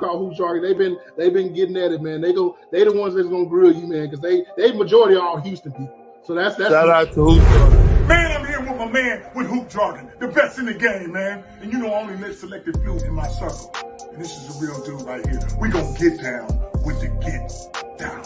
called Hoop Jargon. They've been getting at it, man. They the ones that's gonna grill you, man, because they majority are all Houston people. So that's shout out to Hoop Jargon. Man, I'm here with my man with Hoop Jargon, the best in the game, man. And you know I only let selected few in my circle. And this is a real dude right here. We gonna get down with the get down.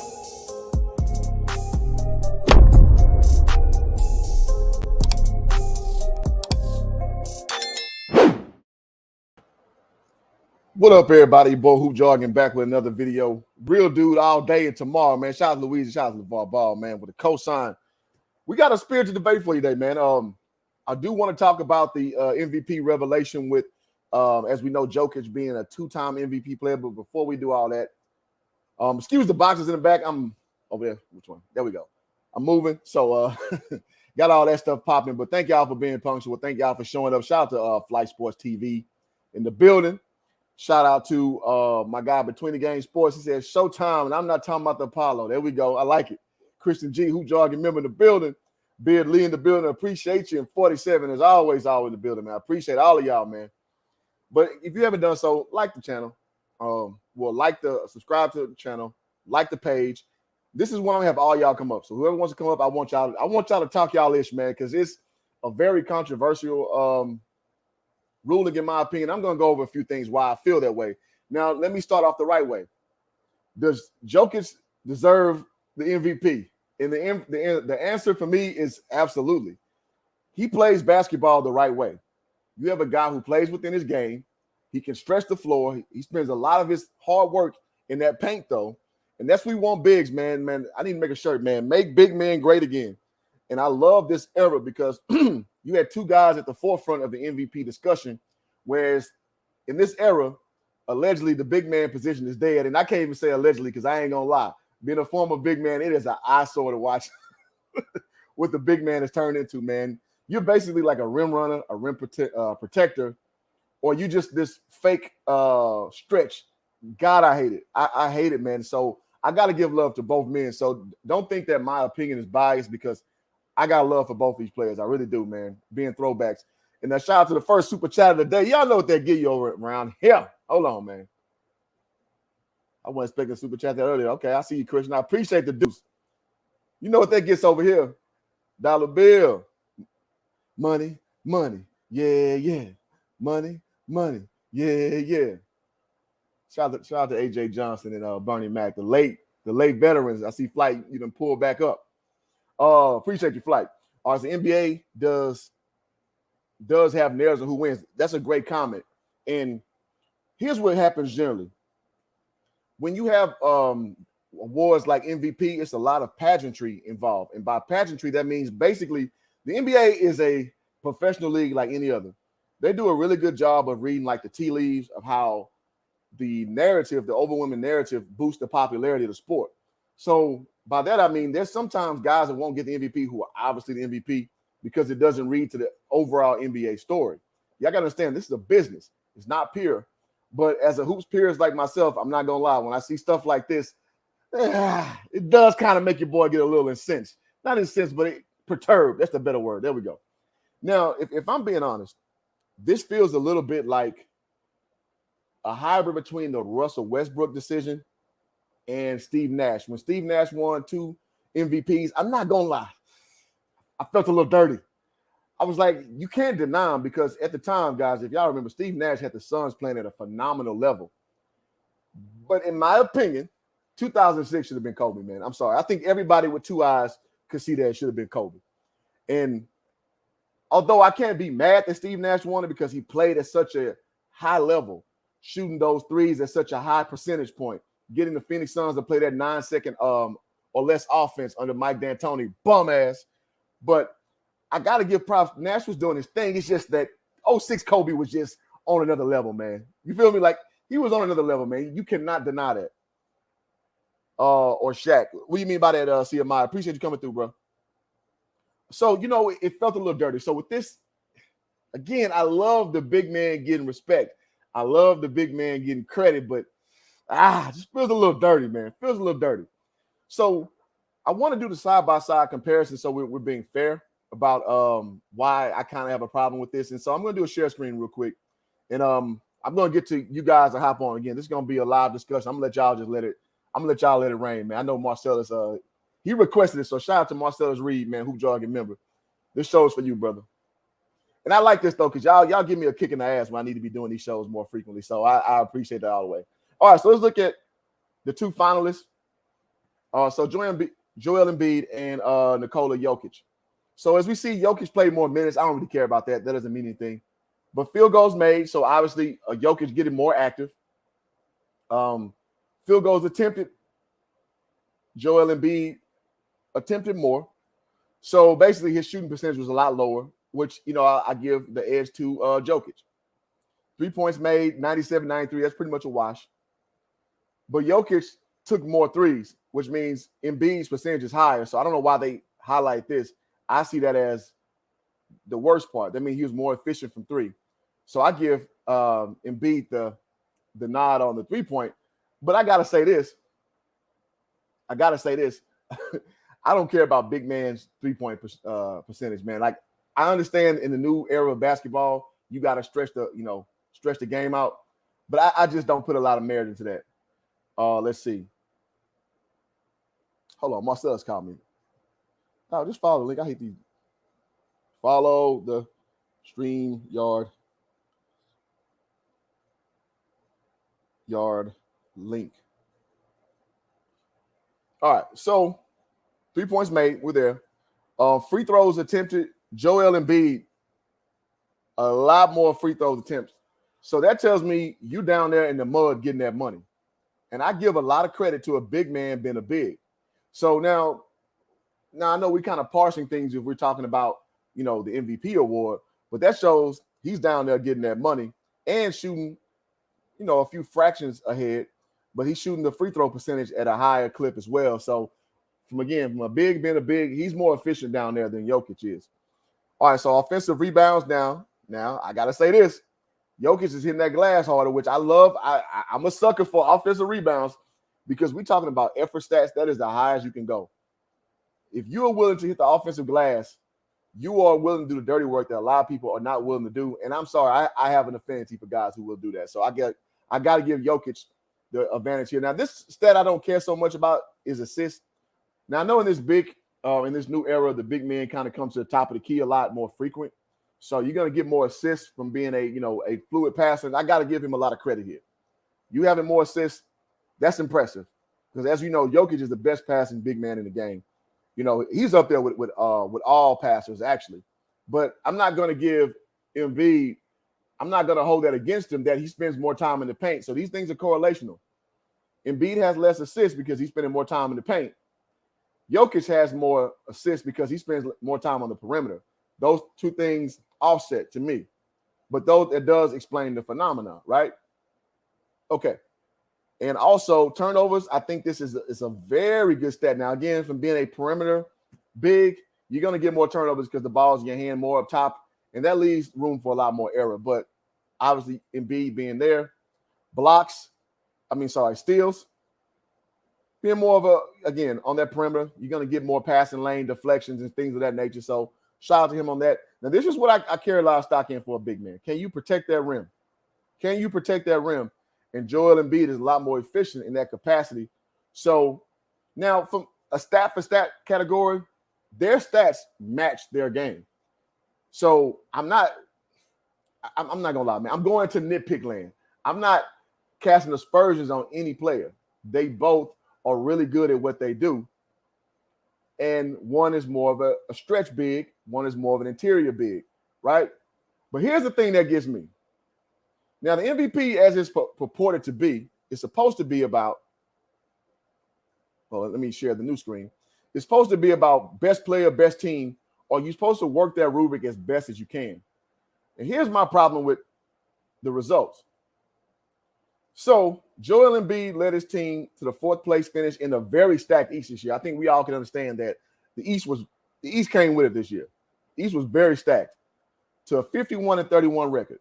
What up, everybody? Your boy Hoop Jargon back with another video. Real dude all day and tomorrow, man. Shout out to Louise, shout out to LeVar Ball, man, with a cosign. We got a spirited debate for you today, man. I do want to talk about the MVP revelation with, as we know, Jokic being a two-time MVP player. But before we do all that, excuse the boxes in the back. I'm over there. Which one? There we go. I'm moving. So got all that stuff popping. But thank y'all for being punctual. Thank y'all for showing up. Shout out to Flight Sports TV in the building. Shout out to my guy Between the Game Sports. He said Showtime, and I'm not talking about the Apollo. There we go. I like it. Christian G, Hoop Jargon member in the building. Beard Lee in the building. Appreciate you. And 47 is always in the building, man. I appreciate all of y'all, man. But if you haven't done so, like the channel. Subscribe to the channel. Like the page. This is when I have all y'all come up. So whoever wants to come up, I want y'all to talk y'all-ish, man, because it's a very controversial ruling, in my opinion. I'm going to go over a few things why I feel that way. Now, let me start off the right way. Does Jokic deserve the MVP? And the answer for me is absolutely. He plays basketball the right way. You have a guy who plays within his game. He can stretch the floor. He spends a lot of his hard work in that paint, though. And that's what we want bigs, man. Man, I need to make a shirt, man. Make big men great again. And I love this era because you had two guys at the forefront of the MVP discussion, whereas in this era, allegedly the big man position is dead. And I can't even say allegedly because I ain't going to lie. Being a former big man, it is an eyesore to watch what the big man has turned into, man. You're basically like a rim runner, a rim protector, or you just this fake stretch. God, I hate it. I hate it, man. So I got to give love to both men. So don't think that my opinion is biased because I got love for both these players. I really do, man. Being throwbacks. And shout out to the first super chat of the day. Y'all know what that get you over around here. Hold on, man. I wasn't expecting a super chat that earlier. Okay, I see you, Christian. I appreciate the deuce. You know what that gets over here? Dollar bill. Money, money. Yeah, yeah. Money, money. Yeah, yeah. Shout out to AJ Johnson and Bernie Mac, the late veterans. I see Flight, you done pull back up. Appreciate your Flight. All right, so NBA does have narratives of who wins. That's a great comment. And here's what happens generally. When you have awards like MVP, it's a lot of pageantry involved. And by pageantry, that means basically the NBA is a professional league like any other. They do a really good job of reading like the tea leaves of how the narrative, the overwhelming narrative, boosts the popularity of the sport. So by that, I mean, there's sometimes guys that won't get the MVP who are obviously the MVP because it doesn't read to the overall NBA story. Y'all got to understand, this is a business. It's not pure. But as a hoops purist like myself, I'm not going to lie. When I see stuff like this, it does kind of make your boy get a little incensed. Not incensed, but perturbed. That's the better word. There we go. Now, if I'm being honest, this feels a little bit like a hybrid between the Russell Westbrook decision and Steve Nash. When Steve Nash won 2 MVPs, I'm not going to lie. I felt a little dirty. I was like, you can't deny him because at the time, guys, if y'all remember, Steve Nash had the Suns playing at a phenomenal level. But in my opinion, 2006 should have been Kobe, man. I'm sorry. I think everybody with 2 eyes could see that it should have been Kobe. And although I can't be mad that Steve Nash won it because he played at such a high level, shooting those threes at such a high percentage point, getting the Phoenix Suns to play that 9-second or less offense under Mike D'Antoni, bum ass. But I got to give props. Nash was doing his thing. It's just that 06 Kobe was just on another level, man. You feel me? Like, he was on another level, man. You cannot deny that. Or Shaq. What do you mean by that, CMI? I appreciate you coming through, bro. So, you know, it felt a little dirty. So with this, again, I love the big man getting respect. I love the big man getting credit, but it just feels a little dirty, man. It feels a little dirty. So I want to do the side-by-side comparison so we're being fair about why I kind of have a problem with this. And so I'm going to do a share screen real quick. And I'm gonna get to you guys to hop on again. This is gonna be a live discussion. I'm gonna let y'all let it rain, man. I know Marcellus he requested it, so shout out to Marcellus Reed, man, Hoop Jargon member. This show's for you, brother. And I like this though, because y'all give me a kick in the ass when I need to be doing these shows more frequently. So I appreciate that all the way. All right, so let's look at the two finalists. So Joel Embiid and Nikola Jokic. So as we see Jokic play more minutes, I don't really care about that. That doesn't mean anything. But field goals made, so obviously Jokic getting more active. Field goals attempted, Joel Embiid attempted more. So basically his shooting percentage was a lot lower, which, I give the edge to Jokic. 3 points made, 97-93. That's pretty much a wash. But Jokic took more threes, which means Embiid's percentage is higher. So I don't know why they highlight this. I see that as the worst part. That means he was more efficient from three. So I give Embiid the nod on the 3-point. But I got to say this. I don't care about big man's 3-point percentage, man. Like, I understand in the new era of basketball, you got to stretch the game out. But I just don't put a lot of merit into that. Let's see. Hold on, Marcellus called me. Oh, just follow the link. I hate these. Follow the StreamYard link. All right, so 3 points made. We're there. Free throws attempted. Joel Embiid, a lot more free throws attempts. So that tells me you down there in the mud getting that money. And I give a lot of credit to a big man being a big. So now I know we kind of parsing things if we're talking about, the MVP award, but that shows he's down there getting that money and shooting, a few fractions ahead, but he's shooting the free throw percentage at a higher clip as well. So from a big being a big, he's more efficient down there than Jokic is. All right, so offensive rebounds now. Now I gotta say this. Jokic is hitting that glass harder, which I love. I'm a sucker for offensive rebounds because we're talking about effort stats. That is the highest you can go. If you are willing to hit the offensive glass, you are willing to do the dirty work that a lot of people are not willing to do. And I'm sorry, I have an affinity for guys who will do that. So I got to give Jokic the advantage here. Now, this stat I don't care so much about is assists. Now, I know in this new era, the big man kind of comes to the top of the key a lot more frequent. So you're going to get more assists from being a fluid passer. And I got to give him a lot of credit here. You having more assists, that's impressive. Because as you know, Jokic is the best passing big man in the game. He's up there with all passers, actually. But I'm not going to give Embiid, I'm not going to hold that against him that he spends more time in the paint. So these things are correlational. Embiid has less assists because he's spending more time in the paint. Jokic has more assists because he spends more time on the perimeter. Those two things offset to me. But it does explain the phenomenon, right? Okay. And also turnovers, I think this is a very good stat. Now, again, from being a perimeter big, you're going to get more turnovers because the ball's in your hand more up top, and that leaves room for a lot more error. But obviously, Embiid being there, steals, being more of again, on that perimeter, you're going to get more passing lane deflections and things of that nature. So shout out to him on that. Now, this is what I carry a lot of stock in for a big man. Can you protect that rim? And Joel Embiid is a lot more efficient in that capacity. So now from a stat for stat category, their stats match their game. So I'm not gonna lie, man. I'm going to nitpick land. I'm not casting aspersions on any player. They both are really good at what they do. And one is more of a stretch big, one is more of an interior big, right? But here's the thing that gets me. Now, the MVP, as it's purported to be, is supposed to be about, well, let me share the new screen. It's supposed to be about best player, best team, or you're supposed to work that rubric as best as you can. And here's my problem with the results. So Joel Embiid led his team to the fourth place finish in a very stacked East this year. I think we all can understand that the East came with it this year. The East was very stacked to a 51-31 record.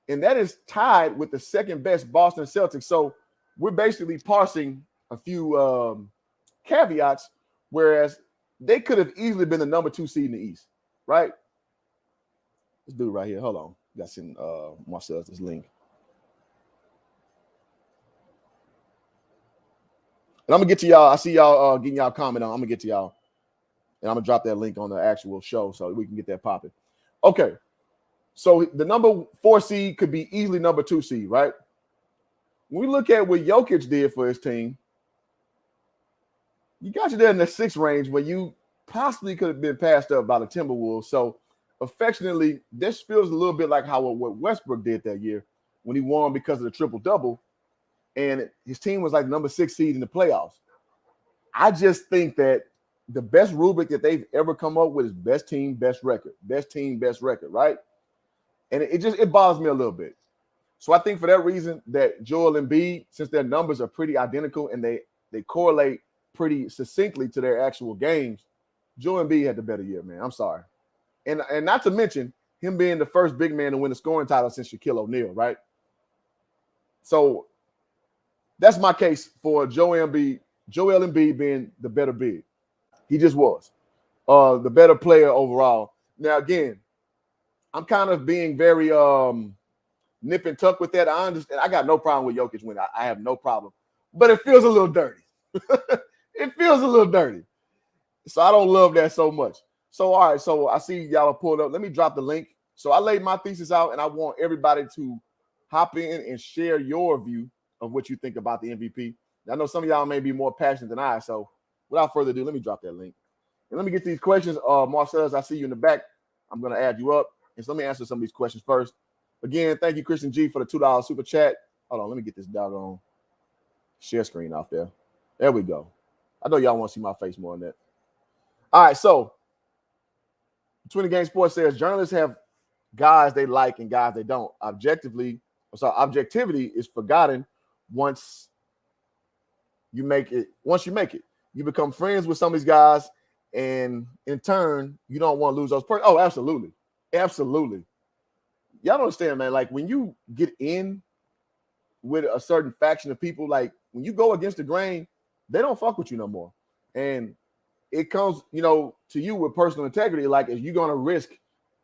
And that is tied with the second best Boston Celtics. So we're basically parsing a few caveats, whereas they could have easily been the number 2 seed in the East, right? This dude right here, hold on. Got send Marcellus this link. And I'm gonna get to y'all. I see y'all getting y'all comment on. I'm gonna get to y'all, and I'm gonna drop that link on the actual show so we can get that popping. Okay, so the number 4 seed could be easily number 2 seed, right? When we look at what Jokic did for his team, you got you there in the 6 range where you possibly could have been passed up by the Timberwolves. So, affectionately, this feels a little bit like how what Westbrook did that year when he won because of the triple-double, and his team was like number 6 seed in the playoffs. I just think that the best rubric that they've ever come up with is best team, best record. Best team, best record, right? And it bothers me a little bit. So I think for that reason that Joel Embiid, since their numbers are pretty identical and they correlate pretty succinctly to their actual games, Joel Embiid had the better year, man. I'm sorry. And not to mention him being the first big man to win the scoring title since Shaquille O'Neal, right? So that's my case for Joel Embiid being the better big. He just was the better player overall. Now, again, I'm kind of being very nip and tuck with that. I understand. I got no problem with Jokic winning. I have no problem. But it feels a little dirty. It feels a little dirty. So I don't love that so much. So, all right. So I see y'all pulled up. Let me drop the link. So I laid my thesis out, and I want everybody to hop in and share your view of what you think about the MVP. I know some of y'all may be more passionate than I. So without further ado, let me drop that link. And let me get these questions. Marcellus, I see you in the back. I'm going to add you up. And so let me answer some of these questions first. Again, thank you, Christian G, for the $2 super chat. Hold on, let me get this doggone share screen off there. There we go. I know y'all want to see my face more than that. All right, so 20 Game Sports says journalists have guys they like and guys they don't. Objectivity is forgotten once you make it. You become friends with some of these guys, and in turn, you don't want to lose those persons. Oh, absolutely. Absolutely. Y'all don't understand, man. Like when you get in with a certain faction of people, like when you go against the grain, they don't fuck with you no more. And it comes, to you with personal integrity. Like, if you're going to risk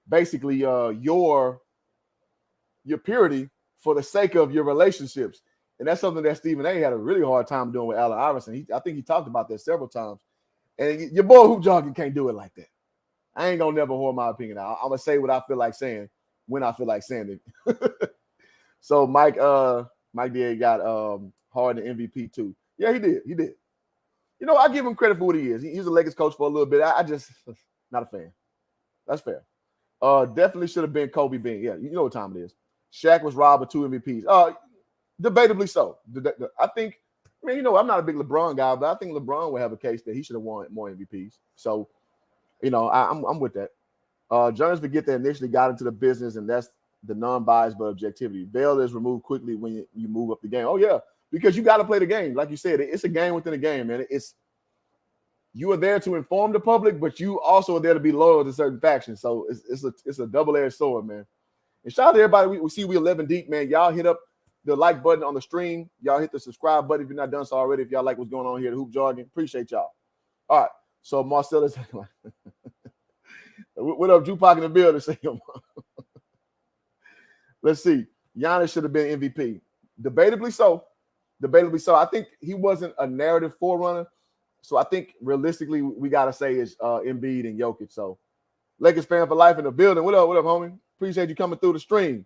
basically your purity for the sake of your relationships. And that's something that Stephen A had a really hard time doing with Allen Iverson. I think he talked about that several times. And your boy Hoop Jogging can't do it like that. I ain't going to never hold my opinion out. I'm going to say what I feel like saying when I feel like saying it. So Mike did got Harden MVP too. Yeah, he did. I give him credit for what he is. He's a Lakers coach for a little bit. I just not a fan. That's fair. Definitely should have been Kobe Bean. Yeah, you know what time it is. Shaq was robbed of 2 MVPs. Debatably so. I think, I'm not a big LeBron guy, but I think LeBron would have a case that he should have won more MVPs. So, I'm with that. Journalists forget they initially got into the business, and that's the non-bias but objectivity. Veil is removed quickly when you move up the game. Oh, yeah, because you got to play the game. Like you said, it's a game within a game, man. You are there to inform the public, but you also are there to be loyal to certain factions. So it's a double-edged sword, man. And shout out to everybody. We see we 11 deep, man. Y'all hit up the like button on the stream. Y'all hit the subscribe button if you're not done so already. If y'all like what's going on here, the Hoop Jargon, appreciate y'all. All right, so Marcellus, what up, Jupac in the building? Let's see. Giannis should have been MVP. Debatably so. I think he wasn't a narrative forerunner. So I think realistically we gotta say it's Embiid and Jokic. So Lakers fan for life in the building. What up, homie? Appreciate you coming through the stream.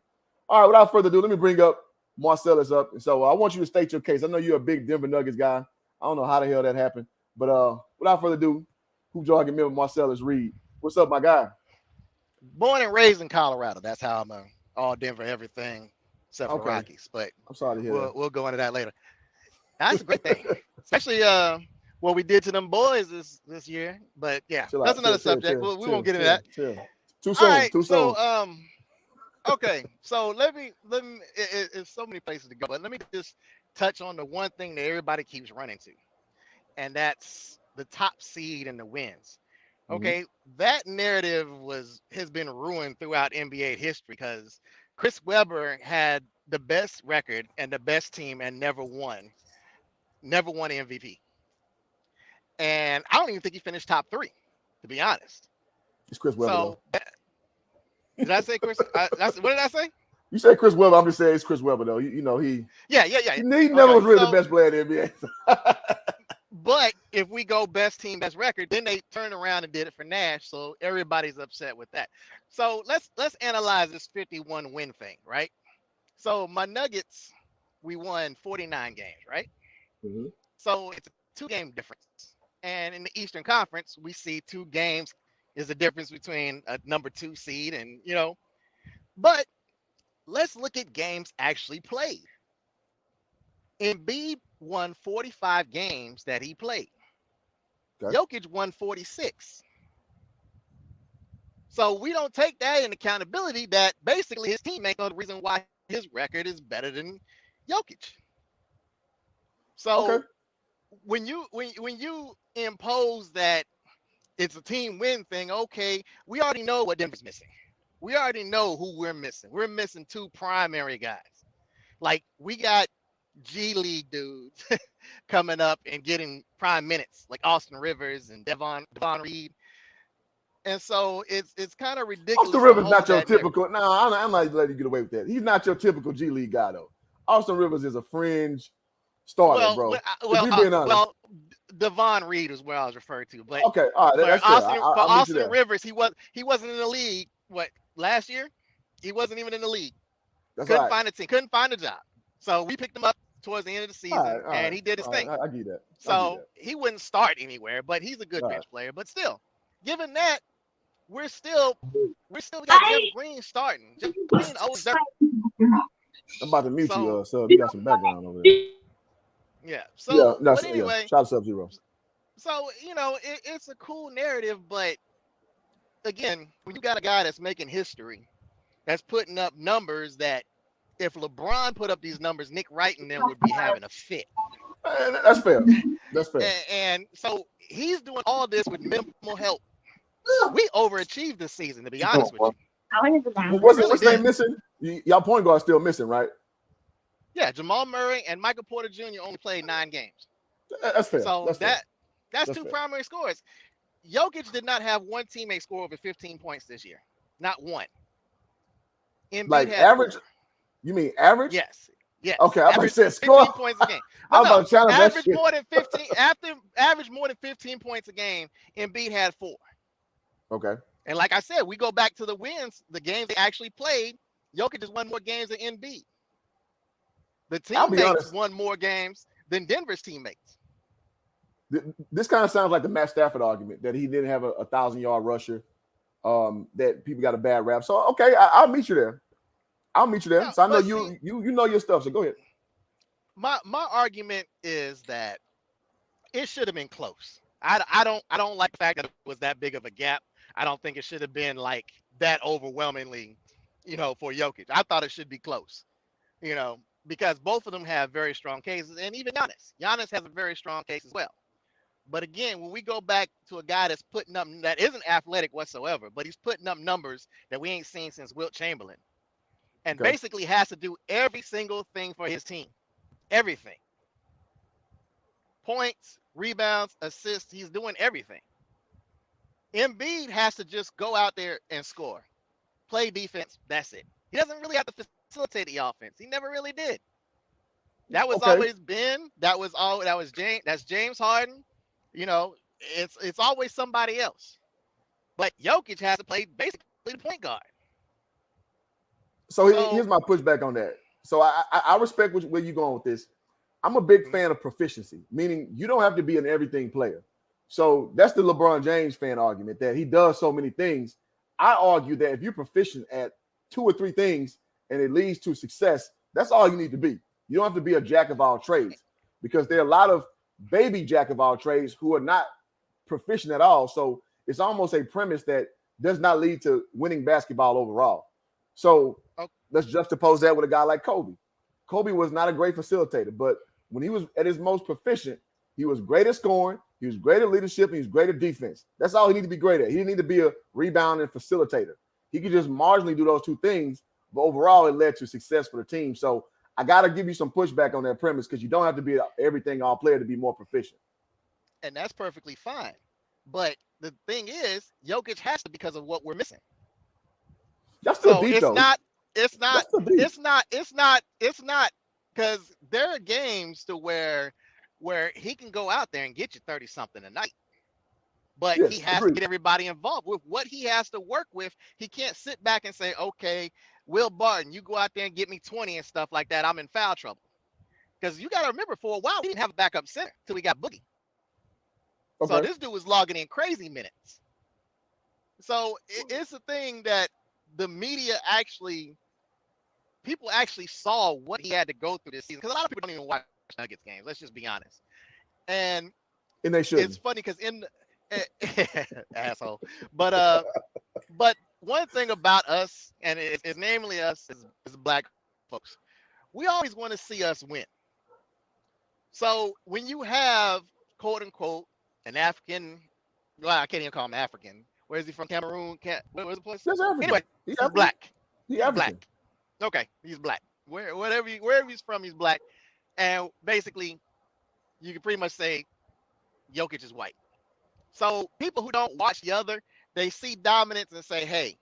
All right, without further ado, let me bring up Marcellus up. And so I want you to state your case. I know you're a big Denver Nuggets guy. I don't know how the hell that happened. But without further ado, Hoop Jargon member Marcellus Reed. What's up, my guy? Born and raised in Colorado. That's how I'm all Denver everything except for Rockies. But I'm sorry to hear that. We'll go into that later. That's a great thing. Especially what we did to them boys this year. But yeah, that's another subject. We won't get into that. Too soon. Right, too soon. So okay. So let me it's so many places to go, but let me just touch on the one thing that everybody keeps running to. And that's the top seed and the wins. Okay, that narrative has been ruined throughout NBA history because Chris Webber had the best record and the best team and never won MVP. And I don't even think he finished top 3, to be honest. It's Chris Webber. So, did I say Chris? What did I say? You say Chris Webber. I'm just saying it's Chris Webber, though. He Yeah. He never was really the best player in the NBA. But if we go best team, best record, then they turned around and did it for Nash. So everybody's upset with that. So let's analyze this 51 win thing, right? So my Nuggets, we won 49 games, right? Mhm. So it's a 2-game difference. And in the Eastern Conference, we see 2 games is the difference between a number 2 seed and, but let's look at games actually played. Embiid won 45 games that he played. Okay. Jokic won 46. So we don't take that in accountability that basically his teammates are the reason why his record is better than Jokic. Okay. So when you impose that it's a team win thing, okay, we already know what Denver's missing. We already know who we're missing. We're missing 2 primary guys. Like we got G League dudes coming up and getting prime minutes, like Austin Rivers and Devon Reed. And so it's kind of ridiculous Austin to Rivers hold not your that narrative. typical. No, I'm not letting you get away with that. He's not your typical G League guy though. Austin Rivers is a fringe starter, bro. If you're being honest. Devon Reed is where I was referred to, but Okay, all right, that's fair. For I'll meet you Austin there. Rivers, he wasn't in the league. What, last year? He wasn't even in the league. That's Couldn't right. find a team, couldn't find a job. So we picked him up towards the end of the season, and he did his thing. I get that. So he wouldn't start anywhere, but he's a good bench player. But still, given that, we still got Jeff Green starting. Jeff Green owes I'm about to mute you, Sub. You got some background over there. Yeah. So, yeah, but anyway, shout out Sub-Zero. So it's a cool narrative, but again, when you got a guy that's making history, that's putting up numbers that if LeBron put up these numbers, Nick Wright and them would be having a fit. That's fair. That's fair. And so he's doing all this with minimal help. We overachieved this season, to be honest with you. What's name missing? Y'all point guard still missing, right? Yeah, Jamal Murray and Michael Porter Jr. only played 9 games. That's fair. So that's 2 fair. primary scores. Jokic did not have one teammate score over 15 points this year. Not one. Embiid like had average? 4. You mean average? Yes. Yes. Okay, I'm average about to say score. 15 points a game. I was about to challenge that average shit. more than 15. Average more than 15 points a game. Embiid had 4. Okay. And like I said, we go back to the wins, the games they actually played. Jokic has won more games than Embiid. The teammates won more games than Denver's teammates. This kind of sounds like the Matt Stafford argument that he didn't have a 1,000-yard rusher. That people got a bad rap. So okay, I'll meet you there. Yeah, so I know you know your stuff. So go ahead. My argument is that it should have been close. I don't like the fact that it was that big of a gap. I don't think it should have been like that overwhelmingly, for Jokic. I thought it should be close, because both of them have very strong cases, and even Giannis has a very strong case as well. But again, when we go back to a guy that's putting up, that isn't athletic whatsoever, but he's putting up numbers that we ain't seen since Wilt Chamberlain, and basically has to do every single thing for his team, everything. Points, rebounds, assists, he's doing everything. Embiid has to just go out there and score, play defense. That's it. He doesn't really have to facilitate the offense. He never really did. That was always Ben. That's James Harden. It's always somebody else. But Jokic has to play basically the point guard. So here's my pushback on that. So I respect where you're going with this. I'm a big fan of proficiency, meaning you don't have to be an everything player. So that's the LeBron James fan argument that he does so many things. I argue that if you're proficient at 2 or 3 things and it leads to success, that's all you need to be. You don't have to be a jack of all trades, because there are a lot of baby jack of all trades who are not proficient at all. So it's almost a premise that does not lead to winning basketball overall. So let's juxtapose that with a guy like Kobe. Kobe was not a great facilitator, but when he was at his most proficient, he was great at scoring, he was great at leadership, and he was great at defense. That's all he needed to be great at. He didn't need to be a rebound and facilitator. He could just marginally do those 2 things, but overall it led to success for the team. So I got to give you some pushback on that premise, because you don't have to be an everything all player to be more proficient. And that's perfectly fine. But the thing is, Jokic has to, because of what we're missing. That's still deep, though. It's not, because there are games to where where he can go out there and get you 30 something a night. But he Yes, has to agreed. get everybody involved with what he has to work with. He can't sit back and say, okay, Will Barton, you go out there and get me 20 and stuff like that. I'm in foul trouble. Because you got to remember, for a while, we didn't have a backup center until we got Boogie. So Okay. this dude was logging in crazy minutes. So it's a thing that the media people actually saw what he had to go through this season. Because a lot of people don't even watch Nuggets games. Let's just be honest. And they shouldn't. it's funny because asshole. But one thing about us, and it's namely us as black folks, we always want to see us win. So when you have, quote unquote, an African, well, I can't even call him African. Where is he from? Cameroon? Where's the place? That's African. Anyway, He's he's black. He's African. Black. Okay, he's black. Wherever he's from, he's black. And basically, you can pretty much say Jokic is white. So people who don't watch the other, they see dominance and say, hey,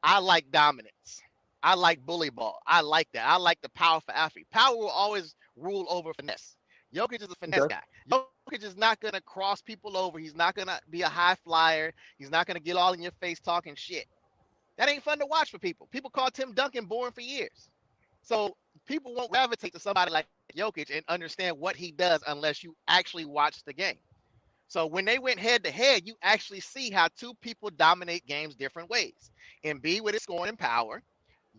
I like dominance. I like bully ball. I like that. I like the powerful athlete. Power will always rule over finesse. Jokic is a finesse guy. Jokic is not going to cross people over. He's not going to be a high flyer. He's not going to get all in your face talking shit. That ain't fun to watch for people. People call Tim Duncan boring for years. So people won't gravitate to somebody like Jokic and understand what he does unless you actually watch the game. So when they went head to head, you actually see how two people dominate games different ways. Embiid with his scoring and power,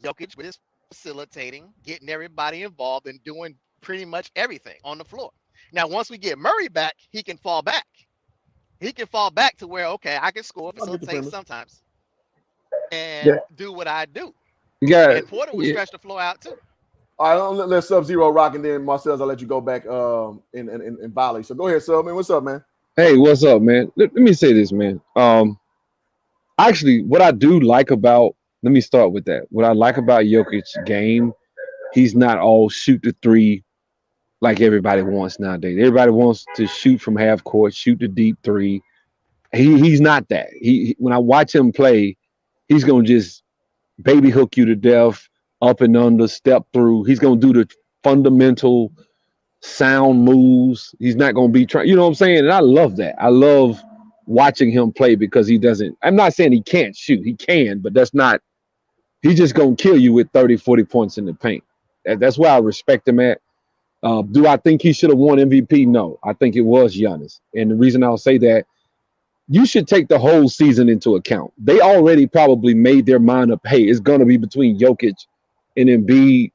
Jokic with his facilitating, getting everybody involved and doing pretty much everything on the floor. Now, once we get Murray back, he can fall back. He can fall back to where, okay, I can score, facilitate sometimes, and do what I do. And Porter would stretch the floor out too. All right, let's Sub-Zero rock, and then Marcellus, I'll let you go back in volley. So go ahead, Sub, man. What's up, man? Hey, what's up, man? Let me say this, man. Actually, what I do like about, let me start with that. What I like about Jokic's game, he's not all shoot the three like everybody wants nowadays. Everybody wants to shoot from half court, shoot the deep three. He's not that. When I watch him play, he's gonna just baby hook you to death, up and under, step through. He's gonna do the fundamental sound moves. He's not gonna be trying, you know what I'm saying? And I love that. I love watching him play because he doesn't, I'm not saying he can't shoot, he can, but that's not, he's just gonna kill you with 30, 40 points in the paint. That's why I respect him at. Do I think he should have won MVP? No, I think it was Giannis. And the reason I'll say that, you should take the whole season into account. They already probably made their mind up, hey, it's going to be between Jokic and Embiid.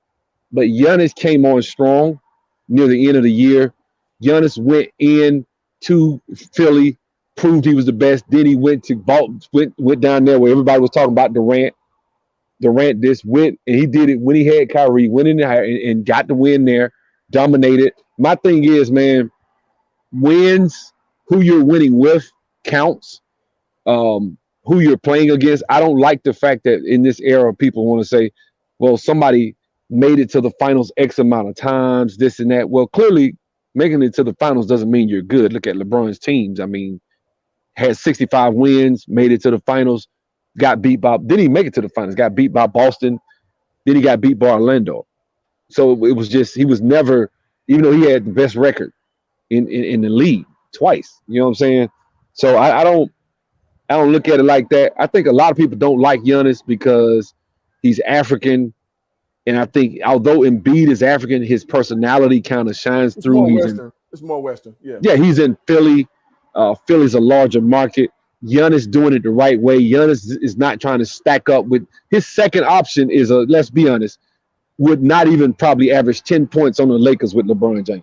But Giannis came on strong near the end of the year. Giannis went in to Philly, proved he was the best. Then he went down there where everybody was talking about Durant. Durant went, and he did it when he had Kyrie, went in there and got the win there, dominated. My thing is, man, wins, who you're winning with counts. Who you're playing against. I don't like the fact that in this era people want to say, well, somebody made it to the finals X amount of times, this and that. Well, clearly making it to the finals doesn't mean you're good. Look at LeBron's teams. I mean, had 65 wins, made it to the finals, got beat by, didn't he make it to the finals, got beat by Boston, then he got beat by Orlando. So it was just, he was never, even though he had the best record in the league twice, you know what I'm saying? So I don't look at it like that. I think a lot of people don't like Giannis because he's African. And I think although Embiid is African, his personality kind of shines through. It's more Western. Yeah. Yeah, he's in Philly. Philly's a larger market. Giannis doing it the right way. Giannis is not trying to stack up with his second option is let's be honest, would not even probably average 10 points on the Lakers with LeBron James.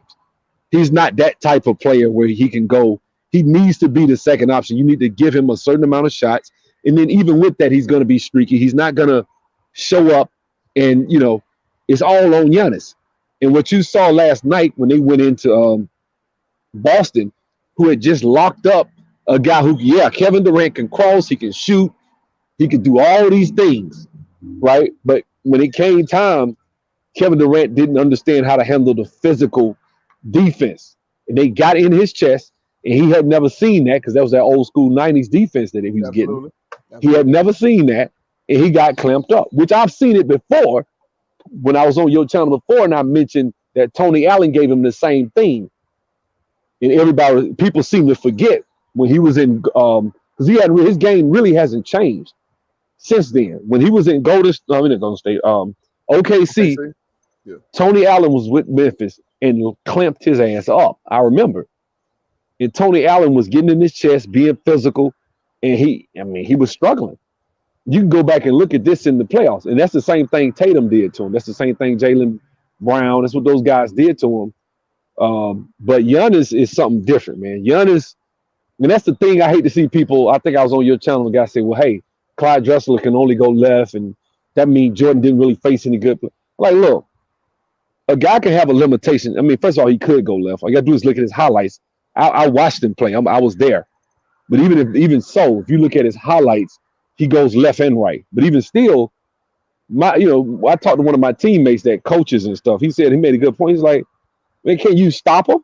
He's not that type of player where he can go. He needs to be the second option. You need to give him a certain amount of shots. And then even with that, he's going to be streaky. He's not going to show up and, you know, it's all on Giannis. And what you saw last night when they went into Boston, who had just locked up a guy who, Kevin Durant can cross, he can shoot, he can do all these things, right? But when it came time, Kevin Durant didn't understand how to handle the physical defense. And they got in his chest. And he had never seen that because that was that old school 90s defense that he was getting. He had never seen that, and he got clamped up, which I've seen it before when I was on your channel before, and I mentioned that Tony Allen gave him the same thing. And people seem to forget when he was in because his game really hasn't changed since then. When he was in Golden State, OKC, yeah. Tony Allen was with Memphis and clamped his ass up. I remember. And Tony Allen was getting in his chest, being physical, and he was struggling. You can go back and look at this in the playoffs, and that's the same thing Tatum did to him. That's the same thing Jaylen Brown. That's what those guys did to him. But Giannis is something different, man. Giannis, and that's the thing I hate to see people. I think I was on your channel, and the guy said, well, hey, Clyde Drexler can only go left, and that means Jordan didn't really face any good. Like, look, a guy can have a limitation. I mean, first of all, he could go left. All you got to do is look at his highlights. I watched him play. I was there. But even so, if you look at his highlights, he goes left and right. But even still, I talked to one of my teammates that coaches and stuff. He said he made a good point. He's like, man, can you stop him?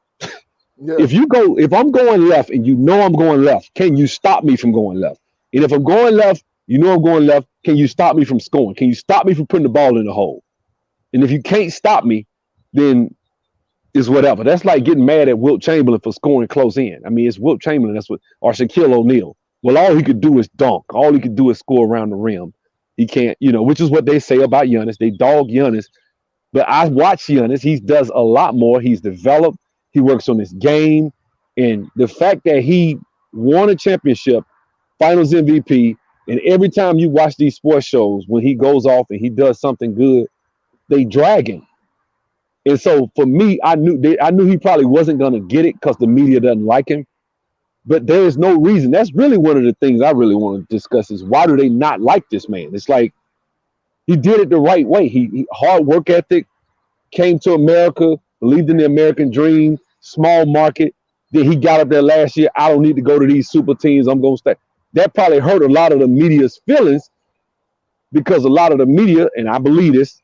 Yeah. If I'm going left and you know I'm going left, can you stop me from going left? And if I'm going left, you know I'm going left, can you stop me from scoring? Can you stop me from putting the ball in the hole? And if you can't stop me, then it's whatever. That's like getting mad at Wilt Chamberlain for scoring close in. I mean, it's Wilt Chamberlain. Or Shaquille O'Neal. Well, all he could do is dunk. All he could do is score around the rim. He can't, which is what they say about Giannis. They dog Giannis. But I watch Giannis. He does a lot more. He's developed. He works on his game. And the fact that he won a championship, finals MVP, and every time you watch these sports shows, when he goes off and he does something good, they drag him. And so for me, I knew he probably wasn't going to get it because the media doesn't like him. But there is no reason. That's really one of the things I really want to discuss is why do they not like this man? It's like he did it the right way. He hard work ethic, came to America, believed in the American dream, small market. Then he got up there last year. I don't need to go to these super teams. I'm going to stay. That probably hurt a lot of the media's feelings because a lot of the media, and I believe this,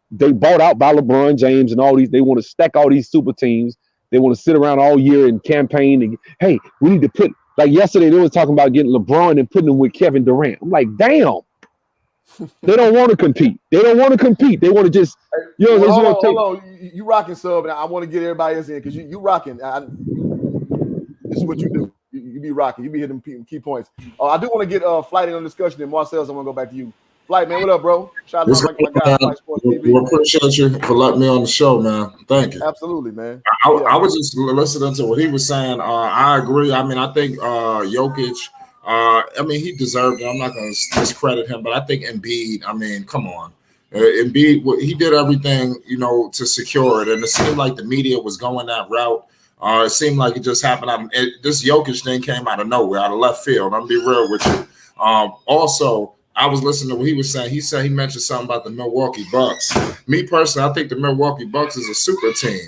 they bought out by LeBron James and all these. They want to stack all these super teams. They want to sit around all year and campaign. And, hey, we need to put, like yesterday, they was talking about getting LeBron and putting him with Kevin Durant. I'm like, damn. They don't want to compete. They don't want to compete. They want to just, hold on. You rocking, sub, and I want to get everybody else in because you rocking. This is what you do. You be rocking. You be hitting key points. I do want to get Flight in on discussion, and Marcel's, I want to go back to you. Flight, man, what up, bro? Shout out to my guy, Flight Sports TV. We appreciate you for letting me on the show, man. Thank you. Absolutely, man. I was just listening to what he was saying. I agree. I mean, I think Jokic, he deserved it. I'm not going to discredit him, but I think Embiid, I mean, come on. Embiid, he did everything, to secure it, and it seemed like the media was going that route. It seemed like it just happened. This Jokic thing came out of nowhere, out of left field. I'm going to be real with you. Also, I was listening to what he was saying. He mentioned something about the Milwaukee Bucks. Me personally, I think the Milwaukee Bucks is a super team.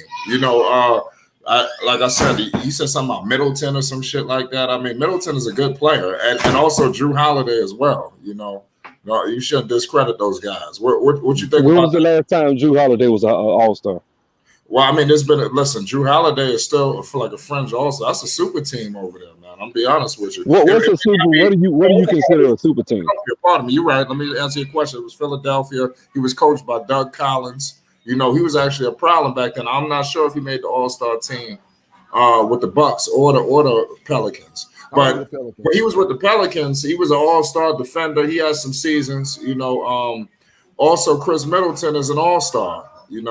Like I said, he said something about Middleton or some shit like that. I mean, Middleton is a good player, and also Drew Holiday as well. No, you shouldn't discredit those guys. What you think? When was the last time Drew Holiday was an All-Star? Well, I mean, Drew Holiday is still for like a fringe also. That's a super team over there, man. I'm be honest with you. What do you consider a super team? Pardon me, you're right. Let me answer your question. It was Philadelphia. He was coached by Doug Collins. He was actually a problem back then. I'm not sure if he made the All-Star team with the Bucks or the Pelicans. But when he was with the Pelicans, he was an All-Star defender. He had some seasons, Also, Chris Middleton is an All-Star. In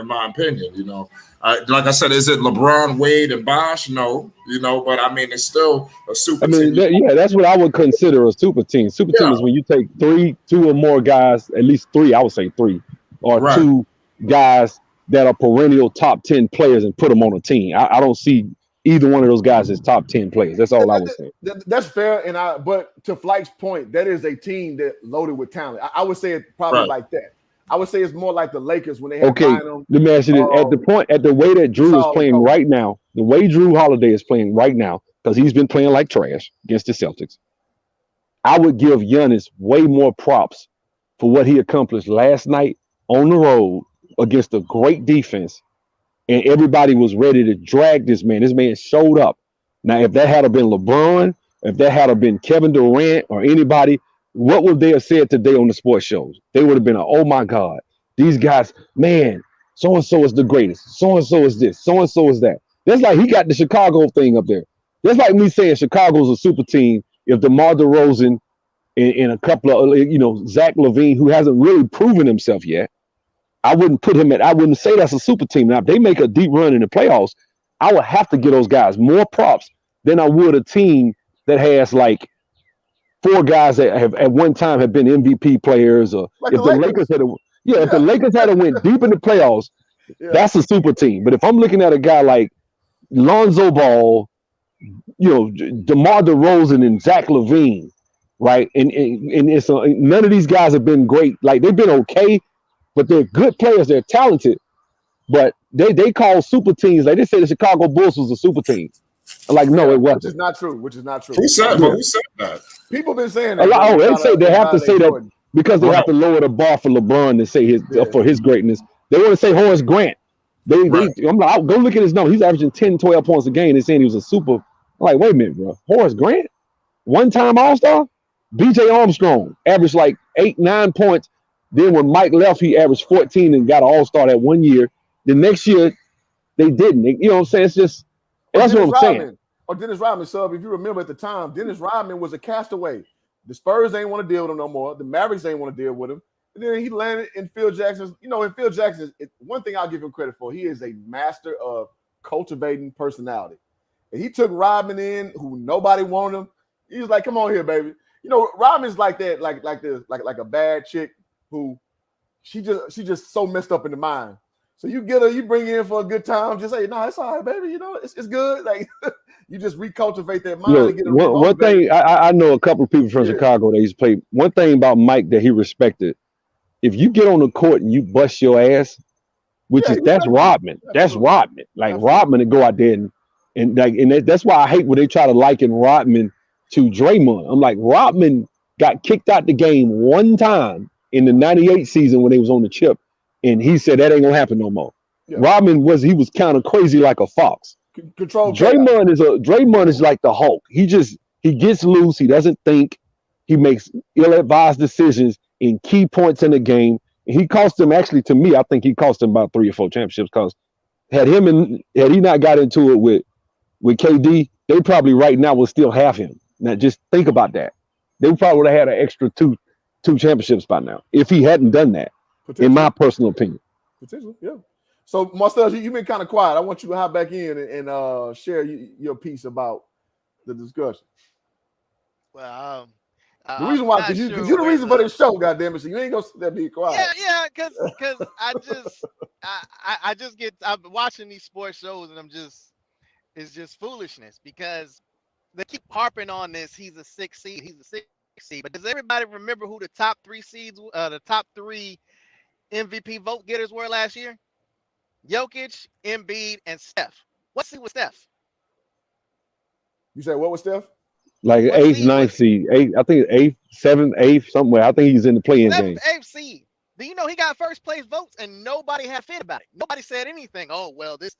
my opinion, like I said, is it LeBron, Wade, and Bosh? No, but I mean, it's still a super team. That's what I would consider a super team. Super team is when you take two or more guys, at least three, I would say three, or two guys that are perennial top 10 players and put them on a team. I don't see either one of those guys as top 10 players. That's all I would say. That's fair. But to Flight's point, that is a team that loaded with talent. I would say it probably like that. I would say it's more like the Lakers when they had Let me ask you this. At the way that Drew is playing right now, the way Drew Holiday is playing right now, because he's been playing like trash against the Celtics, I would give Giannis way more props for what he accomplished last night on the road against a great defense, and everybody was ready to drag this man. This man showed up. Now, if that had been LeBron, if that had been Kevin Durant or anybody, what would they have said today on the sports shows? They would have been, oh my God, these guys, man, So and so is the greatest. So and so is this. So and so is that. That's like he got the Chicago thing up there. That's like me saying Chicago's a super team if DeMar DeRozan and a couple of Zach LaVine, who hasn't really proven himself yet. I wouldn't say that's a super team. Now, if they make a deep run in the playoffs, I would have to give those guys more props than I would a team that has like 4 guys that have at one time have been MVP players, or Like if the the Lakers. if the Lakers had went deep in the playoffs, that's a super team. But if I'm looking at a guy like Lonzo Ball, DeMar DeRozan and Zach LaVine, right, and it's none of these guys have been great. Like they've been okay, but they're good players. They're talented, but they call super teams. Like they say the Chicago Bulls was a super team. Like no, it wasn't. Which is not true. Which is not true. Who said that? People been saying that. They say they have to say that because they have to lower the bar for LeBron to say for his greatness. They want to say Horace Grant. I'm like, go look at his number. He's averaging 10, 12 points a game. They're saying he was a super. I'm like, wait a minute, bro. Horace Grant, one-time All-Star. BJ Armstrong averaged like 8, 9 points. Then when Mike left, he averaged 14 and got an All-Star that 1 year. The next year, they didn't. You know what I'm saying? It's just that's what I'm saying. Or Dennis Rodman, sub. If you remember at the time, Dennis Rodman was a castaway. The Spurs ain't want to deal with him no more. The Mavericks ain't want to deal with him. And then he landed in Phil Jackson's. In Phil Jackson, one thing I'll give him credit for, he is a master of cultivating personality. And he took Rodman in, who nobody wanted him. He was like, "Come on here, baby." Rodman's like that, like a bad chick who she just so messed up in the mind. So you get her, you bring her in for a good time. Just say, "No, it's all right, baby. It's good." Like you just recultivate that mind. And get her one thing I know a couple of people from Chicago that used to play. One thing about Mike that he respected. If you get on the court and you bust your ass, that's Rodman. That's Rodman. Like Rodman to go out there and that's why I hate when they try to liken Rodman to Draymond. I'm like, Rodman got kicked out the game one time in the 98 season when they was on the chip, and he said that ain't gonna happen no more. Yeah. Rodman was kind of crazy like a fox. Control. Draymond is like the Hulk. He gets loose. He doesn't think. He makes ill-advised decisions in key points in the game. And he cost them, actually, to me, I think he cost them about 3 or 4 championships, because had he not got into it with KD, they probably right now would still have him. Now just think about that. They probably would have had an extra two championships by now if he hadn't done that, in my personal opinion. Potentially, yeah. So Marcel, you've been kind of quiet. I want you to hop back in and share your piece about the discussion. Well, the reason why, because you're the reason for this show, goddamn it. So you ain't gonna sit there and be quiet. Yeah, because I just I'm watching these sports shows and it's just foolishness, because they keep harping on this. He's a 6 seed. He's a 6 seed. But does everybody remember who the top 3 seeds, the top 3 MVP vote getters were last year? Jokic, Embiid, and Steph. What seed was Steph? You said what was Steph? Like 8th, 9th seed. 8th, I think 8th, 7th, 8th, somewhere. I think he's in the play-in game. 8th seed. Do you know he got first place votes and nobody had fit about it? Nobody said anything. Oh, well, this.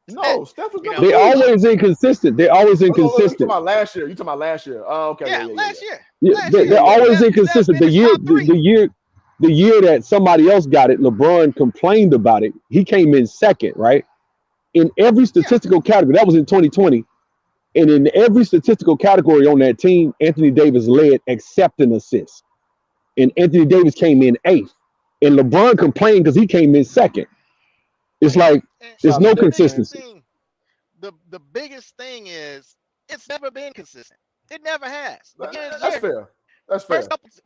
No, Steph was They always inconsistent. They're always inconsistent. You talking about last year? Oh, okay. Yeah, last year. They're always inconsistent. The year that somebody else got it, LeBron complained about it. He came in second, right? In every statistical category, that was in 2020. And in every statistical category on that team, Anthony Davis led except an assist. And Anthony Davis came in 8th. And LeBron complained because he came in second. It's like there's no consistency. The biggest thing is it's never been consistent. It never has. That's fair. That's fair.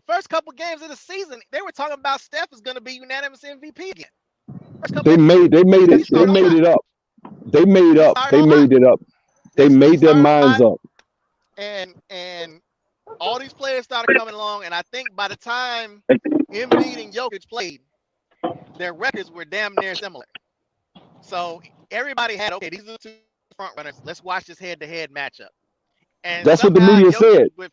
First couple games of the season, they were talking about Steph is going to be unanimous MVP again. They made it up. They made it up. They made their minds up. And all these players started coming along, and I think by the time Embiid and Jokic played, their records were damn near similar. So everybody had, okay, these are the 2 front runners. Let's watch this head-to-head matchup. And that's what the media said. With,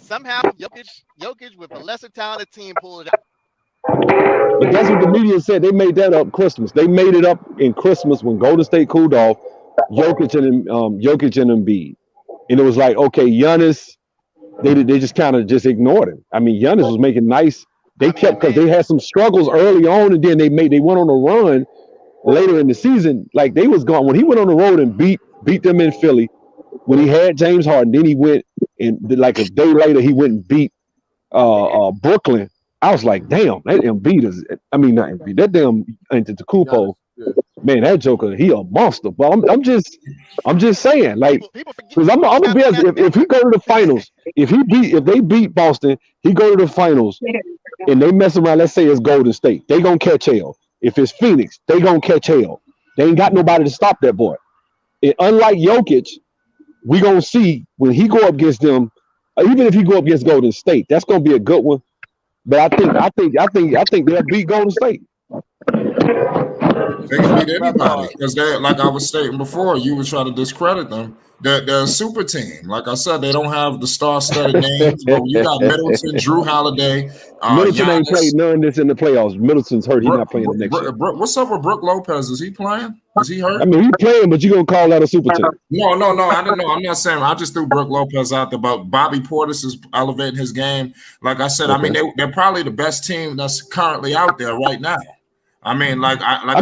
somehow Jokic with a lesser talented team pulled it out. But that's what the media said. They made that up Christmas. They made it up in Christmas when Golden State cooled off. Jokic and Embiid, and it was like, okay, Giannis. They just kind of just ignored him. I mean, Giannis was making nice They kept because they had some struggles early on, and then they went on a run later in the season. Like they was going when he went on the road and beat them in Philly. When he had James Harden, then he went and like a day later he went and beat Brooklyn. I was like, damn, that Embiid is. I mean, not Embiid. That damn Antetokounmpo, man, that Joker, he a monster. But I'm just saying, like, because I'm gonna be honest, if he go to the finals, if they beat Boston, he go to the finals, and they mess around. Let's say it's Golden State, they gonna catch hell. If it's Phoenix, they gonna catch hell. They ain't got nobody to stop that boy. And unlike Jokic, we gonna see when he go up against them. Even if he go up against Golden State, that's gonna be a good one. But I think they'll beat Golden State. They can beat anybody because they, like I was stating before, you were trying to discredit them. They're a super team. Like I said, they don't have the star-studded names. But you got Middleton, Drew Holiday. Middleton Giannis. ain't played none of this in the playoffs. Middleton's hurt. He's not playing the next year. What's up with Brook Lopez? Is he playing? Is he hurt? I mean, he's playing, but you gonna call that a super team? No. I don't know. I'm not saying. I just threw Brook Lopez out there, but Bobby Portis is elevating his game. Like I said, I mean, they're probably the best team that's currently out there right now. I mean, I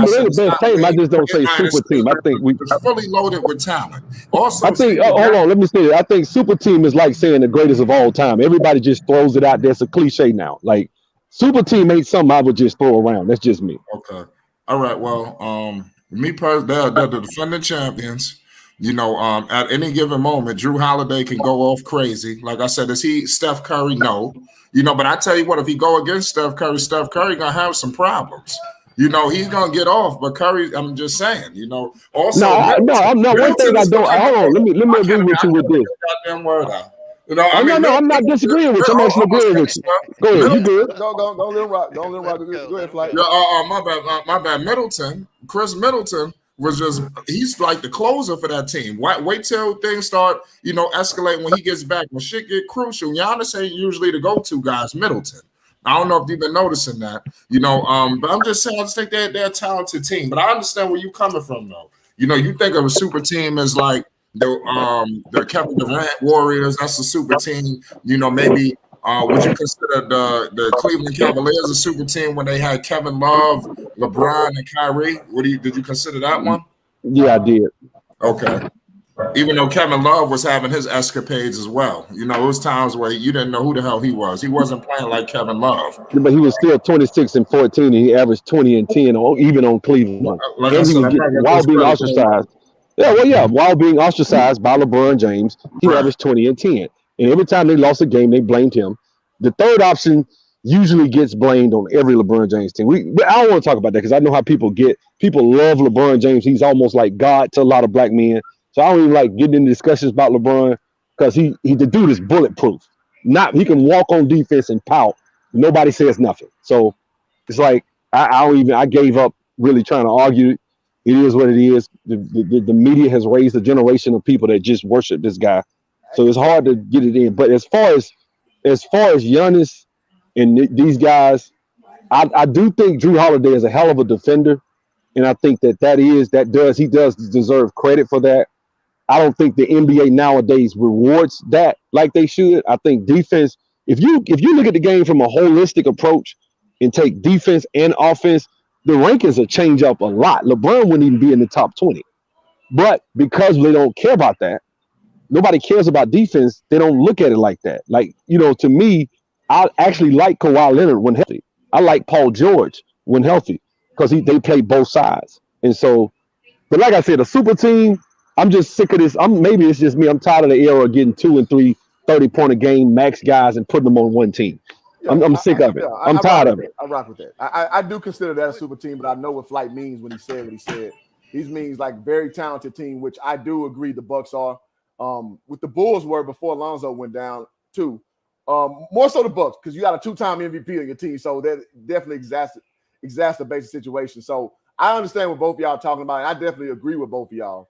said, they're the best team. I just don't say super team. I think it's fully loaded with talent. Also, I think. Hold on, let me say it. I think super team is like saying the greatest of all time. Everybody just throws it out there. It's a cliche now. Like super team ain't something I would just throw around. That's just me. Okay. All right. Well, me personally, they're the defending champions. You know, at any given moment, Drew Holiday can go off crazy. Like I said, is he Steph Curry? No. You know, but I tell you what, if he go against Steph Curry gonna have some problems. You know, he's gonna get off, but Curry, I'm just saying, you know. Also, I'm not. One thing I don't. Hold on, let me agree with you with this. Goddamn word out. You know, I'm not disagreeing with you. I'm actually agreeing with you. Go ahead, you good? Go, let him rock. Go ahead, Flight. My bad. Chris Middleton was he's like the closer for that team. Wait till things start, escalating when he gets back. When shit get crucial, Giannis ain't usually the go-to guys. Middleton. I don't know if you've been noticing that, but I'm just saying, I just think they're a talented team. But I understand where you're coming from, though. You think of a super team as like the Kevin Durant Warriors. That's a super team. Maybe would you consider the Cleveland Cavaliers a super team when they had Kevin Love, LeBron, and Kyrie? Did you consider that one? Yeah, I did. Okay. Even though Kevin Love was having his escapades as well. It was times where you didn't know who the hell he was. He wasn't playing like Kevin Love. But he was still 26 and 14, and he averaged 20 and 10, even on Cleveland. While being ostracized. While being ostracized by LeBron James, he averaged 20 and 10. And every time they lost a game, they blamed him. The third option usually gets blamed on every LeBron James team. But I don't want to talk about that because I know how people get. People love LeBron James. He's almost like God to a lot of black men. So I don't even like getting into discussions about LeBron because the dude is bulletproof. He can walk on defense and pout. Nobody says nothing. So it's like I gave up really trying to argue it. It is what it is. The media has raised a generation of people that just worship this guy. So it's hard to get it in. But as far as Giannis and these guys, I do think Drew Holiday is a hell of a defender, and I think he does deserve credit for that. I don't think the NBA nowadays rewards that like they should. I think defense, if you look at the game from a holistic approach and take defense and offense, the rankings will change up a lot. LeBron wouldn't even be in the top 20. But because they don't care about that, nobody cares about defense, they don't look at it like that. Like, to me, I actually like Kawhi Leonard when healthy. I like Paul George when healthy because they play both sides. And so, but like I said, a super team, I'm just sick of this. Maybe it's just me. I'm tired of the era of getting 2 and 3 30-point a game max guys and putting them on one team. Yeah, I'm sick of it. I'm tired of it. I rock with that. I do consider that a super team, but I know what Flight means when he said what he said. He means like very talented team, which I do agree the Bucks are. With the Bulls were before Lonzo went down too. More so the Bucks because you got a 2-time MVP on your team, so that definitely exacerbates the situation. So I understand what both of y'all are talking about, and I definitely agree with both of y'all.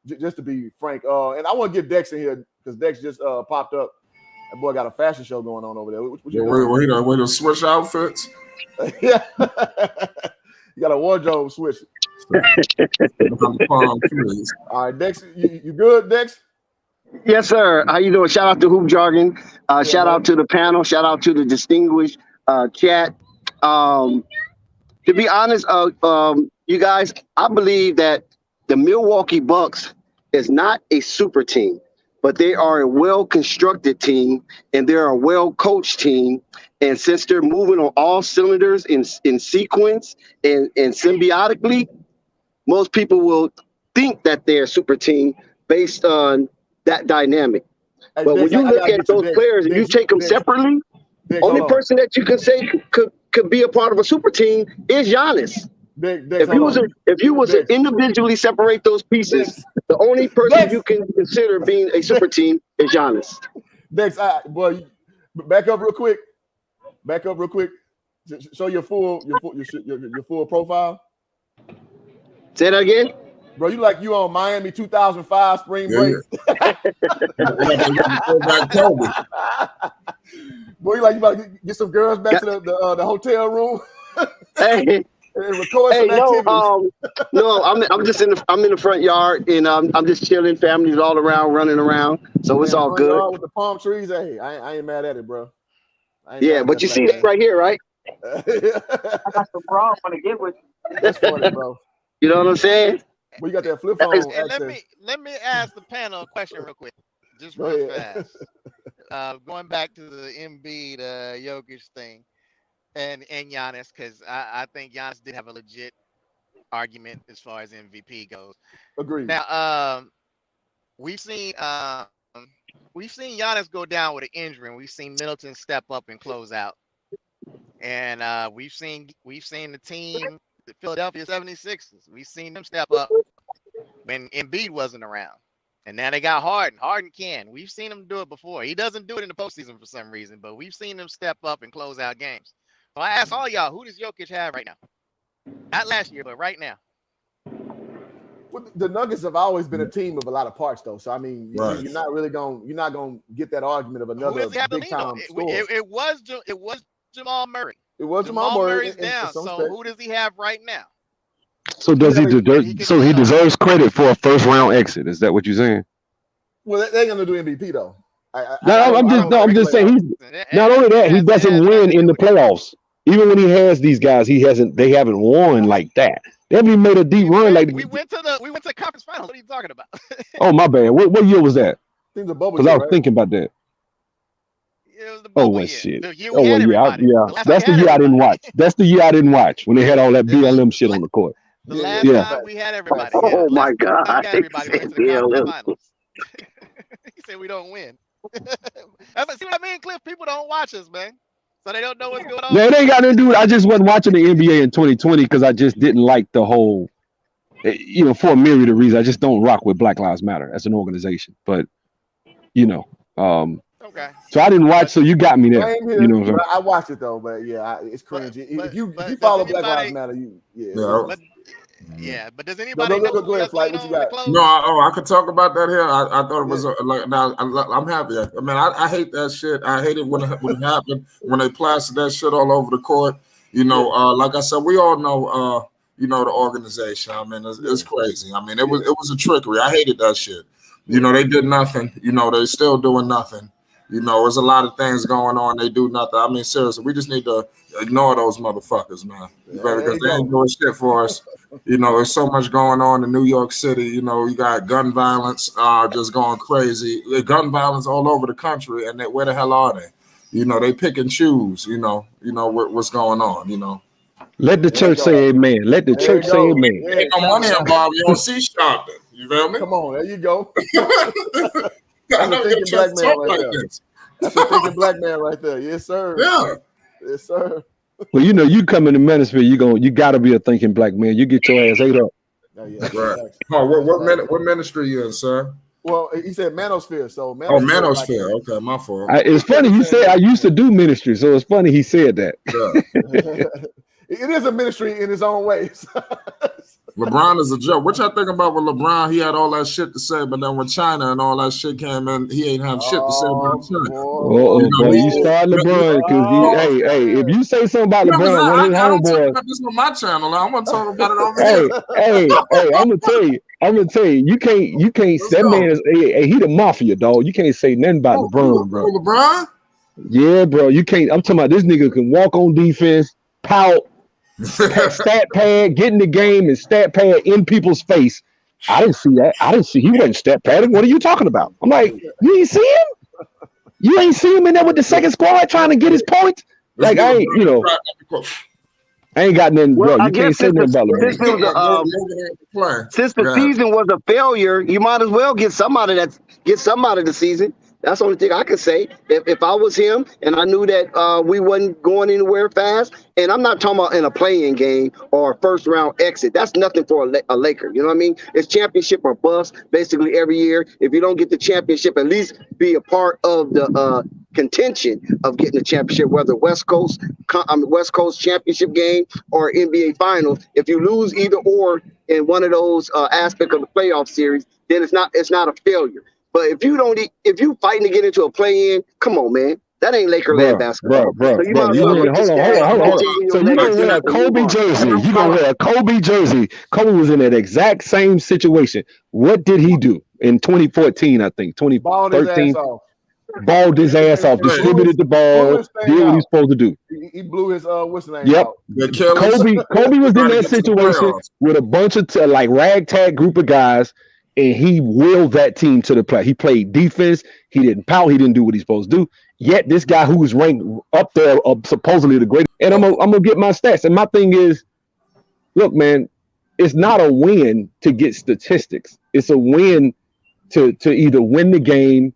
Just to be frank, and I want to get Dex in here because Dex just popped up. That boy got a fashion show going on over there. What you doing? Way to switch outfits. Yeah, you got a wardrobe switch. All right, Dex, you good, Dex? Yes, sir. How you doing? Shout out to Hoop Jargon. Shout out to the panel. Shout out to the distinguished chat. To be honest, you guys, I believe that the Milwaukee Bucks is not a super team, but they are a well-constructed team and they're a well-coached team. And since they're moving on all cylinders in sequence and symbiotically, most people will think that they're a super team based on that dynamic. Hey, But Dex, when you I look gotta at get you, those Dex. players and you Dex, take them Dex, separately, Dex, only hold on. person that you can say could be a part of a super team is Giannis. Dex, If you hold on. was to Dex, individually separate those pieces, Dex, the only person Dex, you can consider being a super team is Giannis. Dex, boy, back up real quick. Back up real quick. Show your full profile. Say that again. Bro, you like you on Miami 2005 spring break. Boy, you like you about to get some girls back to the hotel room. Hey, and record some activities. No, I'm just in the front yard and I'm just chilling. Families all around, running around, so it's all good. With the palm trees, hey, I ain't mad at it, bro. Yeah, but you see it right here, right? I got some bra want to get with you. That's funny, bro. You know what I'm saying? Well, you got that flip phone. And let me ask the panel a question real quick, just real fast. Going back to the Embiid Jokic thing and Giannis, because I think Giannis did have a legit argument as far as MVP goes. Agreed. Now, we've seen Giannis go down with an injury, and we've seen Middleton step up and close out. And we've seen the team, the Philadelphia 76ers. We've seen them step up when Embiid wasn't around. And now they got Harden. Harden can. We've seen him do it before. He doesn't do it in the postseason for some reason, but we've seen him step up and close out games. So I ask all y'all, who does Jokic have right now? Not last year, but right now. Well, the Nuggets have always been a team of a lot of parts, though. So I mean, right. you're not gonna get that argument of another big time score. It was Jamal Murray. It was Jamal Murray. Murray's down. So who does he have right now? So does he deserves credit for a first round exit? Is that what you're saying? Well, they ain't gonna do MVP though. I'm just saying he's not only that, he doesn't win in the playoffs. Even when he has these guys, they haven't won like that. They haven't even made a deep run like we went to conference finals. What are you talking about? Oh my bad. What year was that? Because I was thinking about that. It was the bubble year. Shit. The year we had everybody. That's the year I didn't watch. That's the year I didn't watch when they had all that BLM shit on the court. The last time we had everybody. Oh my God! We had everybody went to the conference finals. He said we don't win. See what I mean, Cliff? People don't watch us, man. So they don't know what's going on. No, it ain't got nothing to do with it. I just wasn't watching the NBA in 2020 because I just didn't like the whole, for a myriad of reasons. I just don't rock with Black Lives Matter as an organization. But, okay. So I didn't watch, so you got me there. You know what I'm saying? I watched it though, but yeah, it's cringe. If you follow Black Lives Matter, but does anybody know go ahead, Flight, what you got? No, I could talk about that here. I thought it was I'm happy. I mean, I hate that shit. I hate it when it happened, when they plastered that shit all over the court. Like I said, we all know the organization. I mean, it's crazy. I mean, it was a trickery. I hated that shit. They did nothing. They still doing nothing. There's a lot of things going on. They do nothing. I mean, seriously, we just need to ignore those motherfuckers, man. Because they ain't doing shit for us. There's so much going on in New York City. You got gun violence just going crazy. Gun violence all over the country. And where the hell are they? They pick and choose, what's going on, Let the church say amen. Let the church say amen. There ain't no money involved. You don't see shopping. You feel me? Come on, there you go. I know your church talk like this. That's a thinking black man right there. Yes, sir. Yeah. Yes, sir. Well, you come in the manosphere, you gotta be a thinking black man. You get your ass ate up. Oh, yeah. Right. Oh, what ministry you in, sir? Well, he said manosphere, so manosphere. Okay, my fault. It's funny he said I used to do ministry, so it's funny he said that. Yeah. It is a ministry in his own ways. LeBron is a joke. What y'all think about with LeBron? He had all that shit to say, but then when China and all that shit came in, he ain't have shit to say about China. You start LeBron because hey, if you say something about LeBron, one of his homeboys. This on my channel. I want to talk about it over here. Hey, I'm gonna tell you, you can't. That man is he the mafia, dog. You can't say nothing about LeBron, bro. LeBron? Yeah, bro. You can't. I'm talking about this nigga can walk on defense, pout, stat pad, get in the game, and stat pad in people's face. I didn't see that. I didn't see. He wasn't stat padding. What are you talking about? I'm like, you ain't see him. You ain't see him in there with the second squad trying to get his points. Like I ain't, I ain't got nothing, Well, bro. I You can't guess say nothing about LeBron. since the season was a failure, you might as well get some out of the season. That's the only thing I could say. If I was him and I knew that we wasn't going anywhere fast, and I'm not talking about in a play-in game or a first-round exit. That's nothing for a Laker. You know what I mean? It's championship or bust basically every year. If you don't get the championship, at least be a part of the contention of getting the championship, whether West Coast championship game or NBA Finals. If you lose either or in one of those aspects of the playoff series, then it's not a failure. But if you fighting to get into a play-in, come on, man. That ain't Lakerland basketball. Bro. So you might as well Hold on. So you gonna wear a Kobe jersey. You gonna wear a Kobe jersey. Kobe was in that exact same situation. What did he do in 2014, I think? 2013. Balled his ass off, distributed the ball, did what he's supposed to do. He blew his what's the name? Yep. out. Kobe was in that situation with a bunch of like ragtag group of guys. And he willed that team to the play. He played defense. He didn't pout. He didn't do what he's supposed to do. Yet this guy who was ranked up there, supposedly the greatest. And I'm gonna get my stats. And my thing is, look, man, it's not a win to get statistics. It's a win to either win the game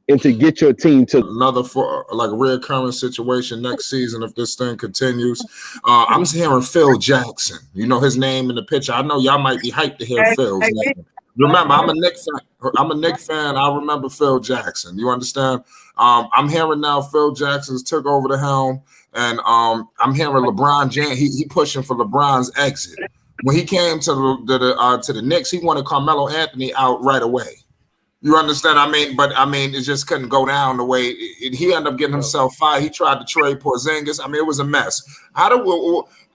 and to get your team to another like a reoccurring situation next season if this thing continues. I'm hearing Phil Jackson. You know his name in the picture. I know y'all might be hyped to hear Phil's name. Remember, I'm a Knicks fan. I remember Phil Jackson. You understand? I'm hearing now Phil Jackson's took over the helm, and I'm hearing LeBron James. He pushing for LeBron's exit. When he came to the Knicks, he wanted Carmelo Anthony out right away. You understand? It just couldn't go down the way he ended up getting himself fired. He tried to trade Porzingis. It was a mess.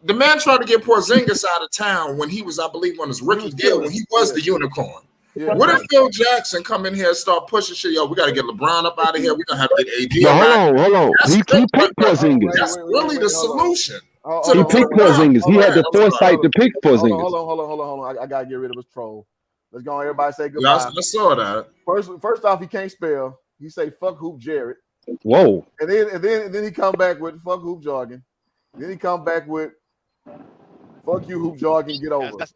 The man tried to get Porzingis out of town when he was, I believe, on his rookie deal when he was the unicorn. Yeah. What if Phil Jackson come in here and start pushing shit? Yo, we got to get LeBron up out of here. We're going to have to get AD. Hold on. He picked Porzingis. That's really the solution. He picked Porzingis. He had the foresight to pick Porzingis. Hold on. I got to get rid of his troll. Let's go on, everybody say goodbye. Yeah, I saw that. First off, he can't spell. He say fuck Hoop Jared. Whoa. And then he come back with fuck Hoop Jargon. Then he come back with fuck you Hoop Jargon, get over. That's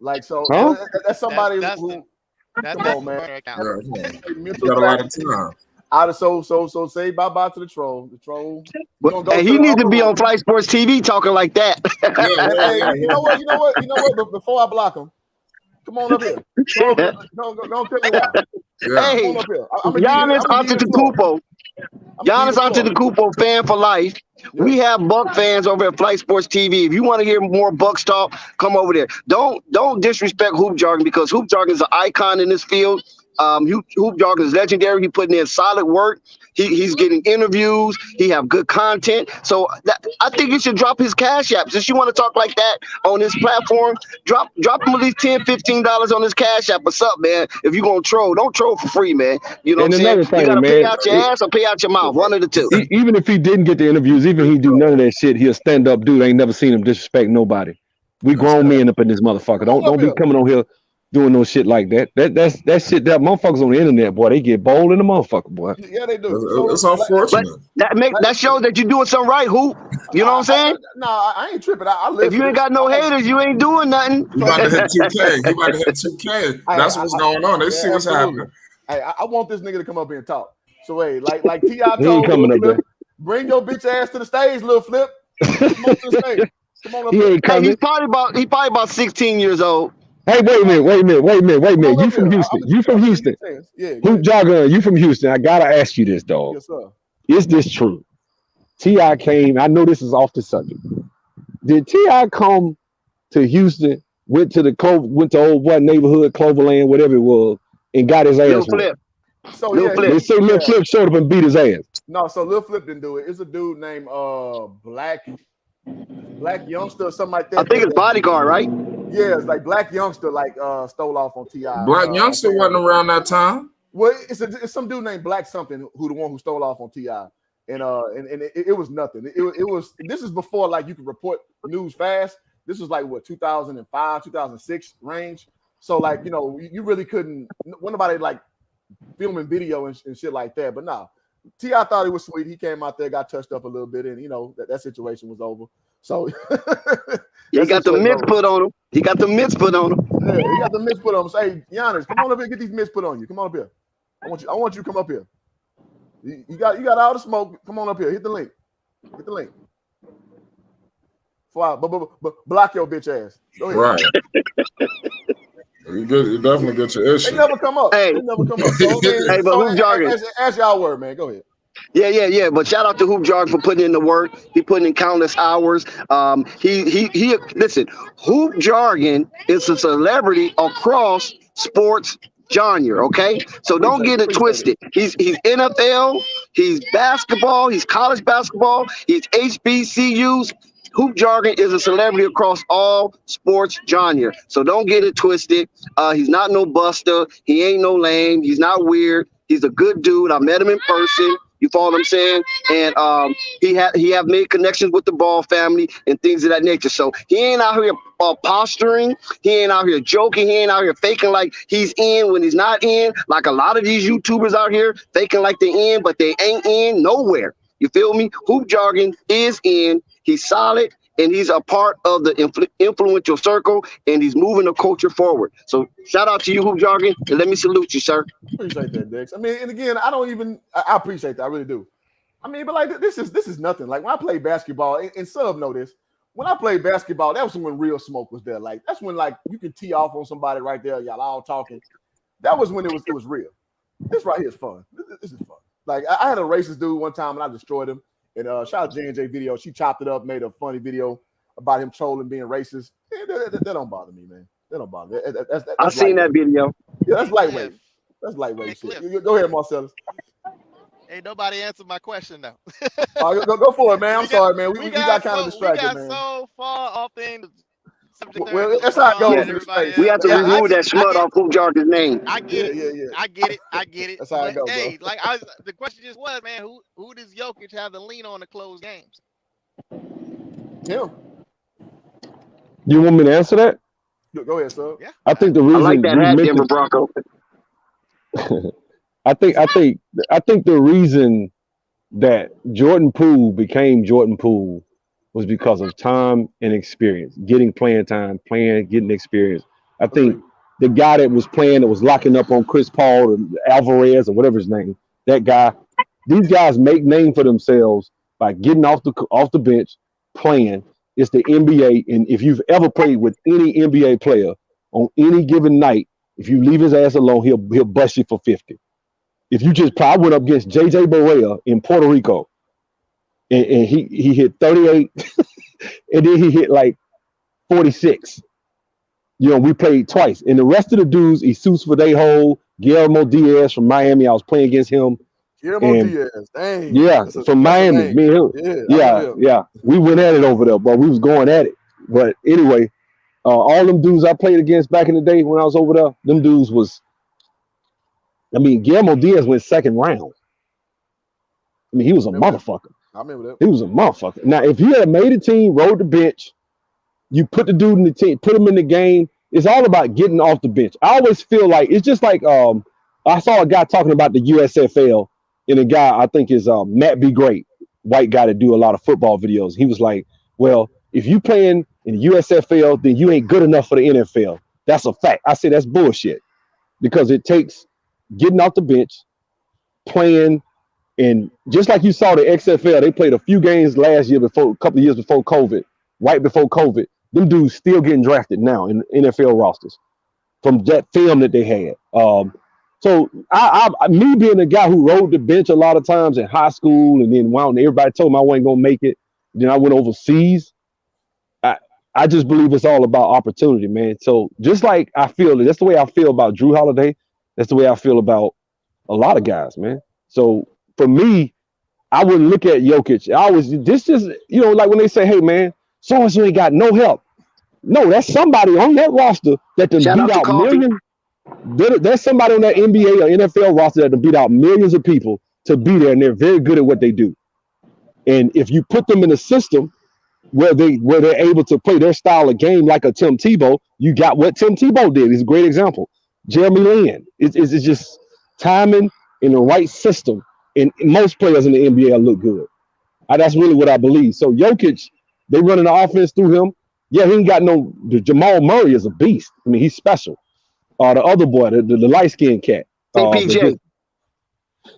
somebody who come on, man. Got a lot of time. So say bye-bye to the troll. The troll. And he needs to be on Flight Sports TV talking like that. You know what? Before I block him, come on up here. Don't tell me why. Hey, Giannis Antetokounmpo. Giannis Antetokounmpo, fan for life. We have Buck fans over at Flight Sports TV. If you want to hear more Bucks talk, come over there. Don't disrespect Hoop Jargon, because Hoop Jargon is an icon in this field. Hoop Jargon is legendary. He putting in solid work. He's getting interviews. He have good content. So I think you should drop his Cash App. Since you want to talk like that on this platform, drop him at least $10, $15 on his Cash App. What's up, man? If you're going to troll, don't troll for free, man. You know what I'm saying? You got to pay out your ass or pay out your mouth. One of the two. Even if he didn't get the interviews, even if he do none of that shit, he'll stand up dude. I ain't never seen him disrespect nobody. We grown men up in this motherfucker. Don't be coming on here doing no shit like that. That shit, that motherfuckers on the internet, boy, they get bold in the motherfucker, boy. Yeah, they do. It's unfortunate. That shows that you're doing something right, Hoop. You know what I'm saying? I ain't tripping. If you ain't got no haters, you ain't doing nothing. You about to hit 2K. You about to hit 2K. That's what's going on. They see what's happening. Hey, I want this nigga to come up here and talk. So hey, like T.I. told you, bring your bitch ass to the stage, little Flip. Come on to the stage. Come on up here. Hey, he's probably about 16 years old. Hey, wait a minute. You from Houston. Yeah. Hoop Jargon, you from Houston. I gotta ask you this, dog. Yes, sir. Is this true? T.I. came, I know this is off the subject. Did T.I. come to Houston, went to old what neighborhood, Cloverland, whatever it was, and got his ass Flip? So they say Lil Flip showed up and beat his ass. No, so Lil Flip didn't do it. It's a dude named Black Youngster or something like that. I think it's Bodyguard, right? Yeah, it's like Black Youngster, stole off on T.I. Black Youngster wasn't around that time. Well, it's some dude named Black something who the one who stole off on T.I. and it was nothing. It was. This is before like you could report news fast. This was like what 2005, 2006 range. So like you really couldn't. Nobody like filming video and shit like that. But no, T.I. thought it was sweet. He came out there, got touched up a little bit, and that situation was over. So he got the mitts put on him. He got the mitts put on him. Yeah, he got the mitts put on him. Say, Giannis, come on up here, get these mitts put on you. Come on up here. I want you to come up here. You got all the smoke. Come on up here. Hit the link. Hit the link. Fly, but block your bitch ass. Go ahead. Right. You definitely get your issue. They never come up. Hey. They never come up. So, Hey, but Hoop Jargon. Ask y'all word, man. Go ahead. Yeah. But shout out to Hoop Jargon for putting in the work. He putting in countless hours. He listen. Hoop Jargon is a celebrity across sports genre. Okay, so don't get it twisted. He's NFL. He's basketball. He's college basketball. He's HBCUs. Hoop Jargon is a celebrity across all sports genre. So don't get it twisted. He's not no buster. He ain't no lame. He's not weird. He's a good dude. I met him in person. You follow what I'm saying? And he have made connections with the Ball family and things of that nature. So he ain't out here posturing. He ain't out here joking. He ain't out here faking like he's in when he's not in. Like a lot of these YouTubers out here faking like they're in, but they ain't in nowhere. You feel me? Hoop Jargon is in. He's solid, and he's a part of the influential circle, and he's moving the culture forward. So shout out to you, Hoop Jargon, and let me salute you, sir. Appreciate that, Dex. I mean, and again, I appreciate that. I really do. I mean, but like this is nothing. Like when I play basketball, and Sub know this. When I played basketball, that was when real smoke was there. Like that's when like you can tee off on somebody right there, y'all all talking. That was when it was real. This right here is fun. This is fun. Like I had a racist dude one time and I destroyed him. And shout out to J&J video. She chopped it up, made a funny video about him trolling, being racist. That don't bother me, man. That don't bother me. I've seen that video. Yeah, that's lightweight. That's lightweight shit. Go ahead, Marcellus. Ain't nobody answered my question though. Go for it, man. I'm sorry, man. We got kind of distracted, man. We got so far off in. Well, that's how it goes. We have to remove that smut off Hoop Jargon's name. I get it. Yeah. I get it. That's how it goes. Hey, like the question just was, man, who does Jokic have to lean on to close games? Him. You want me to answer that? Go ahead, sir. Yeah. I think the reason I like that hat, Denver Bronco. I think the reason that Jordan Poole became Jordan Poole was because of time and experience, getting playing time, getting experience. I think the guy that was playing, that was locking up on Chris Paul or Alvarez or whatever his name, that guy, these guys make name for themselves by getting off the bench, playing. It's the NBA, and if you've ever played with any NBA player on any given night, if you leave his ass alone, he'll bust you for 50. If you just I went up against JJ Barea in Puerto Rico, and he hit 38, and then he hit like 46. We played twice, and the rest of the dudes, Jesus Verdejo, Guillermo Diaz from Miami, I was playing against him. Guillermo Diaz, dang. Yeah, from Miami. Me and him. Yeah. We went at it over there, but we was going at it. But anyway, all them dudes I played against back in the day when I was over there, them dudes was, Guillermo Diaz went second round. He was a motherfucker. I remember that. He was a motherfucker. Now, if you had made a team, rode the bench, you put the dude in the team, put him in the game, it's all about getting off the bench. I always feel like it's just like I saw a guy talking about the USFL, and a guy I think is Matt B. Great, white guy that do a lot of football videos. He was like, well, if you playing in the USFL, then you ain't good enough for the NFL. That's a fact. I say that's bullshit, because it takes getting off the bench, playing, and just like you saw the XFL, they played a few games last year, a couple of years before COVID, right before COVID. Them dudes still getting drafted now in NFL rosters from that film that they had. So me being a guy who rode the bench a lot of times in high school, and then everybody told me I wasn't gonna make it. Then I went overseas. I just believe it's all about opportunity, man. So just like that's the way I feel about Drew Holiday. That's the way I feel about a lot of guys, man. So for me, I wouldn't look at Jokic. Like when they say, hey man, so-and-so ain't got no help. No, that's somebody on that roster that can beat out millions. There's somebody on that NBA or NFL roster that can beat out millions of people to be there, and they're very good at what they do. And if you put them in a system where they're able to play their style of game like a Tim Tebow, you got what Tim Tebow did. He's a great example. Jeremy Lin. It's just timing in the right system, and most players in the NBA look good. That's really what I believe. So Jokic, they running the offense through him. Yeah, he ain't got no. Jamal Murray is a beast. I mean, he's special. The other boy, the light skinned cat. KPJ.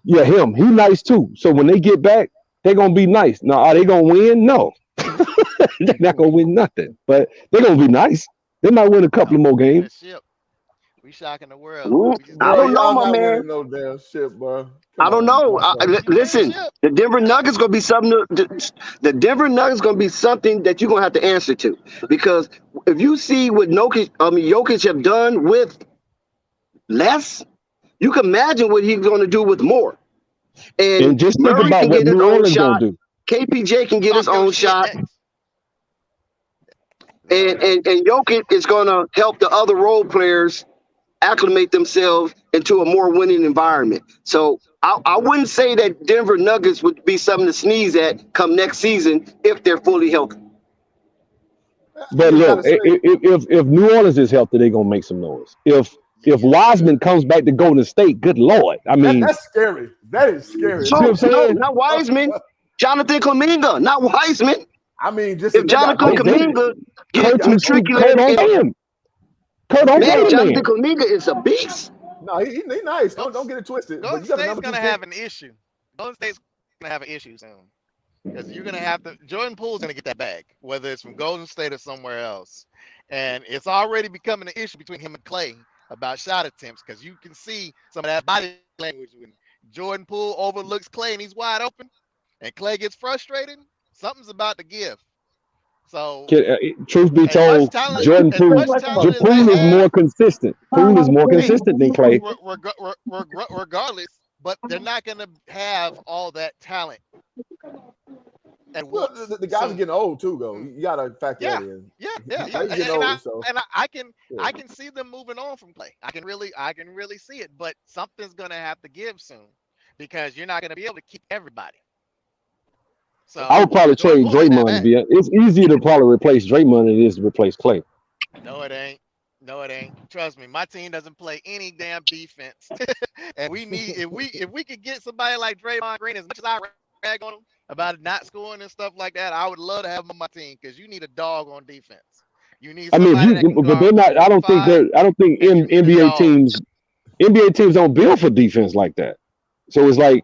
Yeah, him. He nice too. So when they get back, they're gonna be nice. Now, are they gonna win? No. They're not gonna win nothing. But they're gonna be nice. They might win a couple of more games. We shocking the world. Ooh, I don't know, my man. No damn shit, bro. I don't know. Listen, the Denver Nuggets gonna be something. The Denver Nuggets gonna be something that you're gonna have to answer to, because if you see what Jokic have done with less, you can imagine what he's gonna do with more. And just think Murray about can what get his New own Orleans shot. gonna do. KPJ can get his own shot. And Jokic is gonna help the other role players acclimate themselves into a more winning environment. So I wouldn't say that Denver Nuggets would be something to sneeze at come next season if they're fully healthy. But look, if New Orleans is healthy, they're gonna make some noise. If Wiseman comes back to Golden State, good Lord. I mean, that's scary. That is scary. No, not Wiseman. Jonathan Kuminga, not Wiseman. I mean, just if Jonathan Kuminga gets matriculated in Jonathan Kuminga is a beast. No, he nice. Don't get it twisted. Golden State's gonna have an issue. Golden State's gonna have an issue soon, because you're gonna have to. Jordan Poole's gonna get that bag, whether it's from Golden State or somewhere else, and it's already becoming an issue between him and Clay about shot attempts, because you can see some of that body language when Jordan Poole overlooks Clay and he's wide open, and Clay gets frustrated. Something's about to give. So, truth be told, Jordan Poole is more consistent. Poole is more consistent than Clay. Regardless, but they're not going to have all that talent. And well, the guys are getting old too, though. You gotta factor that in. And I can see them moving on from Clay. I can really see it. But something's going to have to give soon, because you're not going to be able to keep everybody. So I would probably trade Draymond. It's easier to probably replace Draymond than it is to replace Clay. No, it ain't. Trust me, my team doesn't play any damn defense, and we need if we could get somebody like Draymond Green, as much as I rag on him about not scoring and stuff like that, I would love to have him on my team, because you need a dog on defense. You need. But they're not. I don't think NBA teams don't build for defense like that. So it's like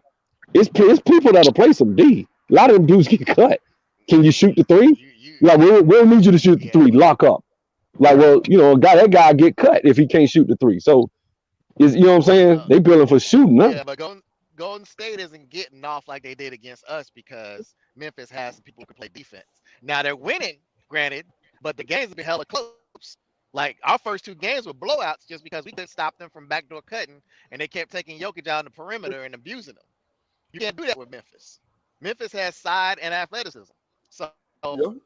it's people that'll play some D. A lot of them dudes get cut. Can you shoot the three? Like, we don't need you to shoot the three. Lock up. Like, well, that guy get cut if he can't shoot the three. So, you know what I'm saying? They building for shooting, huh? Yeah, but Golden State isn't getting off like they did against us, because Memphis has some people who can play defense. Now they're winning, granted, but the games have been hella close. Like, our first two games were blowouts just because we couldn't stop them from backdoor cutting, and they kept taking Jokic out on the perimeter and abusing them. You can't do that with Memphis. Memphis has side and athleticism, so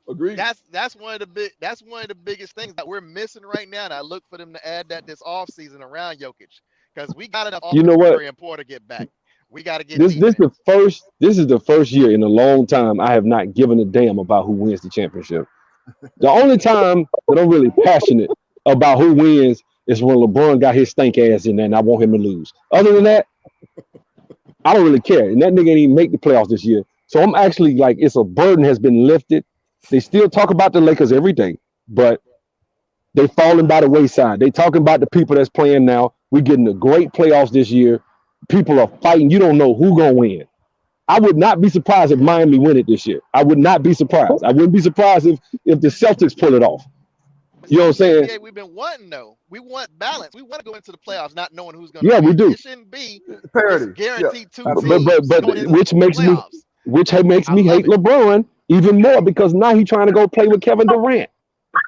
agreed. That's one of the biggest things that we're missing right now. And I look for them to add that this offseason around Jokic, because we got enough. And Porter get back. We got to get this. This is the first year in a long time I have not given a damn about who wins the championship. The only time that I'm really passionate about who wins is when LeBron got his stank ass in there, and I want him to lose. Other than that, I don't really care. And that nigga ain't even make the playoffs this year. So I'm actually like, it's a burden has been lifted. They still talk about the Lakers every day, but they falling by the wayside. They talking about the people that's playing now. We're getting a great playoffs this year. People are fighting. You don't know who gonna win. I would not be surprised if Miami win it this year. I would not be surprised. I wouldn't be surprised if the Celtics pull it off. You know what I'm saying? We've been wanting, though. We want balance. We want to go into the playoffs not knowing who's going to win. We do. It shouldn't be parity. Guaranteed two But teams. which makes me hate LeBron even more, because now he's trying to go play with Kevin Durant.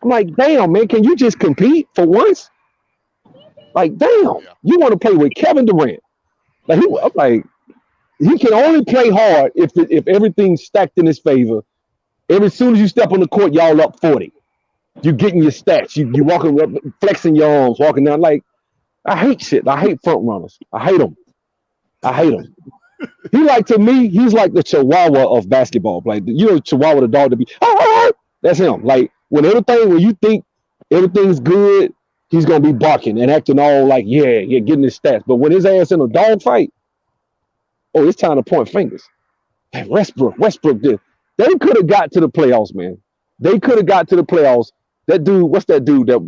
I'm like, damn, man, can you just compete for once? Like, damn, you want to play with Kevin Durant? Like, he can only play hard if everything's stacked in his favor. As soon as you step on the court, y'all up 40. You getting your stats. You walking up, flexing your arms, walking down. Like, I hate shit. I hate front runners. I hate them. To me, he's like the Chihuahua of basketball. Like Chihuahua, the dog to be. That's him. Like when you think everything's good, he's gonna be barking and acting all like getting his stats. But when his ass in a dog fight, oh, it's time to point fingers. Hey, Westbrook did. They could have got to the playoffs, man. They could have got to the playoffs. That dude, what's that dude? That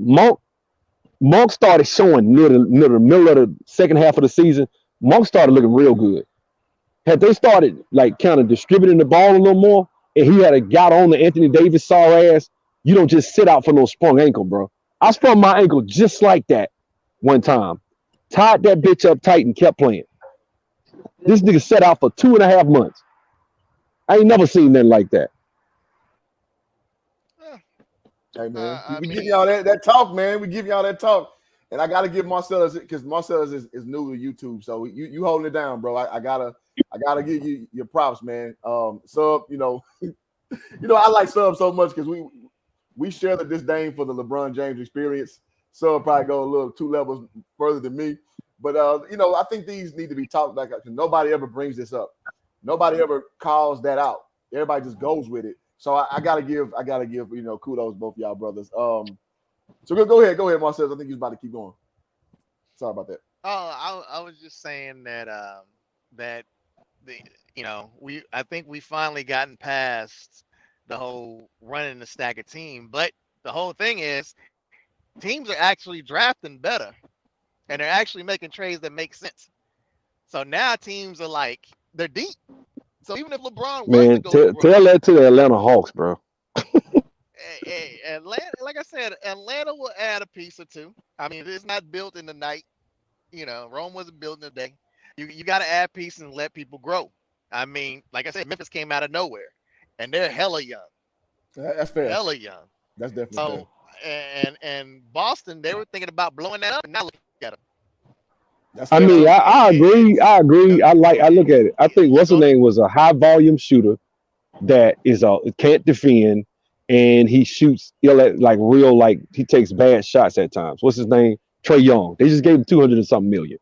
Monk started showing near the middle of the second half of the season. Monk started looking real good. Had they started like kind of distributing the ball a little more, and he had got on the Anthony Davis sore ass, you don't just sit out for no sprung ankle, bro. I sprung my ankle just like that one time. Tied that bitch up tight and kept playing. This nigga sat out for 2.5 months. I ain't never seen nothing like that. Hey man, we give y'all that talk, man. We give y'all that talk, and I gotta give Marcellus because Marcellus is new to YouTube, so you holding it down, bro. I gotta give you your props, man. Sub, I like Sub so much because we share the disdain for the LeBron James experience. Sub probably go a little 2 levels further than me, but I think these need to be talked about because nobody ever brings this up. Nobody ever calls that out. Everybody just goes with it. So I gotta give kudos to both of y'all brothers. So go ahead, Marcel. I think he's about to keep going. Sorry about that. Oh, I was just saying that I think we finally gotten past the whole running the stagger team, but the whole thing is teams are actually drafting better, and they're actually making trades that make sense. So now teams are like they're deep. So even if LeBron was to go, tell that to the Atlanta Hawks, bro. Atlanta, like I said, Atlanta will add a piece or two. I mean, it's not built in the night. Rome wasn't built in a day. You got to add pieces and let people grow. I mean, like I said, Memphis came out of nowhere, and they're hella young. That's fair. Hella young. That's definitely fair. And Boston, they were thinking about blowing that up, and now look at them. I agree. I look at it. I think what's his name was a high volume shooter that can't defend, and he shoots he takes bad shots at times. What's his name? Trae Young. They just gave him 200 and something million.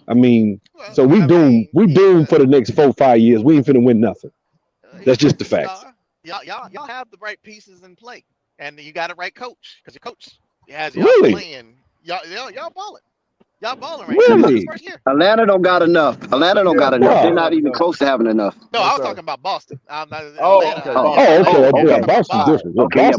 I mean, so we doomed for the next 4-5 years. We ain't finna win nothing. That's just the facts. Y'all have the right pieces in play, and you got the right coach because your coach has y'all playing. Y'all balling. Y'all balling right now. Really? Atlanta don't got enough. They're not even close to having enough. No, I was talking about Boston. Okay. Boston's different. Okay,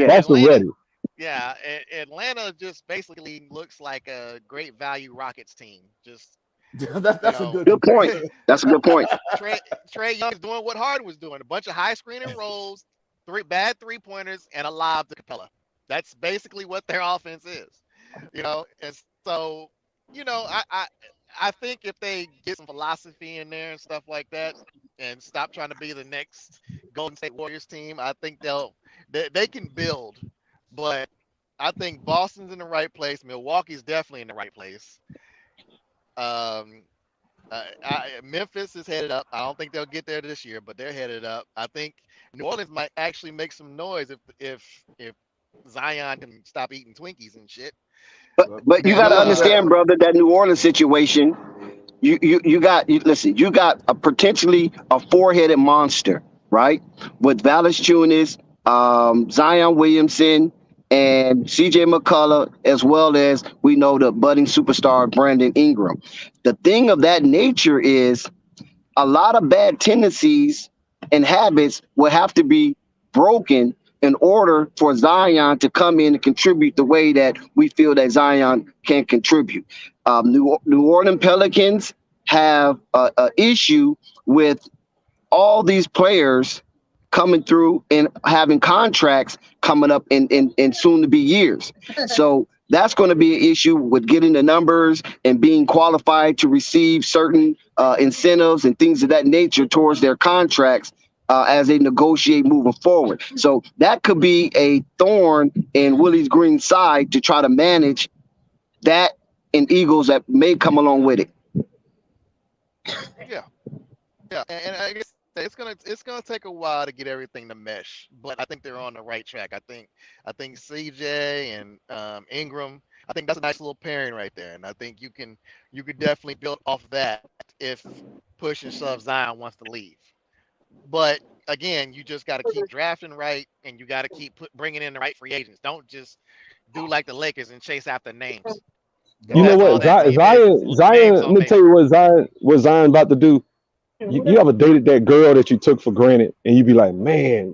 Boston ready. Yeah, Atlanta just basically looks like a great value Rockets team. Just that's a good point. That's a good point. Trae Young's doing what Harden was doing: a bunch of high screening rolls, 3 bad 3-pointers, and a lob to Capella. That's basically what their offense is. And so. I think if they get some philosophy in there and stuff like that, and stop trying to be the next Golden State Warriors team, I think they can build. But I think Boston's in the right place. Milwaukee's definitely in the right place. Memphis is headed up. I don't think they'll get there this year, but they're headed up. I think New Orleans might actually make some noise if Zion can stop eating Twinkies and shit. But you got to understand, brother, that New Orleans situation. You got a potentially a 4-headed monster, right? With Valanciunas, Zion Williamson, and CJ McCullough, as well as we know the budding superstar Brandon Ingram. The thing of that nature is a lot of bad tendencies and habits will have to be broken in order for Zion to come in and contribute the way that we feel that Zion can contribute. New Orleans Pelicans have an issue with all these players coming through and having contracts coming up in soon to be years. So that's going to be an issue with getting the numbers and being qualified to receive certain incentives and things of that nature towards their contracts as they negotiate moving forward. So that could be a thorn in Willie Green's side to try to manage that and Eagles that may come along with it. Yeah. And I guess it's gonna take a while to get everything to mesh, but I think they're on the right track. I think CJ and Ingram. I think that's a nice little pairing right there, and I think you could definitely build off that if push and shove Zion wants to leave. But again, you just got to keep drafting right, and you got to keep bringing in the right free agents. Don't just do like the Lakers and chase after names. You know That's all what? that team Zion, names let on me tell paper. you what Zion about to do. You ever dated that girl that you took for granted and you be like, man,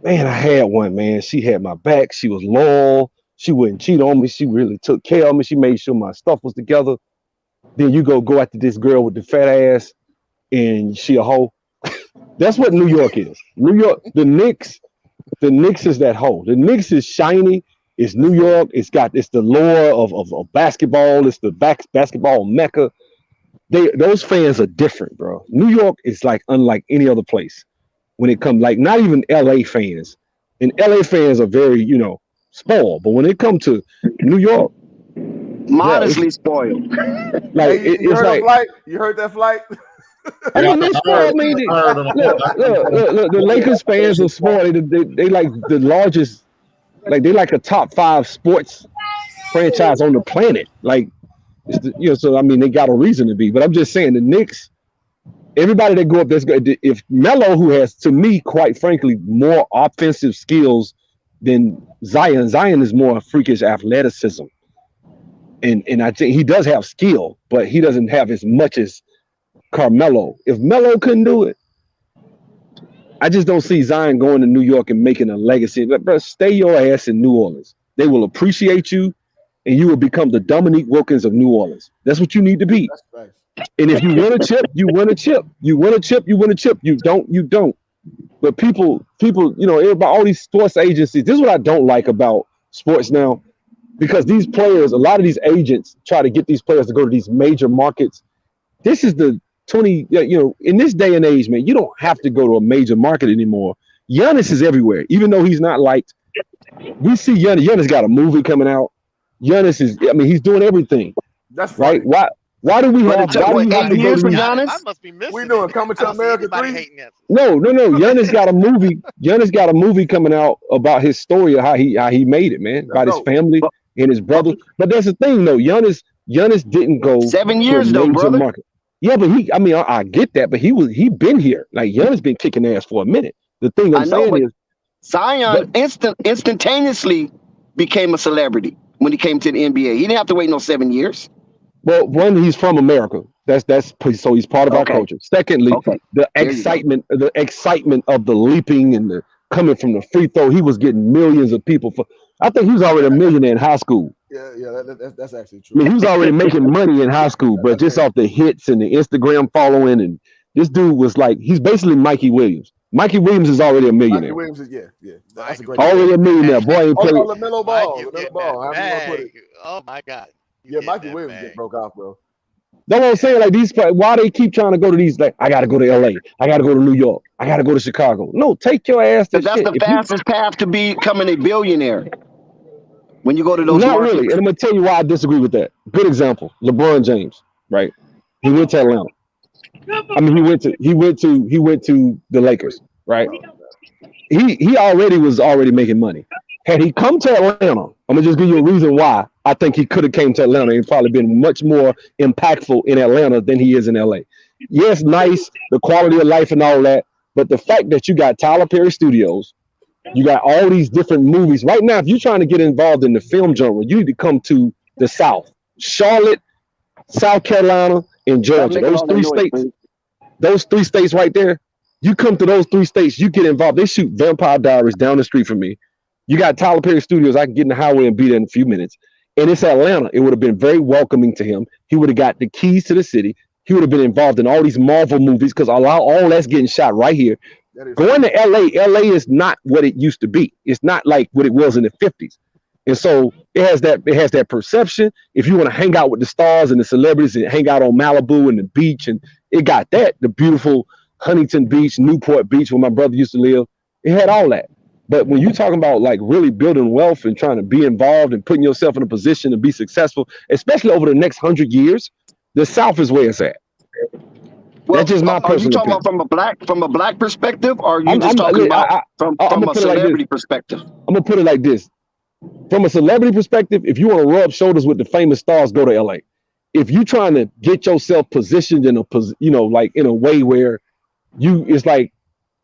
I had one, man. She had my back. She was loyal. She wouldn't cheat on me. She really took care of me. She made sure my stuff was together. Then you go after this girl with the fat ass and she a hoe. That's what New York is. New York, the Knicks is that hoe. The Knicks is shiny. It's New York. It's the lore of basketball. It's the basketball mecca. Those fans are different, bro. New York is like unlike any other place when it comes, like, not even LA fans. And LA fans are very, spoiled. But when it comes to New York, bro, Modestly spoiled. like Hey, you it's heard a like, flight? You heard that flight? I Yeah, mean, they I heard, spoiled me. I heard them. Look, the Lakers fans are spoiled. They like the largest, like they like a top 5 sports franchise on the planet. Like, so I mean, they got a reason to be. But I'm just saying, the Knicks, everybody that go up, that's good. If Melo, who has, to me, quite frankly, more offensive skills than Zion is more freakish athleticism, and I think he does have skill, but he doesn't have as much as Carmelo. If Melo couldn't do it, I just don't see Zion going to New York and making a legacy. But bro, stay your ass in New Orleans. They will appreciate you, and you will become the Dominique Wilkins of New Orleans. That's what you need to be. That's facts. And if you win a chip, you win a chip. You win a chip, you win a chip. You don't, you don't. But people, everybody, all these sports agencies, this is what I don't like about sports now, because these players, a lot of these agents try to get these players to go to these major markets. This is the in this day and age, man, you don't have to go to a major market anymore. Giannis is everywhere, even though he's not liked. We see Giannis. Giannis got a movie coming out. Giannis is, I mean, he's doing everything. That's funny. Right? Why do we have to go to years for these? Giannis? I must be missing. We doing Coming to I don't see America anybody 3? hating that. No. Giannis got a movie. Giannis got a movie coming out about his story of how he made it, man, about his family and his brother. But that's the thing, though. Giannis didn't go 7 years to a though, major brother. market. Yeah, but I get that, but he been here. Like, Giannis been kicking ass for a minute. The thing I'm saying is, Zion instantaneously became a celebrity when he came to the NBA. He didn't have to wait no 7 years. well, one, he's from America. That's so he's part of our culture. Secondly, the excitement of the leaping and the coming from the free throw. He was getting millions of people for. I think he was already a millionaire in high school. Yeah, that's actually I true. mean, he was already making money in high school, but just off the hits and the Instagram following, and this dude was like, he's basically Mikey Williams. Mikey Williams is already a millionaire. Mikey Williams is, yeah. That's a great Already a millionaire. Boy, ain't played. LaMelo Ball. Mike, you LaMelo get Ball. that However you want to put it. bag. Oh my God. Yeah, Mikey Williams just broke off, bro. That's what I'm saying. Like, these, why they keep trying to go to these? Like, I got to go to LA. I got to go to New York. I got to go to Chicago. No, take your ass to. That's the fastest path to becoming a billionaire. When you go to those not markets. really, and I'm gonna tell you why I disagree with that. Good example: LeBron James, right? He went to Atlanta. I mean, he went to the Lakers, right? He was already making money. Had he come to Atlanta, I'm gonna just give you a reason why I think he could have came to Atlanta and probably been much more impactful in Atlanta than he is in LA. Yes, nice, the quality of life and all that, but the fact that you got Tyler Perry Studios, you got all these different movies. Right now, if you're trying to get involved in the film genre, you need to come to the South. Charlotte, South Carolina, and Georgia. Those three states right there, you come to those 3 states, you get involved. They shoot Vampire Diaries down the street from me. You got Tyler Perry Studios. I can get in the highway and be there in a few minutes. And it's Atlanta. It would have been very welcoming to him. He would have got the keys to the city. He would have been involved in all these Marvel movies because all that's getting shot right here. Going to LA is not what it used to be. It's not like what it was in the 50s. And so it has that perception. If you want to hang out with the stars and the celebrities and hang out on Malibu and the beach, and it got that, the beautiful Huntington Beach, Newport Beach, where my brother used to live, it had all that. But when you're talking about like really building wealth and trying to be involved and putting yourself in a position to be successful, especially over the next 100 years, the South is where it's at. Well, that's just my personal opinion. Are you talking about from a black perspective, or are you just talking about from a celebrity perspective? I'm gonna put it like this: from a celebrity perspective, if you want to rub shoulders with the famous stars, go to LA. if you're trying to get yourself positioned in a like in a way where it's like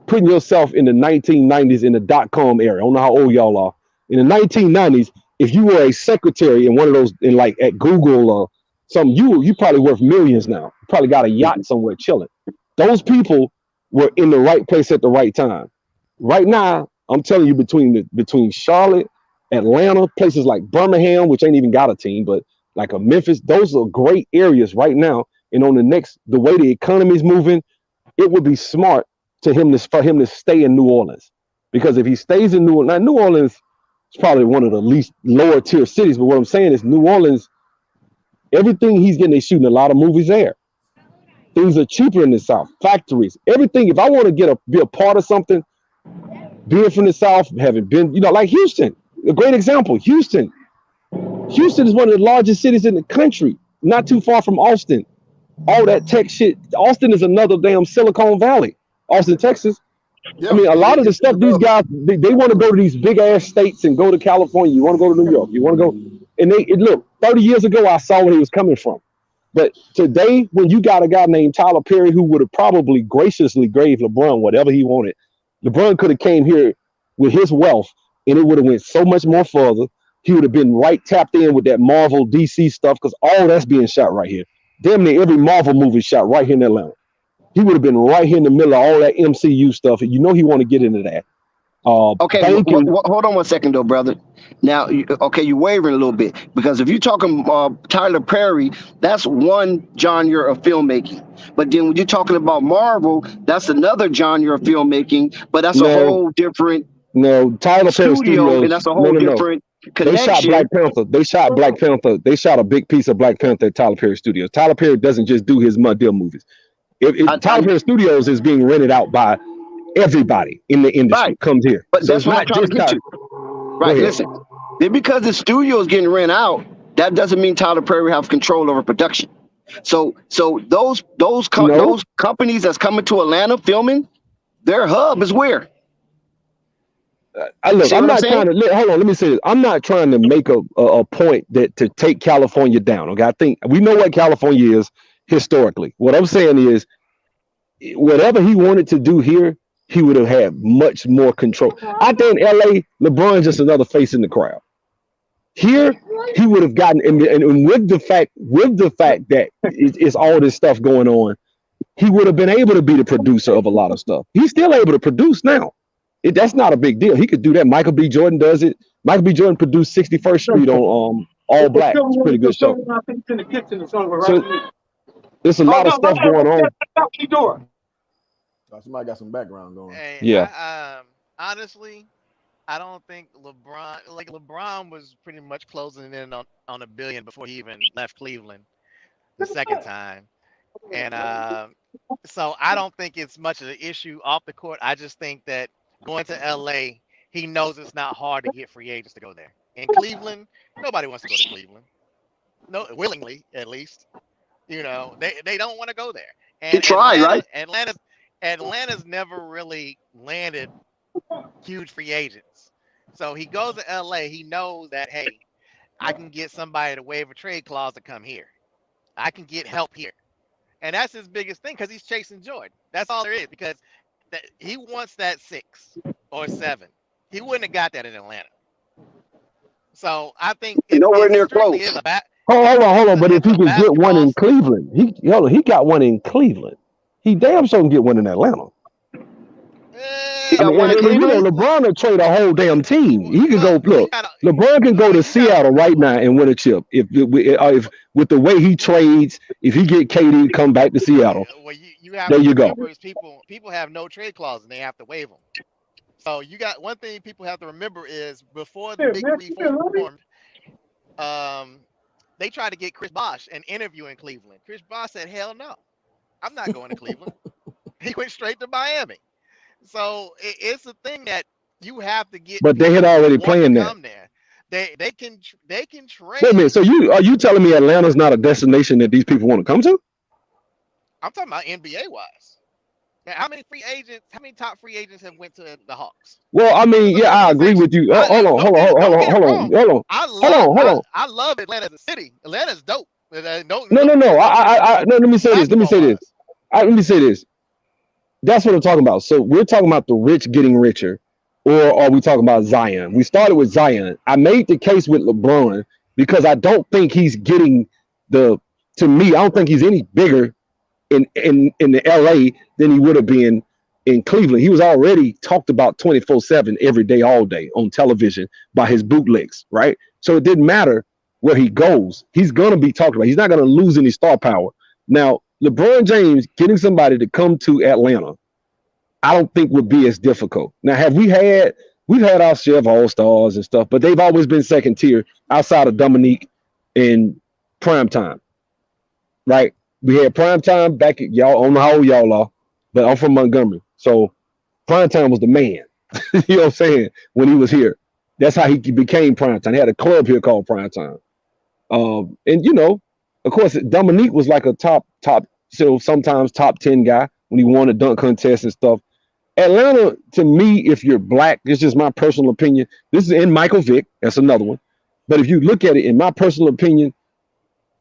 putting yourself in the 1990s in the .com era. I don't know how old y'all are. In the 1990s, if you were a secretary in one of those, in like at Google or something, you probably worth millions now. You probably got a yacht somewhere chilling. Those people were in the right place at the right time. Right now, I'm telling you, between Charlotte, Atlanta, places like Birmingham, which ain't even got a team, but like a Memphis, those are great areas right now. And on the way the economy is moving, it would be smart for him to stay in New Orleans, because if he stays in New Orleans, now New Orleans is probably one of the least lower tier cities. But what I'm saying is New Orleans, everything he's getting, they shooting a lot of movies there. Things are cheaper in the South. Factories, everything. If I want to be a part of something, being from the South, having been, like Houston, a great example. Houston is one of the largest cities in the country, not too far from Austin. All that tech shit. Austin is another damn Silicon Valley. Austin, Texas. Yeah, I mean, a lot of the stuff these guys, they want to go to these big ass states and go to California. You want to go to New York. You want to go. And look, 30 years ago, I saw where he was coming from. But today, when you got a guy named Tyler Perry who would have probably graciously gave LeBron whatever he wanted, LeBron could have came here with his wealth and it would have went so much more further. He would have been right tapped in with that Marvel DC stuff, because all that's being shot right here. Damn near every Marvel movie shot right here in Atlanta. He would have been right here in the middle of all that MCU stuff. And he want to get into that. Okay, hold on one second though, brother. Now, you're wavering a little bit, because if you're talking Tyler Perry, that's one genre of filmmaking. But then when you're talking about Marvel, that's another genre of filmmaking. But that's a whole different Tyler Perry Studios, and that's a whole different connection. They shot Black Panther. They shot a big piece of Black Panther at Tyler Perry Studios. Tyler Perry doesn't just do his deal movies. Tyler Perry Studios is being rented out by everybody in the industry. Comes here. But that's what I'm trying to get to. Right, listen. Then because the studio is getting rent out, that doesn't mean Tyler Perry has control over production. So those companies that's coming to Atlanta filming, their hub is where? I'm not trying to hold on. Let me say this. I'm not trying to make a point that to take California down. Okay, I think we know what California is historically. What I'm saying is, whatever he wanted to do here, he would have had much more control. Out there in LA, LeBron's just another face in the crowd. Here, he would have gotten, and with the fact that it's all this stuff going on, he would have been able to be the producer of a lot of stuff. He's still able to produce now. That's not a big deal. He could do that. Michael B. Jordan does it. Michael B. Jordan produced 61st Street on All Black. It's a pretty good show. So, there's a lot of stuff going on. Somebody got some background going. Hey, yeah. Honestly, I don't think LeBron was pretty much closing in on $1 billion before he even left Cleveland the second time. And so I don't think it's much of an issue off the court. I just think that going to LA, he knows it's not hard to get free agents to go there. In Cleveland, nobody wants to go to Cleveland. No, willingly at least. They don't want to go there. And right? Atlanta's never really landed huge free agents. So he goes to LA, he knows that, hey, I can get somebody to waive a trade clause to come here. I can get help here. And that's his biggest thing, because he's chasing Jordan. That's all there is, because he wants that 6 or 7. He wouldn't have got that in Atlanta. So I think nowhere near close. Hold on. But if he could get one in Cleveland, he got one in Cleveland. He damn sure can get one in Atlanta. LeBron will trade a whole damn team. He could go. Look, LeBron can go to Seattle right now and win a chip. If with the way he trades, if he get KD, come back to Seattle. Well, you have there to you go. People have no trade clause and they have to waive them. So you got one thing people have to remember is before the Big Three formed, they tried to get Chris Bosh an interview in Cleveland. Chris Bosh said, "Hell no, I'm not going to Cleveland." He went straight to Miami. So it's a thing that you have to get. But they had already planned that. They can trade. Wait a minute. So are you telling me Atlanta's not a destination that these people want to come to? I'm talking about NBA wise. Now, how many top free agents have went to the Hawks? Well, I mean, yeah, I agree with you. Hold on. I love Atlanta as a city. Atlanta's dope. No, No. No. Let me say this. Let me say this. That's what I'm talking about. So we're talking about the rich getting richer, or are we talking about Zion? We started with Zion. I made the case with LeBron because I don't think he's getting the. To me, I don't think he's any bigger in the LA than he would have been in Cleveland. He was already talked about 24/7 every day, all day on television by his bootlegs, right? So it didn't matter where he goes. He's gonna be talked about. He's not gonna lose any star power. Now, LeBron James getting somebody to come to Atlanta, I don't think would be as difficult. Now, we've had our share of all-stars and stuff, but they've always been second tier outside of Dominique in prime time. Right? We had prime time back at y'all. I don't know how old y'all are, but I'm from Montgomery. So prime time was the man. You know what I'm saying? When he was here. That's how he became prime time. He had a club here called prime time. And of course, Dominique was like a top, so sometimes top 10 guy when he won a dunk contest and stuff. Atlanta, to me, if you're black, this is just my personal opinion. This is in Michael Vick. That's another one. But if you look at it, in my personal opinion,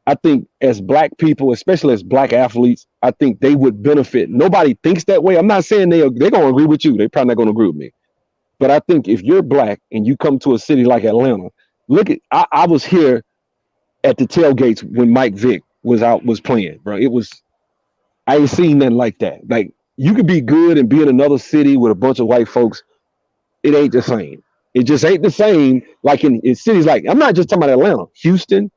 I think as black people, especially as black athletes, I think they would benefit. Nobody thinks that way. I'm not saying they're going to agree with you. They're probably not going to agree with me. But I think if you're black and you come to a city like Atlanta, I was here at the tailgates when Mike Vick was playing, bro. I ain't seen nothing like that. Like, you could be good and be in another city with a bunch of white folks. It ain't the same. It just ain't the same. Like in cities like, I'm not just talking about Atlanta, Houston.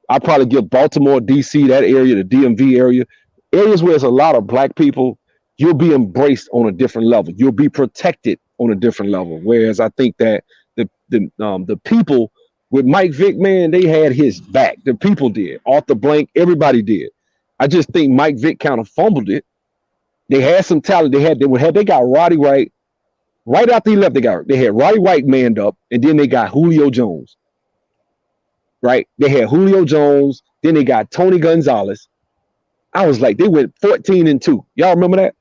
I probably give Baltimore, DC, that area, the DMV area, areas where there's a lot of black people. You'll be embraced on a different level. You'll be protected on a different level. Whereas I think that the people with Mike Vick, man, they had his back. The people did. Arthur Blank, everybody did. I just think Mike Vick kind of fumbled it. They had some talent. They got Roddy White right after he left. They had Roddy White manned up, and then they got Julio Jones. Right? They had Julio Jones. Then they got Tony Gonzalez. I was like, they went 14-2. Y'all remember that?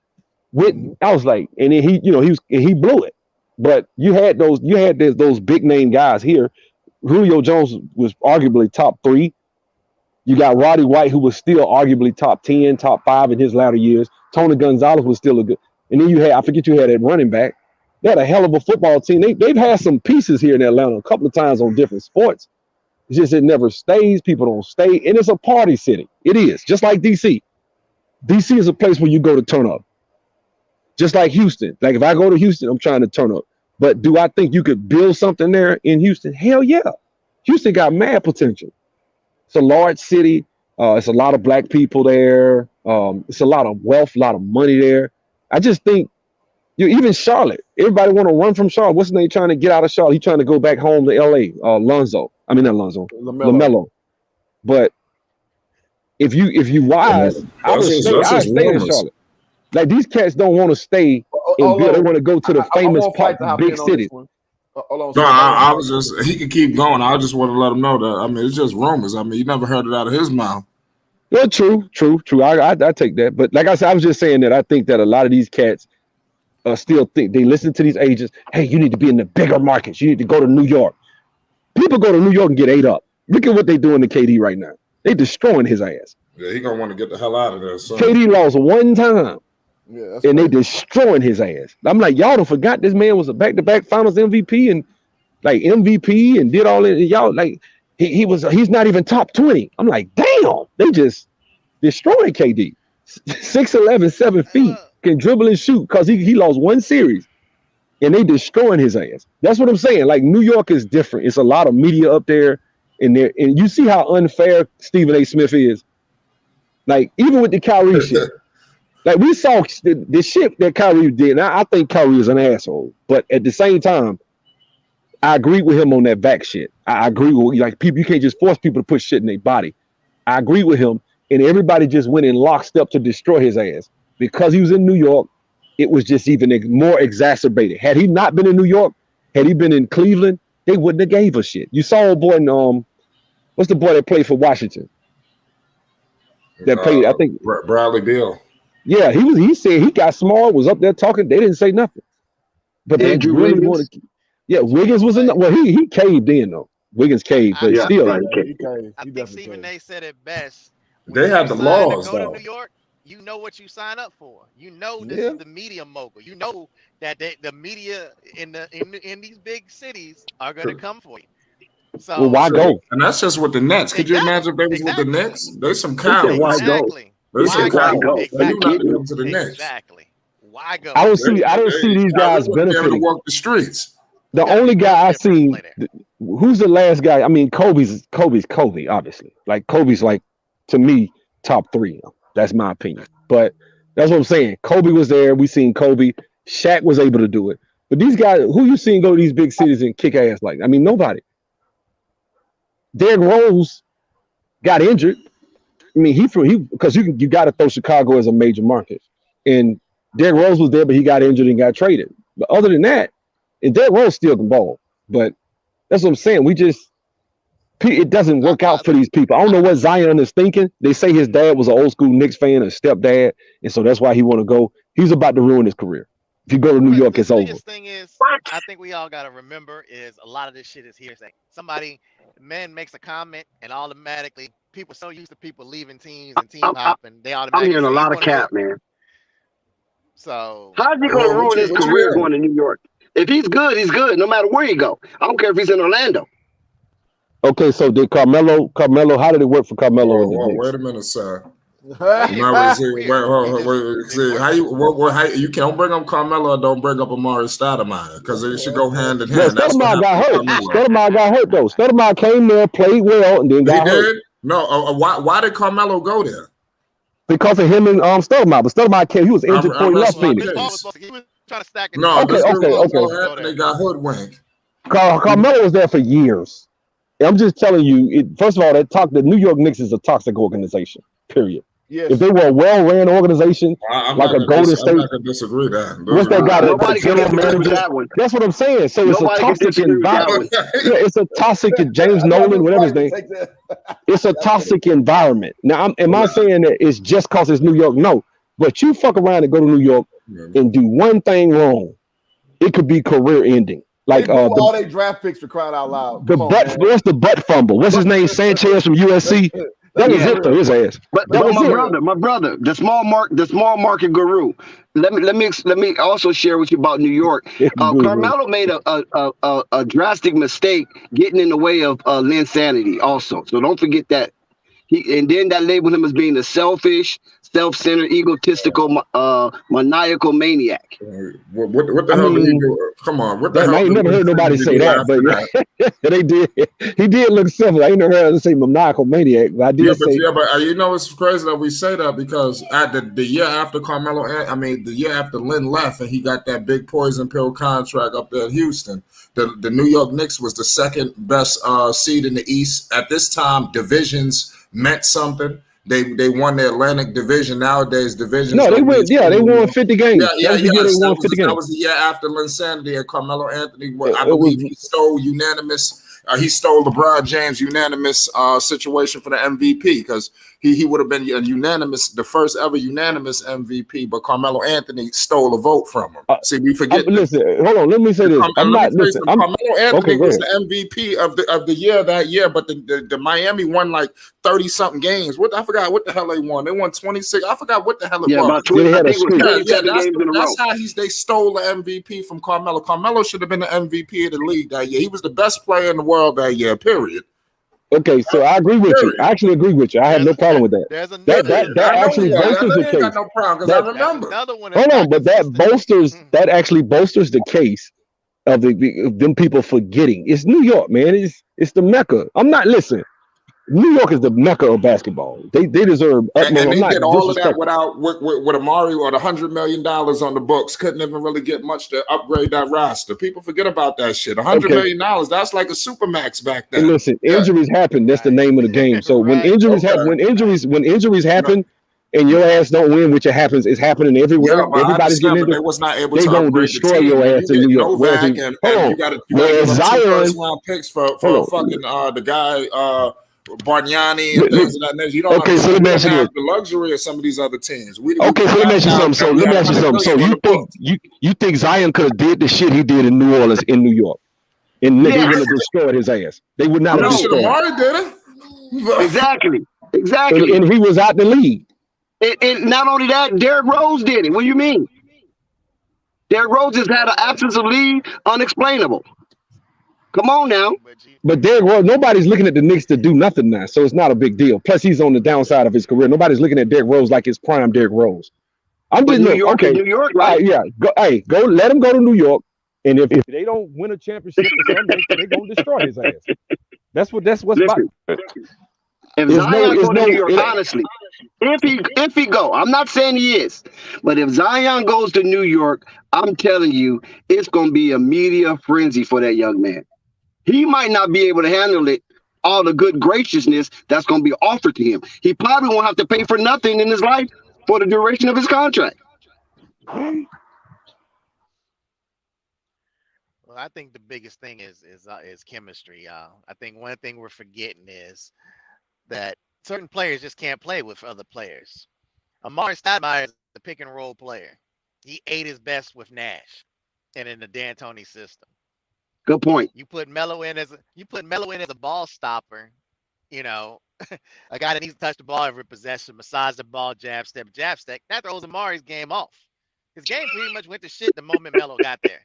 I was like, and then he blew it. But you had those big name guys here. Julio Jones was arguably top 3. You got Roddy White, who was still arguably top 10, top 5 in his latter years. Tony Gonzalez was still a good. And then you had that running back. They had a hell of a football team. They've had some pieces here in Atlanta a couple of times on different sports. It's just it never stays. People don't stay. And it's a party city. It is. Just like DC. DC is a place where you go to turn up. Just like Houston. Like if I go to Houston, I'm trying to turn up. But do I think you could build something there in Houston? Hell yeah. Houston got mad potential. It's a large city. It's a lot of black people there. It's a lot of wealth, a lot of money there. I just think even Charlotte. Everybody want to run from Charlotte. What's his name trying to get out of Charlotte? He's trying to go back home to LA. LaMelo. But if you wise, I would stay in Charlotte. Like these cats don't want to stay in Bill. They want to go to the famous big cities. I was just, he could keep going. I just want to let him know that. I mean, it's just rumors. I mean, you never heard it out of his mouth. Well, true. I take that. But like I said, I was just saying that I think that a lot of these cats still think they listen to these agents. Hey, you need to be in the bigger markets. You need to go to New York. People go to New York and get ate up. Look at what they're doing to KD right now. They destroying his ass. Yeah, he gonna want to get the hell out of there. Son. KD lost one time. Yeah, and they destroying his ass. I'm like, y'all don't forgot this man was a back-to-back finals MVP and like MVP and did all that. Y'all like he's not even top 20. I'm like, damn, they just destroying KD. 6'11", 7 feet, can dribble and shoot because he lost one series and they destroying his ass. That's what I'm saying. Like New York is different. It's a lot of media up there and you see how unfair Stephen A. Smith is. Like even with the Kyrie shit. Like we saw the shit that Kyrie did. And I think Kyrie is an asshole, but at the same time, I agree with him on that back shit. I agree with like people. You can't just force people to put shit in their body. I agree with him, and everybody just went in lockstep to destroy his ass because he was in New York. It was just even more exacerbated. Had he not been in New York, had he been in Cleveland, they wouldn't have gave a shit. You saw a boy in what's the boy that played for Washington? That played, I think Bradley Beal. Yeah, he said he got small, was up there talking. They didn't say nothing. But they really wanted. Yeah, Wiggins was in. Well, he caved in though. Wiggins caved, but I still, right. think, Okay. I think Stephen A. said it best. They When had you the sign to laws, go to though. New York, you know what you sign up for. You know this Yeah. is the media mogul. You know that the media in these big cities are going to come for you. well, why So go? And that's just with the Nets. Could you exactly, imagine if they was with the exactly, Knicks? There's some He said, cowards. why go? exactly. There's He some said, why Why go? go? cowards. For you Let's not Exactly. keep to it. come to the Knicks. Exactly. Why go? I don't see these guys Kyrie wouldn't be able to benefiting. walk the streets. The You got to only be real guy I different to seen, play there. who's the last guy? I mean, Kobe's Kobe, obviously. Like Kobe's like, to me, top 3. That's my opinion. But that's what I'm saying. Kobe was there. We seen Kobe. Shaq was able to do it. But these guys, who you seen go to these big cities and kick ass like? I mean, nobody. Derrick Rose got injured. I mean, he because you got to throw Chicago as a major market. And Derrick Rose was there, but he got injured and got traded. But other than that, and Derrick Rose still can ball. But that's what I'm saying. It doesn't work out for these people. I don't know what Zion is thinking. They say his dad was an old school Knicks fan, a stepdad, and so that's why he want to go. He's about to ruin his career. If you go to New But York, the it's over. biggest thing is, I think we all got to remember is a lot of this shit is hearsay. Man makes a comment, and automatically people so used to people leaving teams and team hopping, they I'm automatically hearing a say lot he's of going to New cap, York. man. So How's he going to ruin his what you career hearing? going to New York? If he's good, he's good, no matter where you go. I don't care if he's in Orlando. Okay, so did Carmelo? How did it work for Carmelo and the Whoa, Knicks? wait a minute, sir. weird, Now, bro. see, Weird. wait, see, how you can't bring up Carmelo and don't bring up Amari Stoudemire because it should go hand in Yeah, hand. That's what Stoudemire got hurt. happened to Carmelo. Stoudemire got hurt though. Stoudemire came there, played well, and then He got hurt did? No, why did Carmelo go there? because of him and Stoudemire. But Stoudemire came. He was injured before he left Well, Phoenix. Chris Paul was supposed to. He was trying to stack it. No, Okay, this dude okay. Carmelo Anthony got hoodwinked. Carmelo was there for years. I'm just telling you. First of all, the New York Knicks is a toxic organization. Period. Yes. If they were a well-ran organization, like a Golden State, I'm not gonna disagree that. what's that guy? Nobody The can general disagree with manager. that one. That's what I'm saying. So it's a Nobody can toxic disagree with that environment. one. Yeah, it's a toxic. James Nolan, whatever his name. It's a toxic environment. Now, am I saying that it's just because it's New York? No. But you fuck around and go to New York and do one thing wrong, it could be career ending. Like They blew all their draft picks for crying out loud. Come on, man. what's the butt fumble? What's his name? Sanchez from USC. That was it for his ass. But That was my brother, the small market guru. Let me also share with you about New York. Carmelo made a drastic mistake getting in the way of Linsanity also. So don't forget that. And then that labeled him as being a selfish, self-centered, egotistical, maniacal maniac. What the hell did he do? Come on, what the hell? I ain't never heard nobody say that, but they did. He did look similar. I ain't never heard him say maniacal maniac, but I did say. But you know it's crazy that we say that because at the year after the year after Lynn left and he got that big poison pill contract up there in Houston, the New York Knicks was the second best seed in the East at this time. Divisions meant something. They won the Atlantic Division. Nowadays, divisions. No, they won. Yeah, they won 50 games. That was the year after Linsanity and Carmelo Anthony. I believe he stole unanimous. He stole LeBron James' unanimous situation for the MVP because he would have been the first ever unanimous MVP, but Carmelo Anthony stole a vote from him. See, we forget. Listen, hold on. Let me say this. Carmelo Anthony was the MVP of the year that year, but the Miami won like 30-something games. I forgot what the hell they won. They won 26. I forgot what the hell it was. About 20, I think it was 27 games in a row. That's how they stole the MVP from Carmelo. Carmelo should have been the MVP of the league that year. He was the best player in the world that year, period. Okay, so I agree with you. I actually agree with you. I have no problem with that. That actually bolsters the case. Got no problem because I remember. Hold on, but that actually bolsters the case of them people forgetting. It's New York, man. It's the Mecca. Listen. New York is the Mecca of basketball. They deserve. And they did all of that without with Amari or the $100 million on the books. Couldn't even really get much to upgrade that roster. People forget about that shit. $100 million. That's like a supermax back then. And listen, injuries happen. That's the name of the game. So when injuries happen, when injuries happen, and your ass don't win, which happens, it's happening everywhere. Everybody's getting injured. They was not able to. They gonna destroy your ass in New York. Novak and you got to give up 2 first-round picks for fucking the guy. Bargnani and things of that nature. You don't so let me ask you have the luxury of some of these other teams. So let me ask you something. So you think Zion could have did the shit he did in New Orleans in New York and they Yes. would have destroyed his ass. They would not have Shit, destroyed him. Amari did it. Exactly. And he was out the league. And not only that, Derrick Rose did it. What do you mean? Derrick Rose has had an absence of lead unexplainable. Come on now. But Derrick Rose, nobody's looking at the Knicks to do nothing now, so it's not a big deal. Plus, he's on the downside of his career. Nobody's looking at Derrick Rose like his prime Derrick Rose. I'm But just New York is New York, right? Yeah. Go. Let him go to New York, and if they don't win a championship or something, they're gonna destroy his ass. That's what's Listen, about. if Zion go to New York, honestly, if he go, I'm not saying he is, but if Zion goes to New York, I'm telling you, it's gonna be a media frenzy for that young man. He might not be able to handle it, all the good graciousness that's gonna be offered to him. He probably won't have to pay for nothing in his life for the duration of his contract. Well, I think the biggest thing is chemistry, y'all. I think one thing we're forgetting is that certain players just can't play with other players. Amari Stoudemire is a pick and roll player. He ate his best with Nash and in the D'Antoni system. Good point. You put Melo in as a ball stopper, you know, a guy that needs to touch the ball every possession, massage the ball, jab step. That throws Amari's game off. His game pretty much went to shit the moment Melo got there.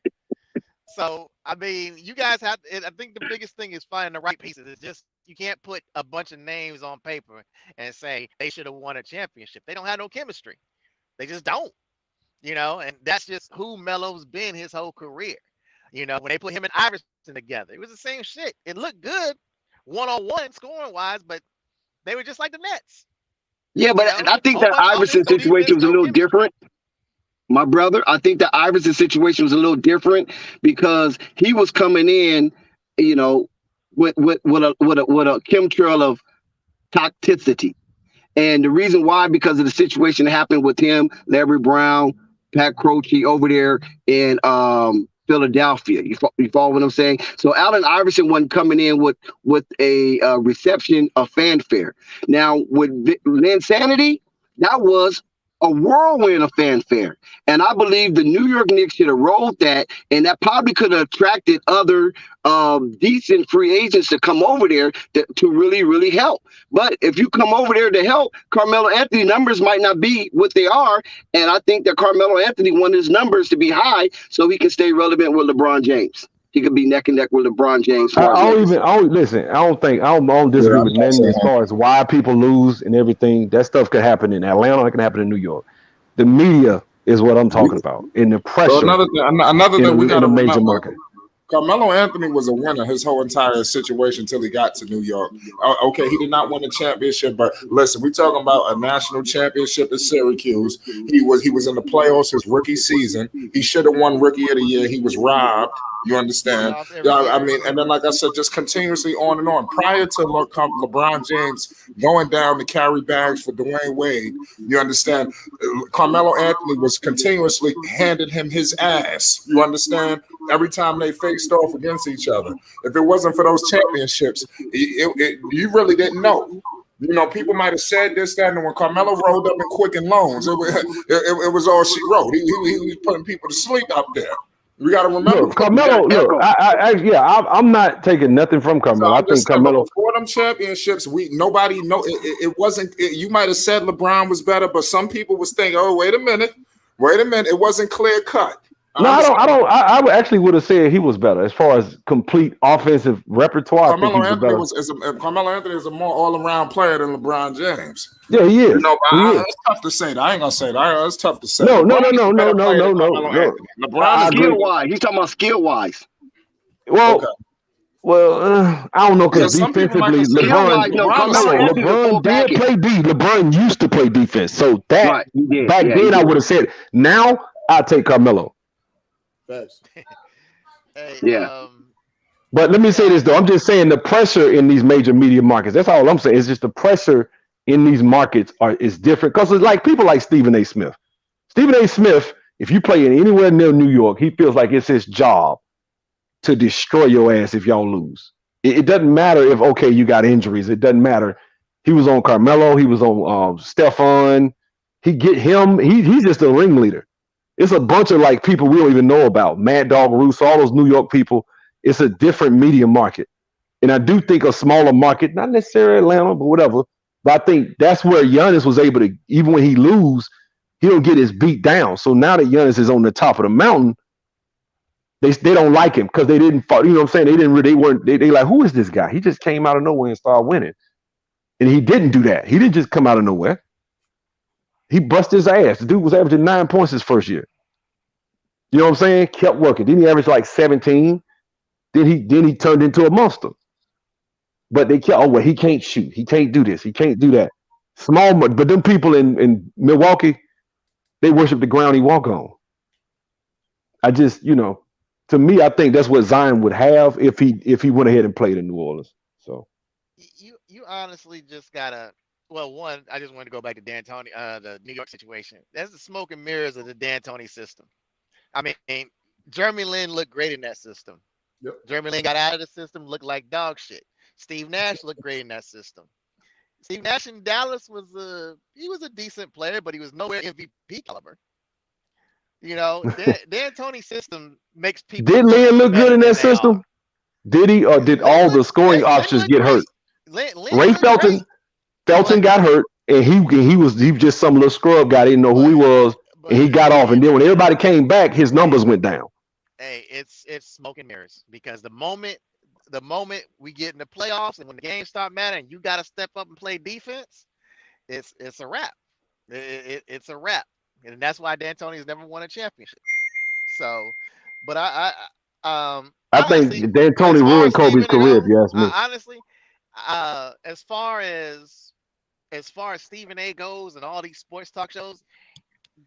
So, I mean, you guys have. I think the biggest thing is finding the right pieces. It's just you can't put a bunch of names on paper and say they should have won a championship. They don't have no chemistry. They just don't. You know, and that's just who Melo's been his whole career. You know, when they put him and Iverson together, it was the same shit. It looked good one-on-one scoring wise, but they were just like the Nets. Yeah, but I think that Iverson situation was a little different. My brother, I think that Iverson situation was a little different because he was coming in, you know, with a chemtrail of toxicity. And the reason why, because of the situation that happened with him, Larry Brown, Pat Croce over there in Philadelphia. You follow what I'm saying? So Allen Iverson wasn't coming in with a reception of fanfare. Now with Linsanity, that was a whirlwind of fanfare. And I believe the New York Knicks should have rolled that, and that probably could have attracted other decent free agents to come over there to really, really help. But if you come over there to help, Carmelo Anthony numbers might not be what they are. And I think that Carmelo Anthony wanted his numbers to be high so he can stay relevant with LeBron James. He could be neck and neck with LeBron James. I don't disagree with nothing as far as why people lose and everything. That stuff could happen in Atlanta. It can happen in New York. The media is what I'm talking about, and the pressure. So another thing we got to major remember. market. Carmelo Anthony was a winner his whole entire situation until he got to New York. Okay, he did not win a championship, but listen, we're talking about a national championship at Syracuse. He was in the playoffs his rookie season. He should have won Rookie of the Year. He was robbed. You understand? I mean, and then like I said, just continuously on and on. Prior to LeBron James going down to carry bags for Dwayne Wade, you understand? Carmelo Anthony was continuously handed him his ass. You understand? Every time they faced off against each other. If it wasn't for those championships, you really didn't know. You know, people might have said this, that, and when Carmelo rolled up in Quicken Loans, it was all she wrote. He was putting people to sleep up there. We got to remember. Look, Carmelo, I'm not taking nothing from Carmelo. So I think Carmelo. Before them championships, nobody know it wasn't. You might have said LeBron was better, but some people was thinking, oh, wait a minute, it wasn't clear cut. I would have said he was better as far as complete offensive repertoire. Carmelo Anthony is a more all-around player than LeBron James. Yeah, he is. You know, it's tough to say that. I ain't gonna say that. It's tough to say. No. LeBron is skill-wise. He's talking about skill-wise. Well, okay. I don't know because defensively, LeBron did play D. LeBron used to play defense, so that back then I would have said. Now I take Carmelo. But let me say this though. I'm just saying the pressure in these major media markets. That's all I'm saying. It's just the pressure in these markets is different because it's like people like Stephen A. Smith. Stephen A. Smith, if you play in anywhere near New York, he feels like it's his job to destroy your ass if y'all lose. It doesn't matter if you got injuries. It doesn't matter. He was on Carmelo. He was on Stephon. He's just a ringleader. It's a bunch of like people we don't even know about. Mad Dog Russo, all those New York people. it's a different media market. And I do think a smaller market, not necessarily Atlanta, but whatever. But I think that's where Giannis was able to, even when he lose, he don't get his beat down. So now that Giannis is on the top of the mountain, they don't like him because they didn't fight. You know what I'm saying? They didn't really, they like, who is this guy? He just came out of nowhere and started winning. And he didn't do that. He didn't just come out of nowhere. He busted his ass. The dude was averaging 9 points his first year. You know what I'm saying? Kept working. Didn't he average like 17? Then he turned into a monster. But they kept, oh, well, he can't shoot. He can't do this. He can't do that. But them people in Milwaukee, they worship the ground he walk on. I just, to me, I think that's what Zion would have if he went ahead and played in New Orleans. So you honestly just gotta. Well, one, I just wanted to go back to D'Antoni, the New York situation. That's the smoke and mirrors of the D'Antoni system. I mean, Jeremy Lin looked great in that system. Yep. Jeremy Lin got out of the system, looked like dog shit. Steve Nash looked great in that system. Steve Nash in Dallas was a decent player, but he was nowhere MVP caliber. D'Antoni's system makes people. Did Lin look good in that system? Did he, or did all the scoring options get hurt? Ray Felton got hurt, and he was just some little scrub guy. Didn't know who he was, and he got off. And then when everybody came back, his numbers went down. Hey, it's smoke and mirrors, because the moment we get in the playoffs and when the games start mattering, you got to step up and play defense. It's a wrap. It's a wrap, and that's why D'Antoni's never won a championship. So, but I think D'Antoni ruined Kobe's career. If you ask me, honestly, as far as Stephen A goes and all these sports talk shows,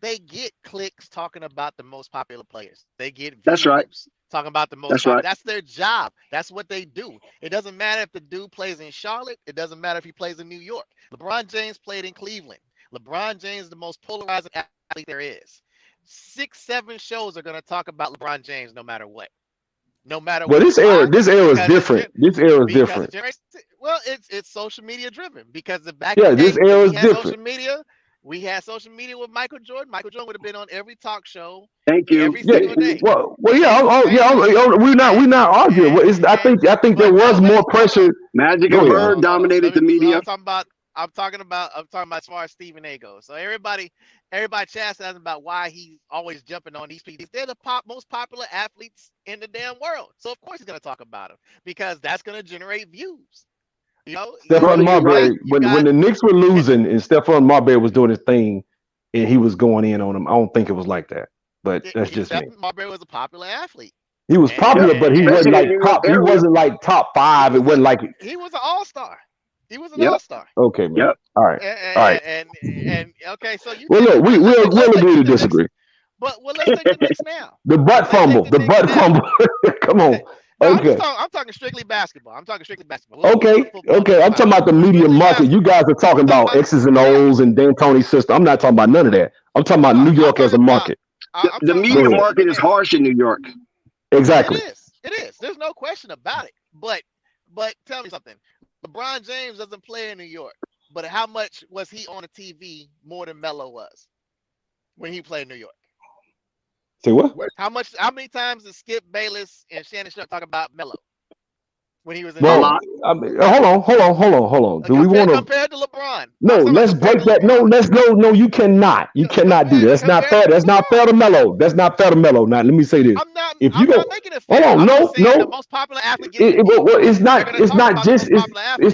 they get clicks talking about the most popular players. They get views talking about the most popular. That's their job. That's what they do. It doesn't matter if the dude plays in Charlotte. It doesn't matter if he plays in New York. LeBron James played in Cleveland. LeBron James is the most polarizing athlete there is. 6-7 shows are going to talk about LeBron James no matter what. No matter what. Well, this era is different. This era is different. Well, it's social media driven, because this era is different. Social media. We had social media with Michael Jordan. Michael Jordan would have been on every talk show. Thank you. Every single day. Well, yeah. We're not arguing. I think there was more pressure. Magic and Bird dominated the media. I'm talking about as far as Stephen A goes. So everybody chastising about why he's always jumping on these people. They're the most popular athletes in the damn world. So of course he's gonna talk about them, because that's gonna generate views. Stephon Marbury, when the Knicks were losing and Stephon Marbury was doing his thing and he was going in on them, I don't think it was like that. But that's just me. Stephon Marbury was a popular athlete. He was popular, but he wasn't like top. He wasn't like top 5. It wasn't like he was an all-star. He was an all-star. Okay, man. Yep. All right. All right. And okay, so you. Well, look, we'll agree to disagree. But let's take the Knicks now. The butt fumble. Come on. No, okay. I'm talking strictly basketball. Okay. I'm talking about the media market. You guys are talking about X's and O's and D'Antoni's system. I'm not talking about none of that. I'm talking about New York as a market. The media market is harsh in New York. Exactly. It is. There's no question about it. But tell me something. LeBron James doesn't play in New York, but how much was he on the TV more than Melo was when he played in New York? Say what? How many times did Skip Bayless and Shannon Sharp talk about Melo when he was in? Hold on. Do we want to compared to LeBron? No, let's break that. No, you cannot. You cannot do that. That's not fair. That's not fair to Melo. Now, let me say this. I'm not making it fair. Hold on, no. The most popular athlete. It's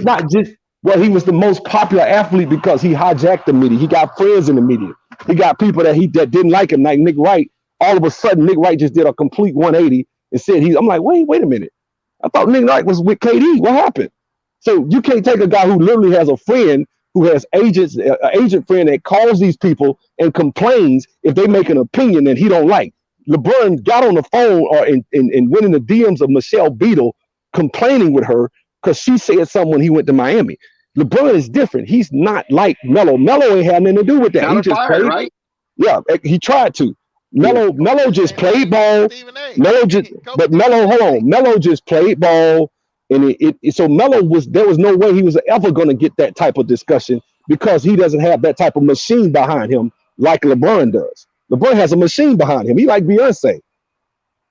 not just. Well, he was the most popular athlete because he hijacked the media. He got friends in the media. He got people that didn't like him, like Nick Wright. All of a sudden, Nick Wright just did a complete 180 and said I'm like, wait a minute. I thought Nick Wright was with KD. What happened? So you can't take a guy who literally has a friend who has agents, an agent friend that calls these people and complains if they make an opinion that he don't like. LeBron got on the phone and went in the DMs of Michelle Beadle complaining with her because she said something when he went to Miami. LeBron is different. He's not like Melo. Melo ain't had nothing to do with that. He just played. Right? Yeah, he tried to. Melo just played ball. Melo just played ball, and so there was no way he was ever going to get that type of discussion because he doesn't have that type of machine behind him like LeBron does. LeBron has a machine behind him. He like Beyonce.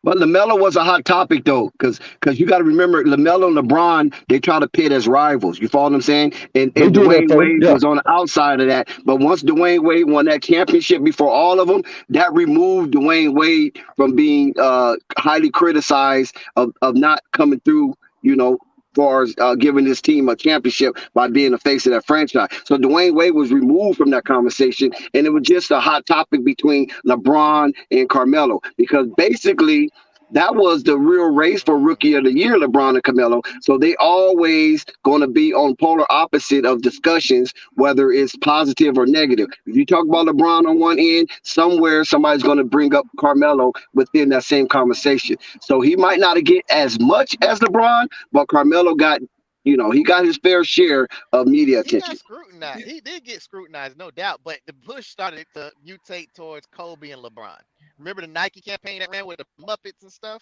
But LaMelo was a hot topic though, because you got to remember LaMelo and LeBron, they try to pit as rivals. You follow what I'm saying? They And do that, Dwayne Philly. Wade Yeah. was on the outside of that. But once Dwayne Wade won that championship before all of them, that removed Dwayne Wade from being highly criticized of not coming through. You know, far as giving this team a championship by being the face of that franchise. So Dwayne Wade was removed from that conversation, and it was just a hot topic between LeBron and Carmelo because basically that was the real race for Rookie of the Year, LeBron and Carmelo. So they always going to be on polar opposite of discussions, whether it's positive or negative. If you talk about LeBron on one end, somewhere somebody's going to bring up Carmelo within that same conversation. So he might not get as much as LeBron, but Carmelo got, he got his fair share of media He got attention. scrutinized. He did get scrutinized, no doubt. But the push started to mutate towards Kobe and LeBron. Remember the Nike campaign that ran with the Muppets and stuff?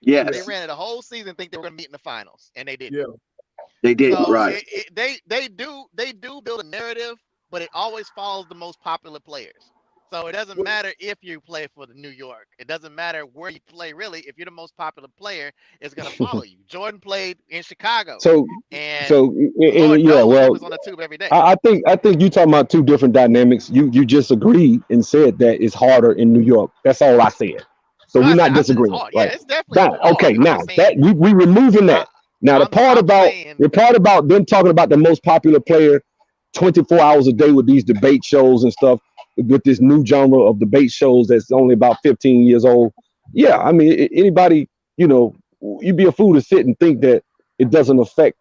Yes, They ran it a whole season, think they were going to meet in the finals, and they didn't. Yeah. they did. So Right. they do build a narrative, but it always follows the most popular players. So it doesn't matter if you play for the New York. It doesn't matter where you play, really. If you're the most popular player, it's going to follow you. Jordan played in Chicago, So and yeah, Lord knows he well, was on the tube every day. I think you talking about two different dynamics. You just agreed and said that it's harder in New York. That's all I said. So we're not I said it's disagreeing, hard. Yeah, right? it's definitely Now, hard. okay, I'm now just saying. that we removing that. Now I'm saying. the part about them talking about the most popular player 24 hours a day with these debate shows and stuff, with this new genre of debate shows that's only about 15 years old. Yeah, I mean, anybody, you'd be a fool to sit and think that it doesn't affect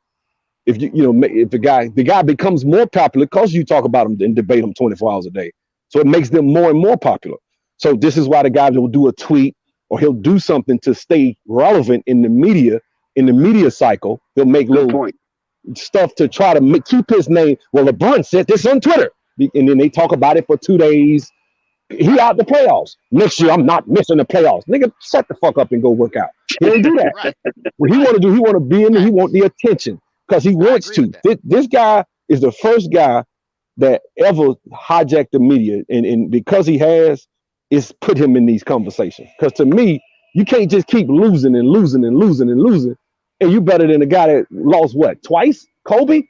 if if the guy becomes more popular because you talk about him and debate him 24 hours a day. So it makes them more and more popular. So this is why the guy will do a tweet or he'll do something to stay relevant in the media cycle. He'll make Good little point. stuff to try to keep his name. Well, LeBron said this on Twitter, and then they talk about it for 2 days. He out the playoffs. Next year, I'm not missing the playoffs. Nigga, shut the fuck up and go work out. He didn't do that. Right. What he want to be in there. He want the attention because he wants agree to. with that. This guy is the first guy that ever hijacked the media, and because he has, it's put him in these conversations. Because to me, you can't just keep losing and losing and losing and losing, and you better than the guy that lost what, twice? Kobe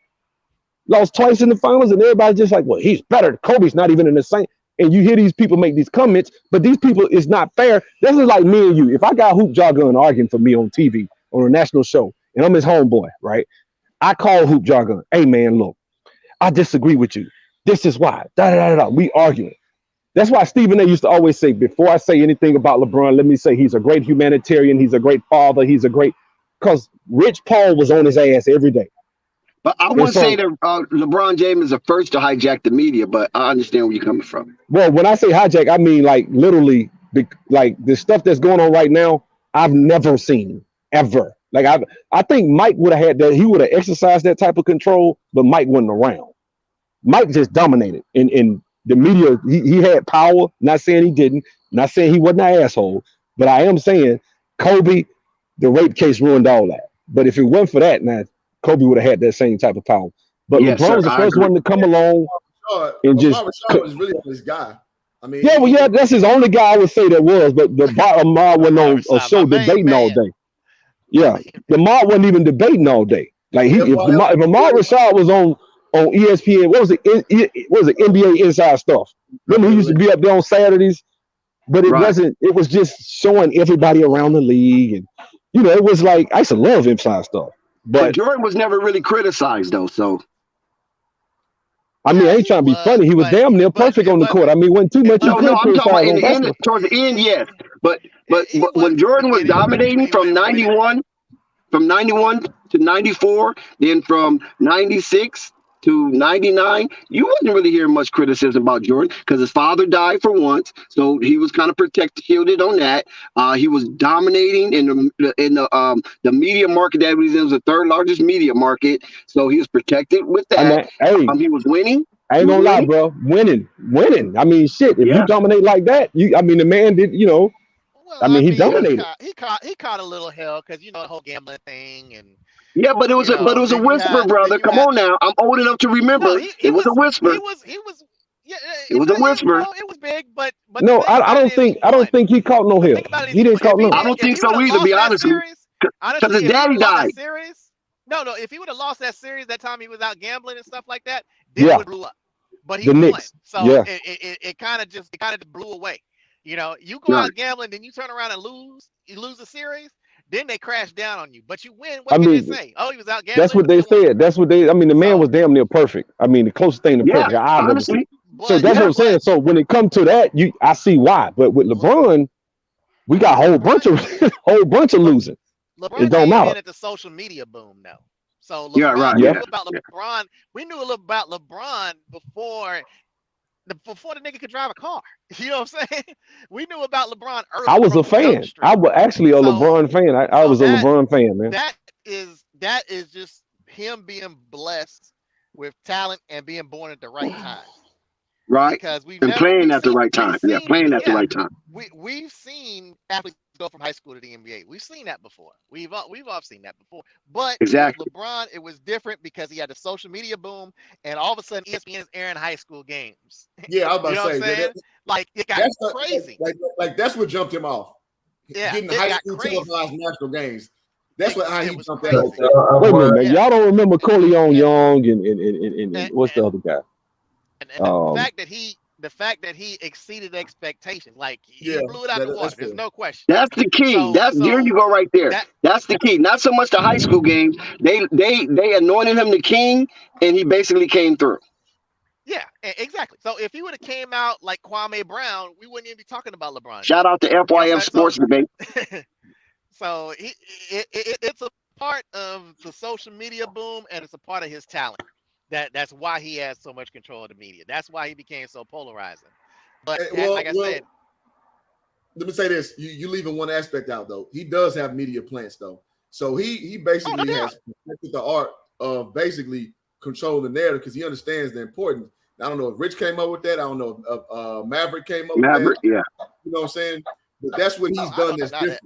lost twice in the finals, and everybody's just like, well, he's better. Kobe's not even in the same. And you hear these people make these comments, but these people, it's not fair. This is like me and you. If I got Hoop Jargon arguing for me on TV on a national show, and I'm his homeboy, right? I call Hoop Jargon, hey man, look, I disagree with you. This is why. Da da da da. We arguing. That's why Stephen A. used to always say, before I say anything about LeBron, let me say he's a great humanitarian, he's a great father, because Rich Paul was on his ass every day. But I wouldn't say that LeBron James is the first to hijack the media, but I understand where you're coming from. Well, when I say hijack, I mean like literally, like the stuff that's going on right now, I've never seen ever. Like I think Mike would have had that. He would have exercised that type of control, but Mike wasn't around. Mike just dominated in the media. He had power. Not saying he didn't. Not saying he wasn't an asshole. But I am saying Kobe, the rape case ruined all that. But if it wasn't for that, now Kobe would have had that same type of power. But Yes, LeBron sir, was the I first agree. one to come along and just. Rashad was really this guy. I mean, Yeah, well, yeah, that's his only guy I would say that was. But the Lamar went on a show debating all day. Yeah, Lamar wasn't even debating all day. Like if Ahmad Rashad was on ESPN, what was it? What was it? NBA Inside Stuff. Remember, he used to be up there on Saturdays, but it wasn't. It was just showing everybody around the league, and it was like I used to love Inside Stuff. But Jordan was never really criticized though, so. I mean, I ain't trying to be funny. He was damn near perfect on the court. I mean, wasn't too much. No, I'm talking about in the end, towards the end, yes. But when Jordan was dominating from 91 to 94, then from 96 to 99, you wasn't really hearing much criticism about Jordan because his father died for once, so he was kind of shielded on that. He was dominating in the media market that was the third largest media market, so he was protected with that. He was winning. I ain't gonna lie, bro. Winning. I mean, shit. If you dominate like that, the man did. Well, I mean, he dominated. He caught a little hell because the whole gambling thing and. Yeah, but it was a whisper, brother. Come on now, I'm old enough to remember. It was a whisper. He was Yeah, It was a whisper. it was big, but No, I don't think he caught no the hell. thing about it is He didn't caught I no. don't if think he would so have either, to lost be that honest with you, series, because honestly, his if he would daddy have lost died. that series, no, if he would have lost that series that time he was out gambling and stuff like that, then it Yeah, would blew up. But he the won, Knicks. so Yeah, it kind of just blew away. You know, you go Right. out gambling, then you turn around and you lose the series, then they crash down on you. But you win. I What can they mean, say? Oh, he was out that's gambling. what they You won. said. That's what they. I mean, the man So, was damn near perfect. I mean, the closest thing to Yeah, perfect I've ever seen. honestly. So but that's what Yeah. I'm saying. So when it comes to that, I see why. But with Le- LeBron, we got a whole bunch of Le- losing. It LeBron don't came matter. in at the social media boom, though. So Yeah, LeBron, right. we Yeah, knew about LeBron. We knew a little about LeBron before the nigga could drive a car. You know what I'm saying? We knew about LeBron I early was a from Jump fan. I Street. was actually a So LeBron fan. I so was a LeBron fan, man. that is just him being blessed with talent and being born at the right time. Right. Because And playing at the right time. Yeah, playing at the right time. we've seen athletes go from high school to the NBA. We've seen that before. We've all seen that before. But Exactly. with LeBron, it was different because he had the social media boom, and all of a sudden ESPN is airing high school games. Yeah, I was about You know to what I'm say saying? Like it got that's crazy. like that's what jumped him off. Yeah, Getting it high got school crazy. televised national games. That's how It he was jumped that crazy. over. Wait a minute, man. Yeah. Y'all don't remember Corleone And- Young and and- what's the other guy? And the fact that he exceeded expectations, like he Yeah, blew it out the water. that's There's fair. no question. That's the key. So There you go right there. that That's the key. Not so much the high school games. They anointed him the king, and he basically came through. yeah, exactly. So if he would have came out like Kwame Brown, we wouldn't even be talking about LeBron. Shout out to You know what I'm FYF saying? Sports Debate. So it's a part of the social media boom, and it's a part of his talent. That's why he has so much control of the media. That's why he became so polarizing. But like I said, let me say this: you leaving one aspect out though. He does have media plants though, so he basically has perfected the art of basically controlling the narrative because he understands the importance. I don't know if Rich came up with that. I don't know if Maverick came up with that. Yeah. You know what I'm saying? But that's what he's done. That's different.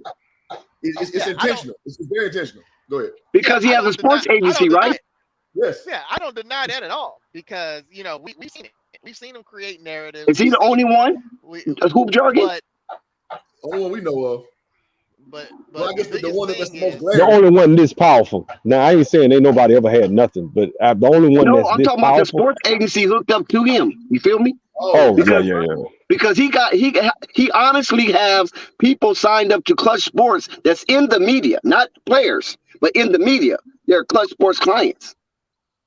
It's intentional. It's very intentional. Go ahead. Because he has a sports agency, right? Yes. Yeah, I don't deny that at all because we've seen it. We've seen him create narratives. Is he the only one? Hoop jargon? Only one we know of. But I guess the one that's the most The glaring. only one this powerful. Now I ain't saying ain't nobody ever had nothing, but the only one No, that's I'm this talking about the powerful. sports agency hooked up to him. You feel me? Oh, Because- yeah. Because he honestly has people signed up to Clutch Sports that's in the media, not players, but in the media. They're Clutch Sports clients.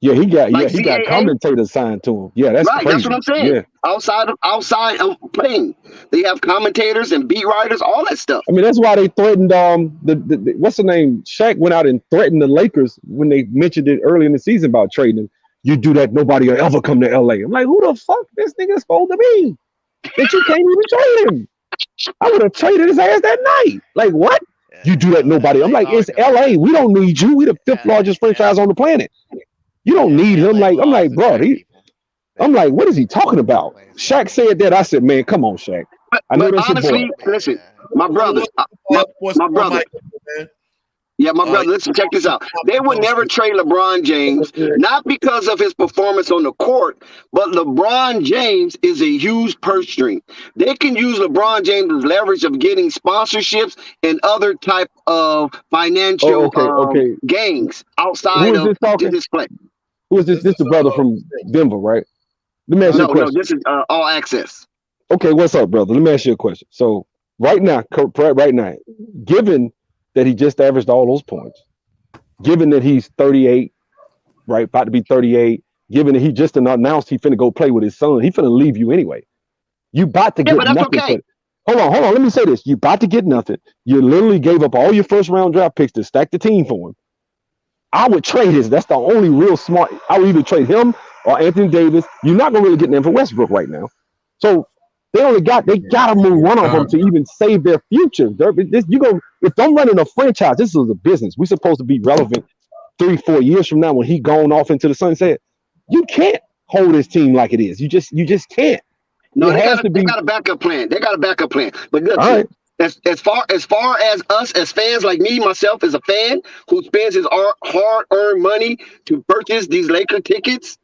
Yeah, he got CAA? commentators signed to him. Yeah, that's Right, crazy. that's what I'm saying. Yeah. Outside of playing, they have commentators and beat writers, all that stuff. I mean, that's why they threatened the what's the name? Shaq went out and threatened the Lakers when they mentioned it early in the season about trading him. You do that, nobody will ever come to LA. I'm like, who the fuck this nigga supposed to be? That you can't even trade him. I would have traded his ass that night. Like, what? You do that, nobody. I'm like, it's LA. We don't need you. We the fifth largest franchise on the planet. You don't need him. Like, I'm like, bro, I'm like, what is he talking about? Shaq said that. I said, man, come on, Shaq. I know that's honestly, your boy. listen, my brother, my brother. Yeah, my brother, listen, check this out. They would never trade LeBron James, not because of his performance on the court, but LeBron James is a huge purse string. They can use LeBron James' leverage of getting sponsorships and other type of financial gains outside of this play. Who is this? This the brother from Denver, right? Let me ask you a question. No, this is All Access. Okay, what's up, brother? Let me ask you a question. So right now, given that he just averaged all those points, given that he's 38, right, about to be 38, given that he just announced he finna go play with his son, he finna leave you anyway. You about to get nothing. Okay. Hold on. Let me say this. You about to get nothing. You literally gave up all your first round draft picks to stack the team for him. I would trade his. That's the only real smart. I would either trade him or Anthony Davis. You're not gonna really get them for Westbrook right now. So they gotta move one of them to even save their future. If I'm running a franchise, this is a business. We're supposed to be relevant 3-4 years from now when he gone off into the sunset. You can't hold this team like it is. You just can't. No, they got a backup plan. But look, right. as far as us as fans, like me, myself, as a fan who spends his hard-earned money to purchase these Laker tickets,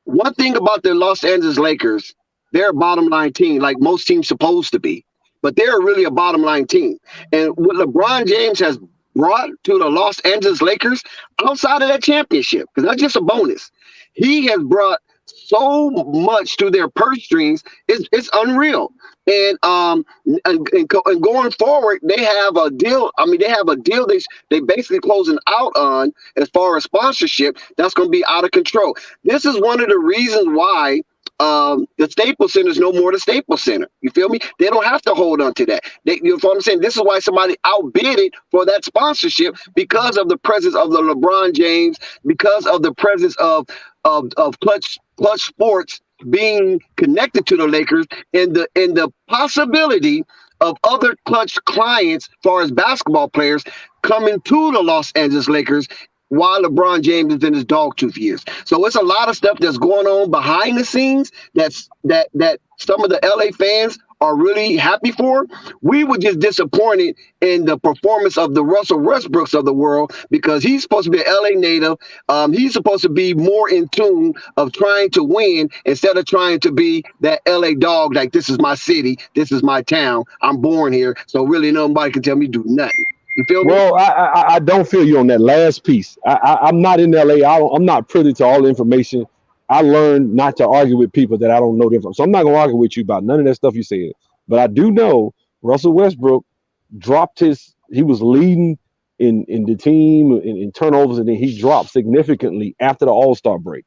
one thing about the Los Angeles Lakers they're a bottom line team, like most teams supposed to be. But they're really a bottom line team. And what LeBron James has brought to the Los Angeles Lakers outside of that championship, because that's just a bonus, he has brought so much to their purse strings. It's unreal. And going forward, they have a deal. I mean, they have a deal they basically closing out on as far as sponsorship. That's going to be out of control. This is one of the reasons why the Staples Center is no more the Staples Center. You feel me? They don't have to hold on to that. You know what I'm saying? This is why somebody outbid it for that sponsorship, because of the presence of the LeBron James, because of the presence of Clutch Sports being connected to the Lakers, and the possibility of other Clutch clients, as far as basketball players, coming to the Los Angeles Lakers while LeBron James is in his dogtooth years. So it's a lot of stuff that's going on behind the scenes that some of the LA fans are really happy for. We were just disappointed in the performance of the Russell Westbrooks of the world, because he's supposed to be an LA native. He's supposed to be more in tune of trying to win instead of trying to be that LA dog, like, this is my city, this is my town, I'm born here, so really nobody can tell me to do nothing. You feel me? Well, I don't feel you on that last piece. I'm not in LA. I'm not privy to all the information. I learned not to argue with people that I don't know different. So I'm not going to argue with you about none of that stuff you said. But I do know Russell Westbrook dropped he was leading in the team in turnovers, and then he dropped significantly after the All-Star break.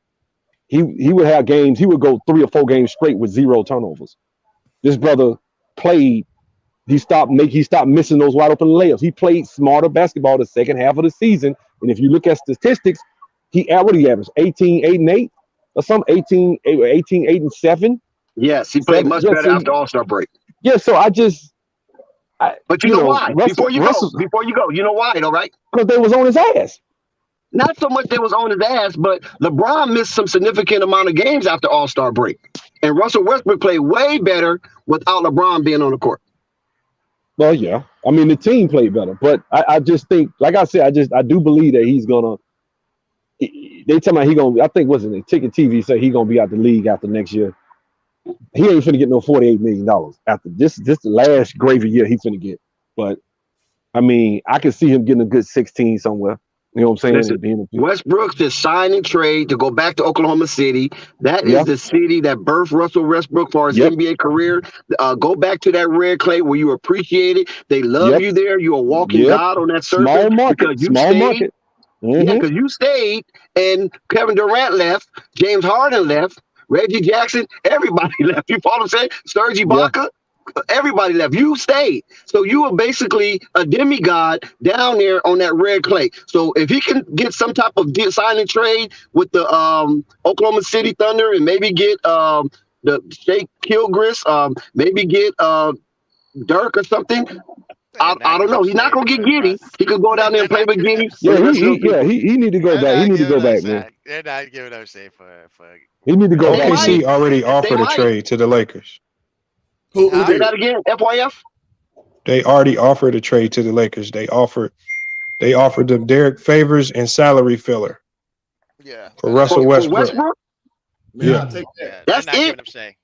He would have games. He would go 3 or 4 games straight with 0 turnovers. This brother played. He stopped missing those wide open layups. He played smarter basketball the second half of the season. And if you look at statistics, what did he average? 18, 8, and 8 or something? 18, 8, and 7. Yes, he played much better after All-Star break. Yeah, so but you know why? Before you go, you know why though, right? Because they was on his ass. Not so much they was on his ass, but LeBron missed some significant amount of games after All-Star break. And Russell Westbrook played way better without LeBron being on the court. Well, yeah. I mean, the team played better, but I just think, like I said, I do believe that he's gonna. They tell me he gonna. I think wasn't it Ticket TV say he gonna be out the league after next year. He ain't finna get no $48 million after this. This the last gravy year he finna get. But I mean, I can see him getting a good 16 somewhere. You know what I'm saying? Listen, Westbrook just signed and trade to go back to Oklahoma City. That is the city that birthed Russell Westbrook for his NBA career. Go back to that red clay where you appreciate it. They love you there. You're a walking God on that surface. Small market. Market. Mm-hmm. Yeah, because you stayed, and Kevin Durant left, James Harden left, Reggie Jackson, everybody left. You follow what I'm saying? Serge Ibaka. Everybody left. You stayed. So you were basically a demigod down there on that red clay. So if he can get some type of sign and trade with the Oklahoma City Thunder, and maybe get the Shea Gilgeous, maybe get Dirk or something. I don't know. He's not gonna get Giddy. He could go down there and play with Giddy. He need to go back. He need to go back, man. They're not giving up shit for. He need to go back. OKC already offered a trade to the Lakers. Who did that again? FYF? They already offered a trade to the Lakers. They offered them Derek Favors and salary filler. Yeah. For Russell Westbrook. Man, I'll take that. That's it.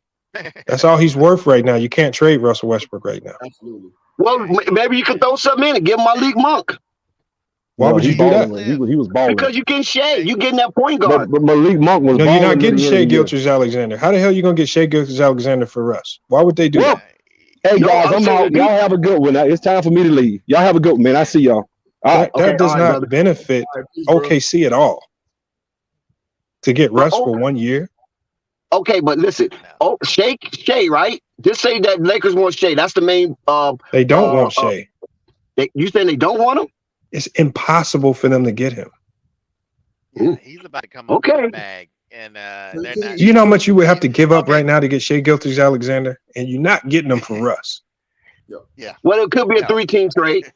That's all he's worth right now. You can't trade Russell Westbrook right now. Absolutely. Well, maybe you could throw something in and give him Malik Monk. Why would you do that? He was balling. Because you getting Shea. You getting that point guard. But Malik Monk was balling. No, you're not getting Shea Gilgeous-Alexander. How the hell are you going to get Shea Gilgeous-Alexander for Russ? Why would they do that? Hey, guys, I'm out. Y'all have a good one. It's time for me to leave. Y'all have a good one, man. I see y'all. That does not benefit OKC at all. To get Russ for 1 year? Okay, but listen. Oh, Shea, right? Just say that Lakers want Shea. That's the main. They don't want Shea. You saying they don't want him? It's impossible for them to get him. He's about to come up with a bag, and they're not. Do you know how much you would have to give up right now to get Shea Gilgeous-Alexander, and you're not getting them for Russ? Yeah. Well, it could be a 3-team trade.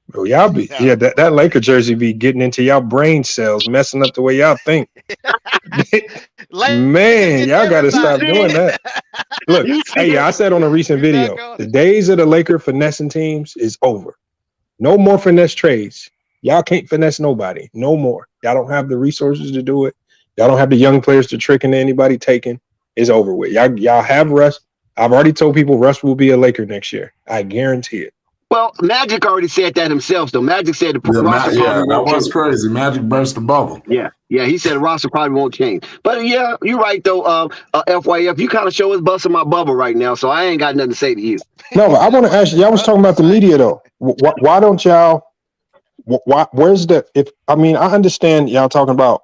Bro, y'all be that Laker jersey be getting into y'all brain cells, messing up the way y'all think. Man, y'all got to stop doing that. Look, hey, I said on a recent video, the days of the Laker finessing teams is over. No more finesse trades. Y'all can't finesse nobody. No more. Y'all don't have the resources to do it. Y'all don't have the young players to trick into anybody taking. is over with. Y'all have Russ. I've already told people Russ will be a Laker next year. I guarantee it. Well, Magic already said that himself, though. Magic said the Yeah, roster probably that won't was change. crazy. Magic burst the bubble. Yeah, he said the roster probably won't change. But yeah, you're right though. FYF, you kind of show us busting my bubble right now, so I ain't got nothing to say to you. No, but I want to ask you. Y'all was talking about the media though. Why don't y'all? Why? Where's the? I understand y'all talking about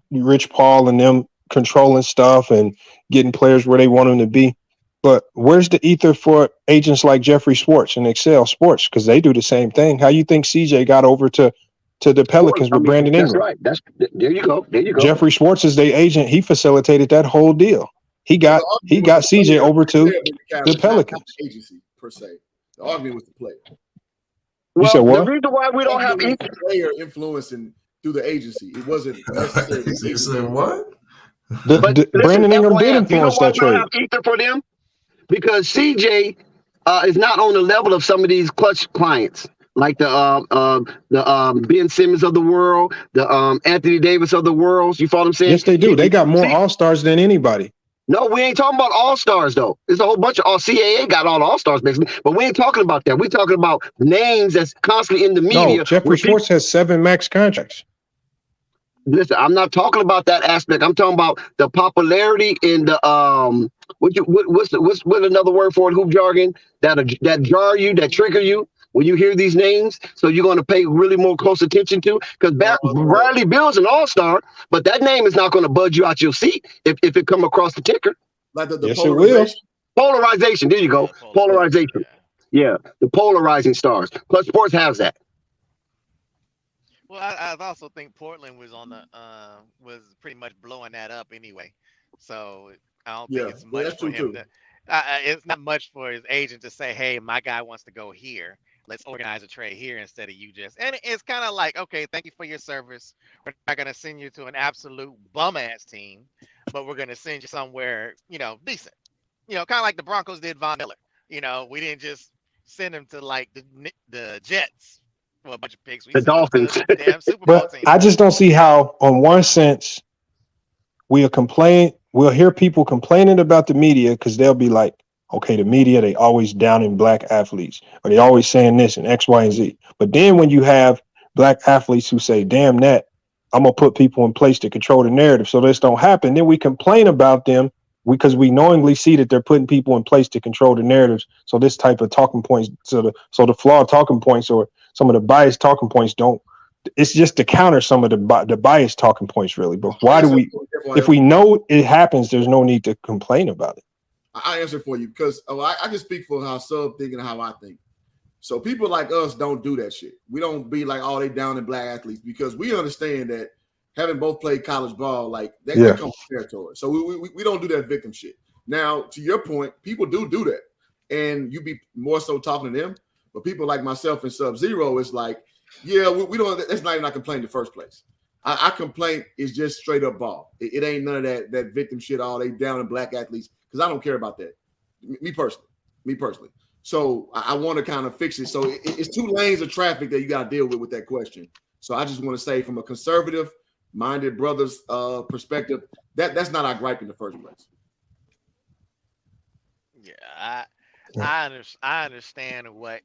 Rich Paul and them controlling stuff and getting players where they want them to be. But where's the ether for agents like Jeffrey Schwartz and Excel Sports? Because they do the same thing. How you think CJ got over to the Pelicans with Brandon Ingram? That's right. There you go. Jeffrey Schwartz is their agent. He facilitated that whole deal. He got CJ over to the Pelicans. Not the agency per se. The argument was the player. You said what? The reason why we don't have the player influencing through the agency. It wasn't necessarily. You said what? Brandon Ingram did influence that trade. We don't have ether for them because CJ is not on the level of some of these clutch clients, like the Ben Simmons of the world, the Anthony Davis of the world. You follow what I'm saying? Yes, they do. They got more All-Stars than anybody. No, we ain't talking about All-Stars, though. There's a whole bunch of CAA got all the All-Stars, basically. But we ain't talking about that. We're talking about names that's constantly in the media. No, Jeffrey Schwartz has 7 max contracts. Listen, I'm not talking about that aspect. I'm talking about the popularity in the what's another word for it? Hoop jargon that jar you, that trigger you when you hear these names. So you're going to pay really more close attention to, because Bradley Beal's an all-star, but that name is not going to budge you out your seat if it come across the ticker. Like the yes, polarization. Polarization. There you go. Polarization. Yeah, the polarizing stars. Clutch Sports has that. Well, I also think Portland was on the was pretty much blowing that up anyway. So I don't think it's much for him to. It's not much for his agent to say, "Hey, my guy wants to go here. Let's organize a trade here instead of you just." And it's kind of like, okay, thank you for your service. We're not gonna send you to an absolute bum ass team, but we're gonna send you somewhere, decent. Kind of like the Broncos did Von Miller. We didn't just send him to like the Jets. Well, a bunch of picks. The Dolphins. The damn Super Bowl team. I just don't see how, on one sense, we'll hear people complaining about the media because they'll be like, okay, the media, they always down in black athletes, or they always saying this and X, Y, and Z. But then when you have black athletes who say, damn that, I'm going to put people in place to control the narrative so this don't happen, then we complain about them because we knowingly see that they're putting people in place to control the narratives. So this type of talking points, so the flawed talking points or some of the biased talking points don't. It's just to counter some of the biased talking points, really. But why do we? If we know it happens, there's no need to complain about it. I answer for you because I can speak for how Sub think and how I think. So people like us don't do that shit. We don't be like, oh, they down in black athletes, because we understand that having both played college ball, like that comes with territory. So we don't do that victim shit. Now, to your point, people do that, and you be more so talking to them. But people like myself and Sub-Zero is like, yeah, we don't. That's not even our complaint in the first place. Our complaint is just straight up ball. It ain't none of that victim shit. All they down in black athletes, because I don't care about that. Me personally. So I want to kind of fix it. So it's 2 lanes of traffic that you got to deal with that question. So I just want to say, from a conservative-minded brother's perspective, that's not our gripe in the first place. Yeah, I understand what.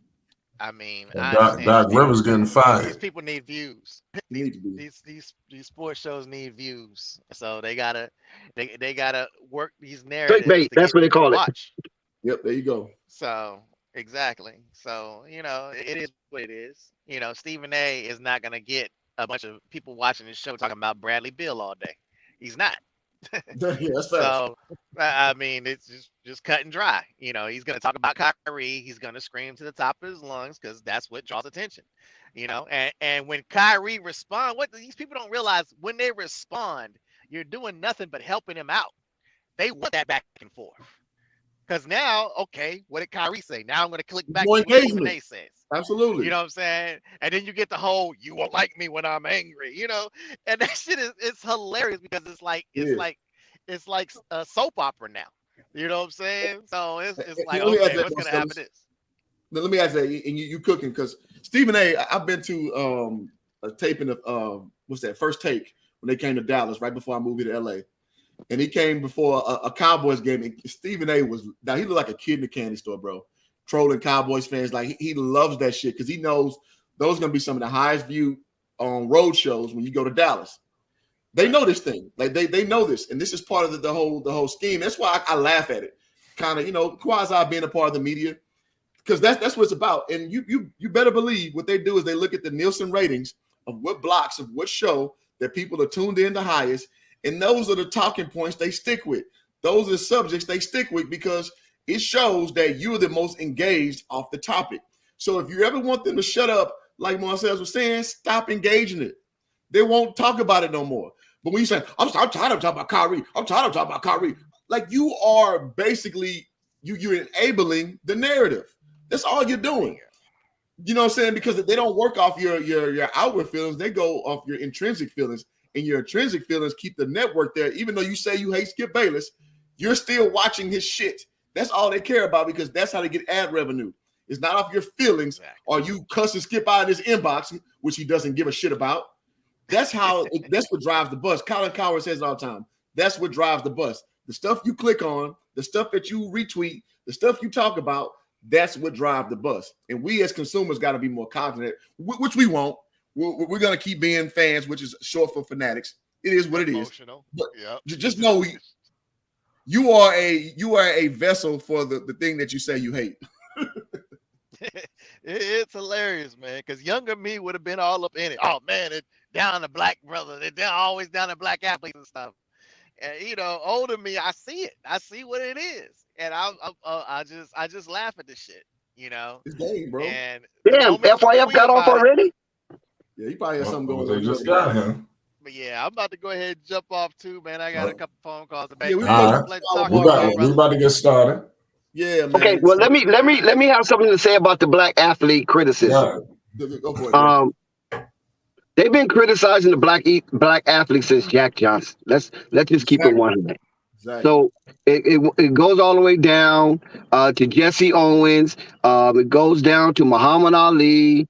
I mean, Doc Rivers getting fired. These people need views. These sports shows need views, so they gotta work these narratives. Clickbait, that's what they call it. Yep, there you go. So exactly. So it is what it is. Stephen A. is not gonna get a bunch of people watching this show talking about Bradley Beal all day. He's not. Yeah, that's fast. So I mean, it's just cut and dry. He's gonna talk about Kyrie. He's gonna scream to the top of his lungs because that's what draws attention. And when Kyrie responds, what these people don't realize, when they respond, you're doing nothing but helping him out. They want that back and forth. Because now, okay, what did Kyrie say? Now I'm gonna click back to what Stephen A. says. Absolutely. You know what I'm saying? And then you get the whole, you won't like me when I'm angry, and that shit it's hilarious because it's like a soap opera now. You know what I'm saying? So it's like, okay, what's gonna happen this? Now, let me ask that, and you cooking, because Stephen A., I've been to a taping of what's that, First Take, when they came to Dallas right before I moved here to LA. and he came before a Cowboys game. And Stephen A. he looked like a kid in the candy store, bro, trolling Cowboys fans. Like he loves that shit because he knows those are gonna be some of the highest viewed on road shows when you go to Dallas. They know this thing, like they know this, and this is part of the whole scheme. That's why I laugh at it, kind of quasi being a part of the media, because that's what it's about. And you better believe what they do is they look at the Nielsen ratings of what blocks of what show that people are tuned in the highest, and those are the talking points they stick with. Those are the subjects they stick with because it shows that you're the most engaged off the topic. So if you ever want them to shut up, like Marcel was saying, stop engaging it. They won't talk about it no more. But when you say, I'm tired of talking about Kyrie, I'm tired of talking about Kyrie, like you are basically, you're enabling the narrative. That's all you're doing. You know what I'm saying? Because they don't work off your outward feelings. They go off your intrinsic feelings. And your intrinsic feelings keep the network there. Even though you say you hate Skip Bayless, you're still watching his shit. That's all they care about because that's how they get ad revenue. It's not off your feelings or you cussing Skip out in his inbox, which he doesn't give a shit about. That's what drives the bus. Colin Cowherd says it all the time. That's what drives the bus. The stuff you click on, the stuff that you retweet, the stuff you talk about, that's what drives the bus. And we as consumers got to be more cognizant, which we won't. We're going to keep being fans, which is short for fanatics. It is what it is. But just know you are a vessel for the thing that you say you hate. It's hilarious, man, because younger me would have been all up in it. Oh, man, it down the black brother. They're always down the black athletes and stuff. And, older me, I see it. I see what it is. And I just laugh at this shit, It's game, bro. And damn, FYF got off already? Yeah, he probably has something going on. They just got him. But yeah, I'm about to go ahead and jump off too, man. I got a couple phone calls to make. We about to get started. Yeah, man. Okay, well, let me have something to say about the black athlete criticism. Go for it, they've been criticizing the black athletes since Jack Johnson. Let's just keep it 100. Exactly. So it goes all the way down to Jesse Owens. It goes down to Muhammad Ali.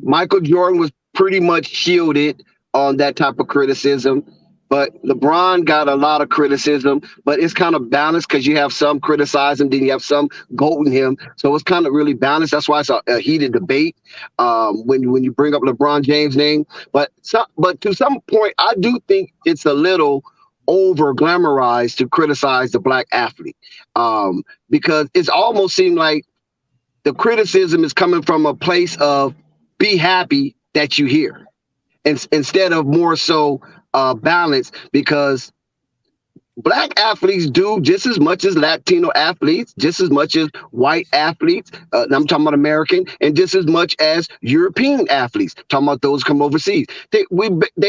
Michael Jordan was pretty much shielded on that type of criticism. But LeBron got a lot of criticism, but it's kind of balanced because you have some criticize him, then you have some goating him. So it's kind of really balanced. That's why it's a heated debate when you bring up LeBron James' name. But to some point, I do think it's a little over glamorized to criticize the black athlete because it's almost seemed like the criticism is coming from a place of be happy that you here, instead of more so balance, because black athletes do just as much as Latino athletes, just as much as white athletes. I'm talking about American, and just as much as European athletes. Talking about those come overseas. They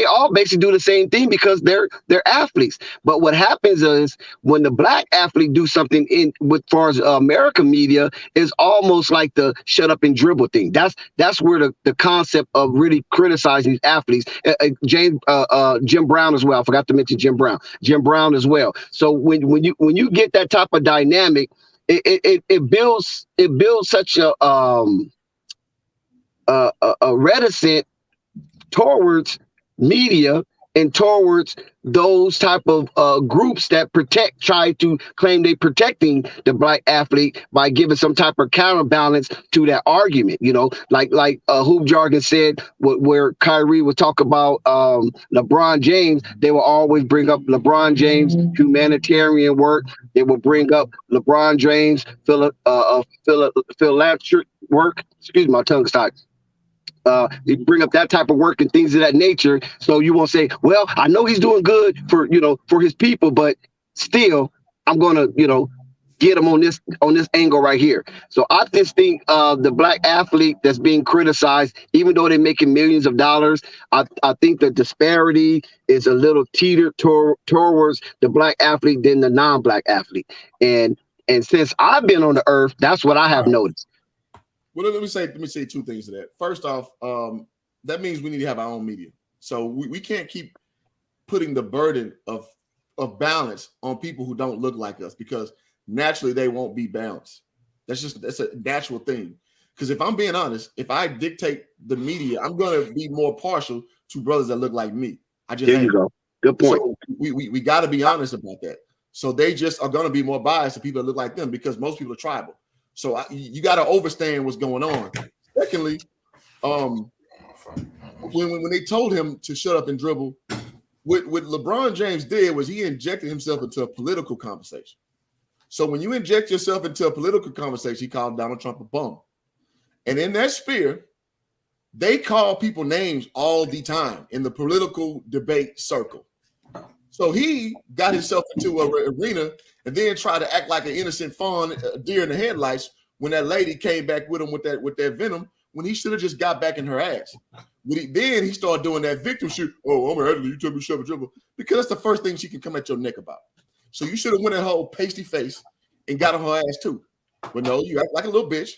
all basically do the same thing because they're athletes. But what happens is when the black athlete do something with far as American media is almost like the shut up and dribble thing. That's where the concept of really criticizing these athletes. Jim Brown as well. I forgot to mention Jim Brown. Jim Brown as well. So when you get that type of dynamic, it builds such a reticent towards media and towards those type of groups that try to claim they protecting the black athlete by giving some type of counterbalance to that argument. Like Hoop Jargon said, where Kyrie would talk about LeBron James, they will always bring up LeBron James humanitarian work. They will bring up LeBron James philanthropic work. Excuse me, my tongue's tied. You bring up that type of work and things of that nature, so you won't say, well, I know he's doing good for his people, but still I'm gonna get him on this angle right here. So I just think the black athlete that's being criticized, even though they're making millions of dollars, I think the disparity is a little teetered towards the black athlete than the non-black athlete. And since I've been on the earth, that's what I have noticed. Well, let me say two things to that. First off, that means we need to have our own media. So we can't keep putting the burden of balance on people who don't look like us, because naturally they won't be balanced. That's a natural thing. Because if I'm being honest, if I dictate the media, I'm going to be more partial to brothers that look like me. There you go. Good point. So we got to be honest about that. So they just are going to be more biased to people that look like them because most people are tribal. So you got to understand what's going on. Secondly, when they told him to shut up and dribble, what LeBron James did was he injected himself into a political conversation. So when you inject yourself into a political conversation, he called Donald Trump a bum. And in that sphere, they call people names all the time in the political debate circle. So he got himself into an arena and then tried to act like an innocent fawn, deer in the headlights, when that lady came back with him with that venom, when he should have just got back in her ass. Then he started doing that victim shit. Oh, I'm an athlete. You tell me to shove a dribble. Because that's the first thing she can come at your neck about. So you should have went at her old pasty face and got on her ass too. But no, you act like a little bitch.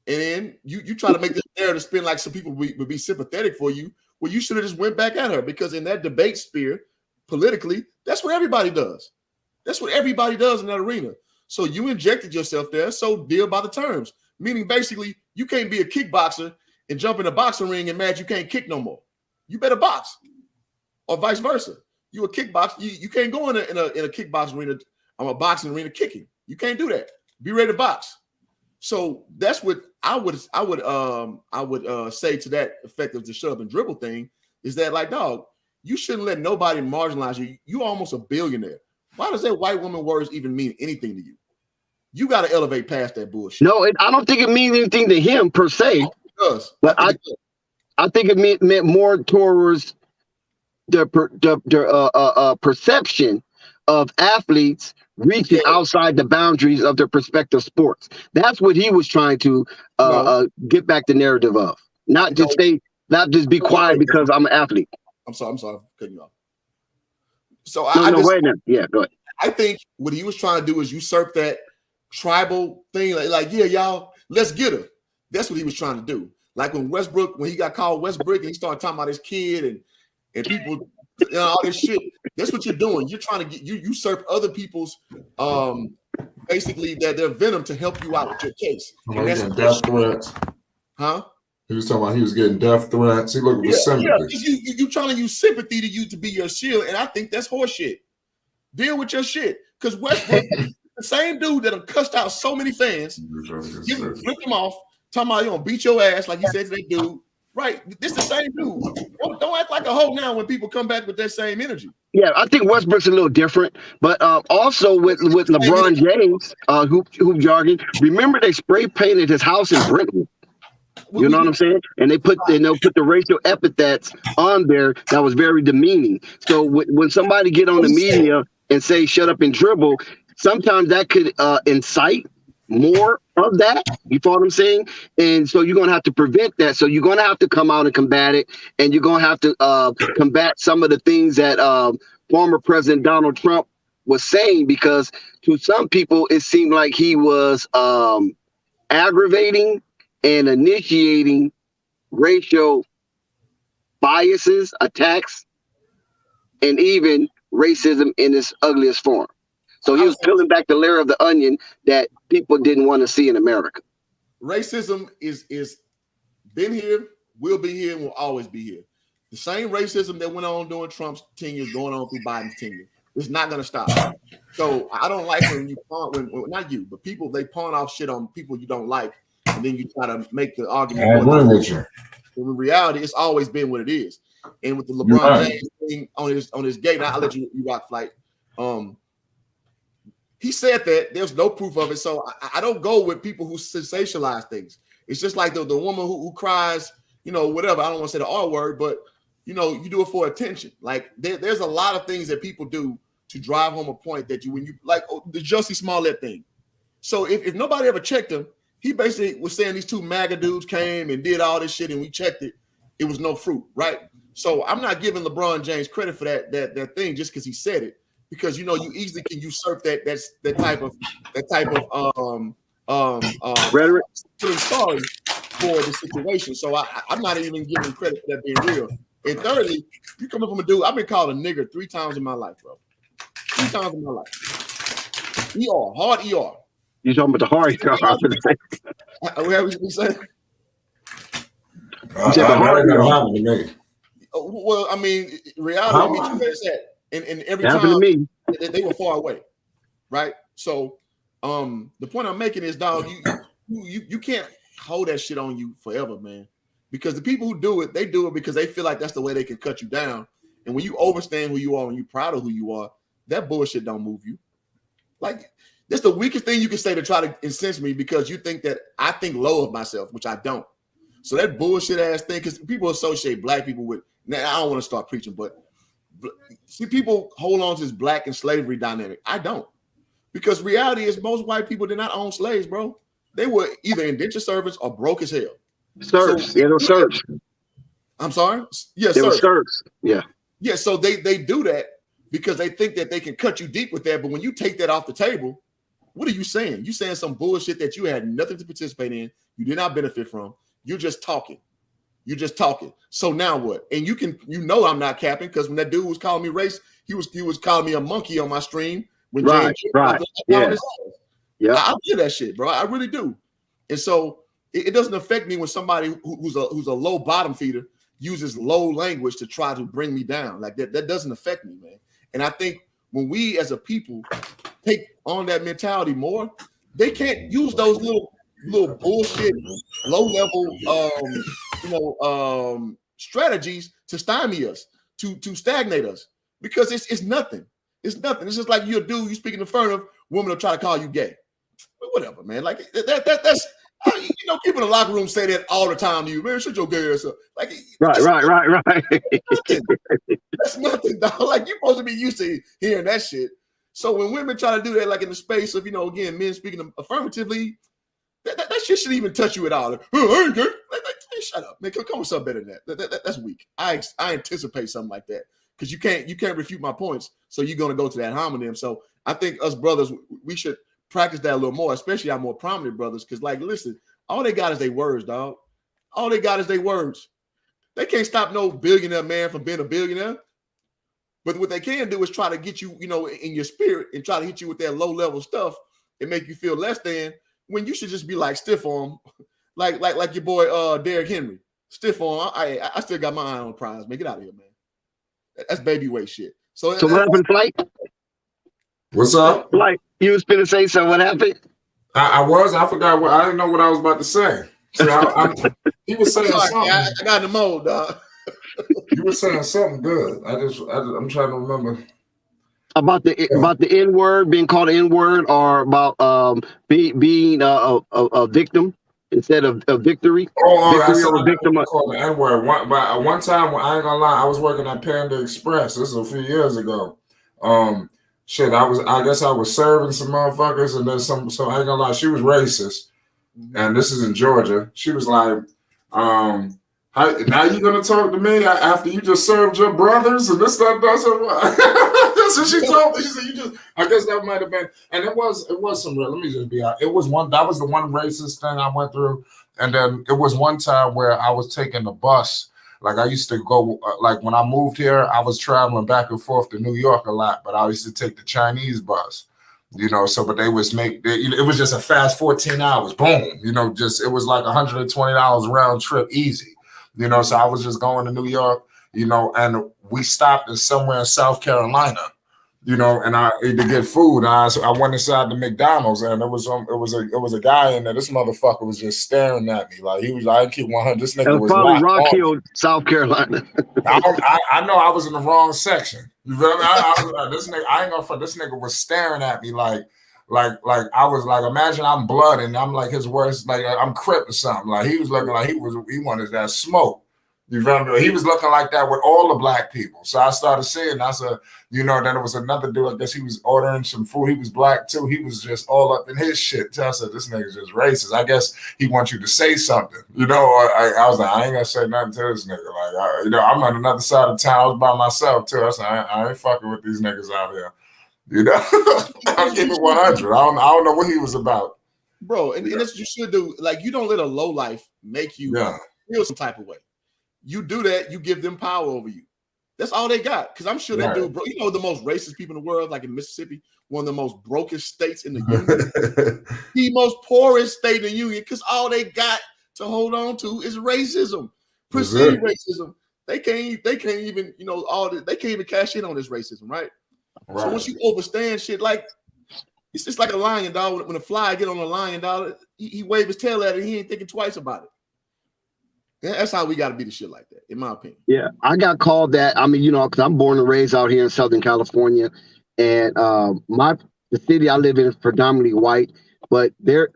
And then you try to make this narrative spin like some people would be sympathetic for you. Well, you should have just went back at her, because in that debate sphere, politically, that's what everybody does. That's what everybody does in that arena. So you injected yourself there, so deal by the terms. Meaning basically, you can't be a kickboxer and jump in a boxing ring and mad you can't kick no more. You better box, or vice versa. You a kickboxer, you can't go in a kickboxing arena, a boxing arena kicking. You can't do that. Be ready to box. So that's what I would say to that effect of the shut up and dribble thing, is that, like, dog, you shouldn't let nobody marginalize you. You're almost a billionaire. Why does that white woman words even mean anything to you? You got to elevate past that bullshit. No, I don't think it means anything to him per se. It does. But I think it meant more towards the perception of athletes reaching outside the boundaries of their respective sports. That's what he was trying to get back the narrative of. Not just be quiet because I'm an athlete. I'm sorry, cutting you off. So wait a minute. Yeah, go ahead. I think what he was trying to do is usurp that tribal thing, like yeah, y'all, let's get her. That's what he was trying to do. Like when he got called Westbrook, and he started talking about his kid and people, all this shit. That's what you're doing. You're trying to usurp other people's basically their venom to help you out with your case. And that's death threats. Huh? He was talking about he was getting death threats. He looking for sympathy. Yeah, because you trying to use sympathy to you to be your shield, and I think that's horseshit. Deal with your shit. Because Westbrook, the same dude that have cussed out so many fans, flipped him off, talking about you gonna beat your ass like he said to that dude. Right, this the same dude. Don't act like a hoe now when people come back with that same energy. Yeah, I think Westbrook's a little different, but also with LeBron James, hoop jargon. Remember, they spray painted his house in Britain. You know what I'm saying? And they'll put the racial epithets on there that was very demeaning. So when somebody get on the media and say "shut up and dribble," sometimes that could incite more of that. You follow what I'm saying? And so you're gonna have to prevent that. So you're gonna have to come out and combat it, and you're gonna have to combat some of the things that former President Donald Trump was saying, because to some people it seemed like he was aggravating and initiating racial biases, attacks, and even racism in its ugliest form. So he was peeling back the layer of the onion that people didn't want to see in America. Racism is been here, will be here, and will always be here. The same racism that went on during Trump's tenure is going on through Biden's tenure. It's not going to stop. So I don't like when you pawn, not you, but people, they pawn off shit on people you don't like, and then you try to make the argument. I agree with you. In reality, it's always been what it is. And with the LeBron James thing on his gate, I'll let you rock flight. He said that there's no proof of it, so I don't go with people who sensationalize things. It's just like the woman who cries, whatever. I don't want to say the R word, but you do it for attention. Like there's a lot of things that people do to drive home a point that when you like the Jussie Smollett thing. So if nobody ever checked him, he basically was saying these two MAGA dudes came and did all this shit, and we checked it. It was no fruit, right? So I'm not giving LeBron James credit for that thing just because he said it. Because you easily can usurp that type of rhetoric. Feeling sorry for the situation. So I'm not even giving credit for that being real. And thirdly, you come up from a dude. I've been called a nigger 3 times in my life, bro. 3 times in my life. Hard ER. You talking about the hard ER? What you saying? Well, I mean, reality means you better say it. and every Happened to time me. they were far away, right? So the point I'm making is, dog, you can't hold that shit on you forever, man. Because the people who do it, they do it because they feel like that's the way they can cut you down. And when you understand who you are and you're proud of who you are, that bullshit don't move you. Like, that's the weakest thing you can say to try to incense me, because you think that I think low of myself, which I don't. So that bullshit ass thing, because people associate black people with, now I don't want to start preaching, but see, people hold on to this black and slavery dynamic. I don't. Because reality is most white people did not own slaves, bro. They were either indentured servants or broke as hell. Serfs. So, Yeah, those serfs. I'm sorry? Yeah, They were serfs. serfs. Yeah. Yeah, so they do that because they think that they can cut you deep with that. But when you take that off the table, what are you saying? You're saying some bullshit that you had nothing to participate in. You did not benefit from. You're just talking. You're just talking. So now what? And I'm not capping, because when that dude was calling me race, he was calling me a monkey on my stream. When Right. Yeah. I feel that shit, bro. I really do. And so it doesn't affect me when somebody who's a low bottom feeder uses low language to try to bring me down. Like that doesn't affect me, man. And I think when we as a people take on that mentality more, they can't use those little bullshit low level strategies to stymie us, to stagnate us, because it's nothing. It's nothing. It's just like you're a dude, you speaking in front of, women will try to call you gay. But whatever, man. Like that's people in the locker room say that all the time to you, man. Shut your gay ass up. Like Right. That's nothing, dog. Like, you're supposed to be used to hearing that shit. So when women try to do that, like in the space of, again, men speaking affirmatively, that shit shouldn't even touch you at all. Like, oh, I ain't gay. Hey, shut up, man. Come with something better than that. That's weak. I anticipate something like that, because you can't refute my points. So you're gonna go to that homonym. So I think us brothers, we should practice that a little more, especially our more prominent brothers. Because, like, listen, all they got is their words, dog. All they got is their words. They can't stop no billionaire man from being a billionaire. But what they can do is try to get you, in your spirit, and try to hit you with that low level stuff and make you feel less than, when you should just be like stiff on them, like your boy Derrick Henry. Stiff on. I still got my eye on the prize, man. Get out of here, man. That's baby weight shit. So what happened, Flight? What's up? Flight, you was finna say something. What happened? I forgot what, I didn't know what I was about to say. So he was saying something. I got in the mode, dog. You were saying something good. I'm trying to remember. About the N word, being called an N word, or about being a victim instead of a victory. Victory over victim. Called the N word. One time, I ain't gonna lie, I was working at Panda Express. This was a few years ago. I guess I was serving some motherfuckers, and then some. So I ain't gonna lie, she was racist, and this is in Georgia. She was like, now you gonna talk to me after you just served your brothers and this stuff? That's what she told me. She said, I guess that might have been, and it was some real. Let me just be honest. That was the one racist thing I went through, and then it was one time where I was taking the bus. Like, I used to go, like when I moved here, I was traveling back and forth to New York a lot, but I used to take the Chinese bus. But it was just a fast 14 hours. Boom. It was like $120 round trip, easy. So I was just going to New York, and we stopped somewhere in South Carolina, and to get food. I went inside the McDonald's, and it was a guy in there. This motherfucker was just staring at me like he was. I keep 100. This nigga was probably Rock Hill, South Carolina. I know I was in the wrong section. You feel me? This nigga, I ain't gonna front. This nigga was staring at me like I was like, imagine I'm blood and I'm like his worst, like I'm Crip or something. Like he was looking like he wanted that smoke. You feel me? He was looking like that with all the black people. So I started seeing, I said, then it was another dude, I guess he was ordering some food. He was black too. He was just all up in his shit. So I said, this nigga's just racist. I guess he wants you to say something, I was like, I ain't gonna say nothing to this nigga. Like, I'm on another side of town. I was by myself too. I said, I ain't fucking with these niggas out here. I'll keep it 100. I don't know what he was about, bro. And that's what you should do. Like, you don't let a low life make you feel some type of way. You do that, you give them power over you. That's all they got. Because I'm sure they do, bro. The most racist people in the world, like in Mississippi, one of the most brokest states in the union, the most poorest state in the union, because all they got to hold on to is racism, perceived racism. they can't even, you know, they can't even cash in on this racism, right? Right. So once you overstand shit, like it's just like a lion, dog. When a fly get on a lion, dog, he wave his tail at it. He ain't thinking twice about it. That's how we got to be the shit like that, in my opinion. Yeah, I got called that. I mean, you know, because I'm born and raised out here in Southern California, and the city I live in is predominantly white, but they're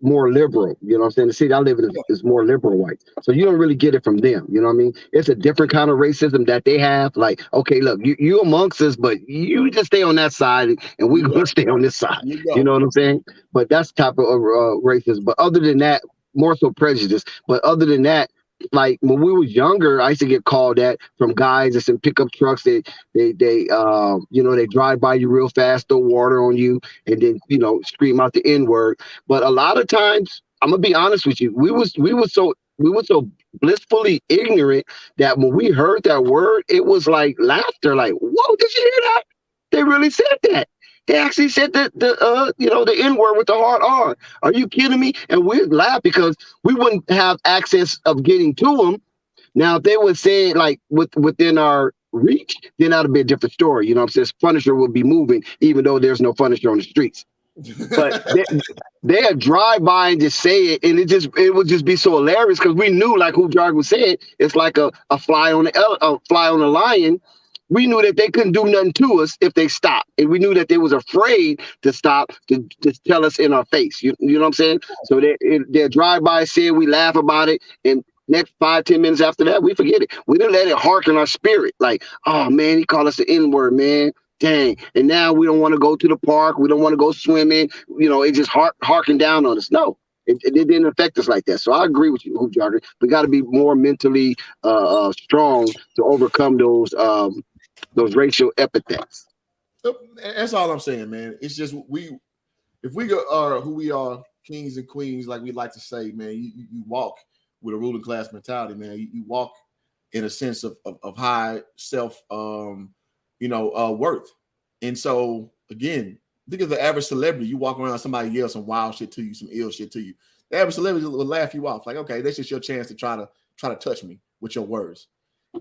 more liberal. You know what I'm saying? The city I live in is more liberal white, so you don't really get it from them. You know what I mean? It's a different kind of racism that they have. Like, okay, look, you amongst us, but you just stay on that side, and we're gonna stay on this side. You know what I'm saying? But that's the type of racism. But other than that, more so prejudice. But other than that, like when we was younger, I used to get called that from guys that's in pickup trucks. They you know, they drive by you real fast, throw water on you, and then, you know, scream out the N-word. But a lot of times, I'm gonna be honest with you, we were so blissfully ignorant that when we heard that word, it was like laughter. Like, whoa, did you hear that? They really said that. They actually said the you know, the N-word with the hard R. Are you kidding me? And we'd laugh because we wouldn't have access of getting to them. Now, if they would say it like within our reach, then that'd be a different story. You know what I'm saying? Furniture would be moving, even though there's no furniture on the streets. But they'd drive by and just say it, and it would just be so hilarious because we knew, like who Jarg was saying, it's like a fly on a lion. We knew that they couldn't do nothing to us if they stopped. And we knew that they was afraid to stop to tell us in our face. You know what I'm saying? So their drive-by said, we laugh about it. And next 5-10 minutes after that, we forget it. We didn't let it harken our spirit. Like, oh, man, he called us the N-word, man. Dang. And now we don't want to go to the park. We don't want to go swimming. You know, it just harkened down on us. No. It didn't affect us like that. So I agree with you, Hoop Jargon. We got to be more mentally strong to overcome those racial epithets. That's all I'm saying, man. It's just if we are who we are, kings and queens, like we like to say, man, you walk with a ruling class mentality, man. You walk in a sense of high self, worth. And so again, think of the average celebrity. You walk around, somebody yells some wild shit to you, some ill shit to you. The average celebrity will laugh you off. Like, okay, that's just your chance to try to touch me with your words.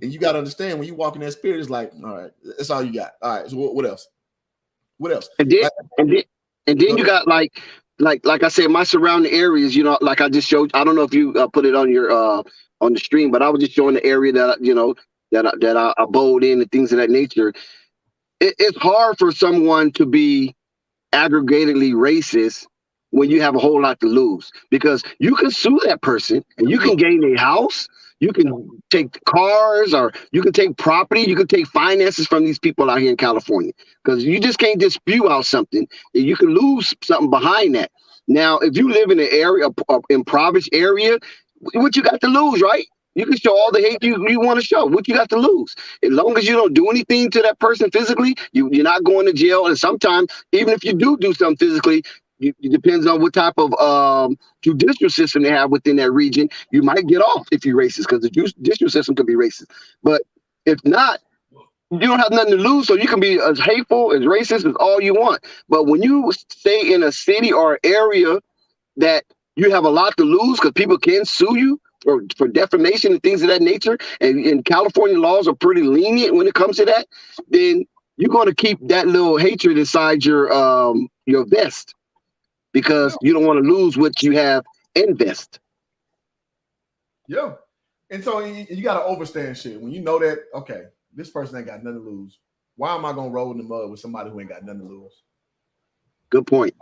And you got to understand, when you walk in that spirit, it's like, all right, that's all you got. All right, so what else? What else? And then you got like I said, my surrounding areas. You know, like I just showed. I don't know if you put it on your on the stream, but I was just showing the area that I abode in and things of that nature. It's hard for someone to be aggregatedly racist when you have a whole lot to lose, because you can sue that person and you can gain a house. You can take cars, or you can take property. You can take finances from these people out here in California, because you just can't just spew out something. You can lose something behind that. Now, if you live in an area, impoverished area, what you got to lose, right? You can show all the hate you want to show. What you got to lose? As long as you don't do anything to that person physically, you're not going to jail. And sometimes, even if you do something physically, it depends on what type of judicial system they have within that region. You might get off if you're racist, because the judicial system could be racist. But if not, you don't have nothing to lose, so you can be as hateful, as racist as all you want. But when you stay in a city or area that you have a lot to lose, because people can sue you for defamation and things of that nature, and California laws are pretty lenient when it comes to that, then you're going to keep that little hatred inside your vest, because you don't want to lose what you have invest. Yeah. And so you got to overstand shit. When you know that, okay, this person ain't got nothing to lose, why am I going to roll in the mud with somebody who ain't got nothing to lose? Good point.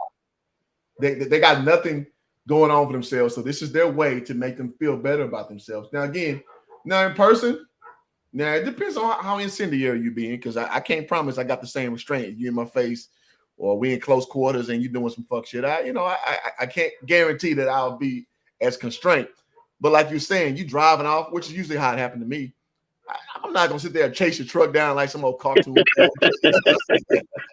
They got nothing going on for themselves, so this is their way to make them feel better about themselves. Now, again, in person, now it depends on how incendiary you being, because I can't promise I got the same restraint. You in my face, or we in close quarters and you doing some fuck shit. I can't guarantee that I'll be as constrained. But like you're saying, you driving off, which is usually how it happened to me. I'm not gonna sit there and chase your truck down like some old cartoon.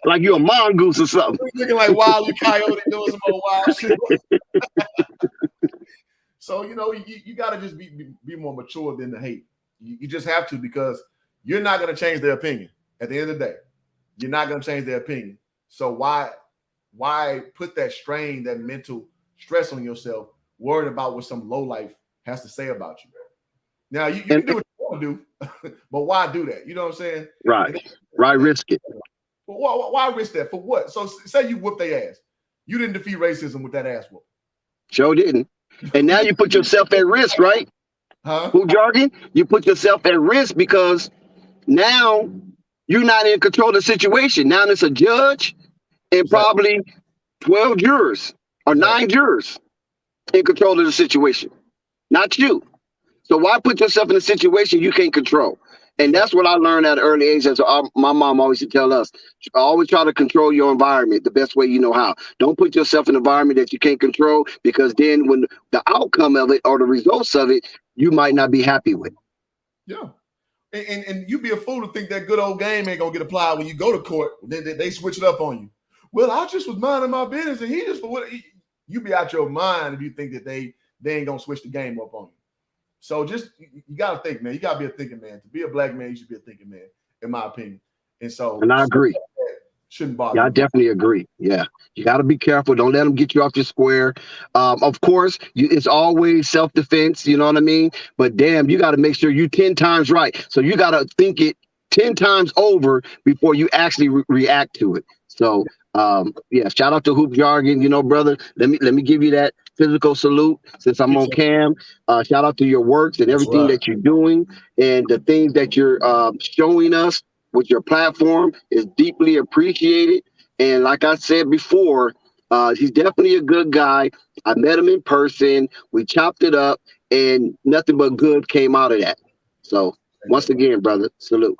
Like you're a mongoose or something. Looking like Wile E. Coyote doing some old wild shit. So you gotta just be more mature than the hate. You just have to, because you're not gonna change their opinion. At the end of the day, you're not gonna change their opinion. So why put that strain, that mental stress on yourself, worried about what some lowlife has to say about you? Now you can do what you want. want to do, but why do that? You know what I'm saying? Right. Right. Risk it. Why risk that? For what? So say you whoop their ass. You didn't defeat racism with that ass whoop. Sure didn't. And now you put yourself at risk, right? Huh? Who jargon? You put yourself at risk because now you're not in control of the situation. Now there's a judge and probably 12 jurors or 9 jurors in control of the situation, not you. So why put yourself in a situation you can't control? And that's what I learned at an early age. As my mom always used to tell us, always try to control your environment the best way you know how. Don't put yourself in an environment that you can't control, because then when the outcome of it or the results of it, you might not be happy with. Yeah. And you be a fool to think that good old game ain't going to get applied when you go to court. They switch it up on you. Well, I just was minding my business, and he just, for what you be out your mind if you think that they ain't going to switch the game up on you. So just, you got to think, man. You got to be a thinking man. To be a black man, you should be a thinking man, in my opinion. And I agree. Shouldn't bother Yeah, I you. definitely agree. Yeah. You got to be careful. Don't let them get you off your square. Of course, it's always self-defense. You know what I mean? But damn, you got to make sure you 10 times right. So you got to think it 10 times over before you actually react to it. So, yeah, shout out to Hoop Jargon. You know, brother, let me give you that physical salute since I'm on cam. Shout out to your works and everything that you're doing and the things that you're showing us with your platform is deeply appreciated. And like I said before, he's definitely a good guy. I met him in person. We chopped it up, and nothing but good came out of that. So once again, brother, salute.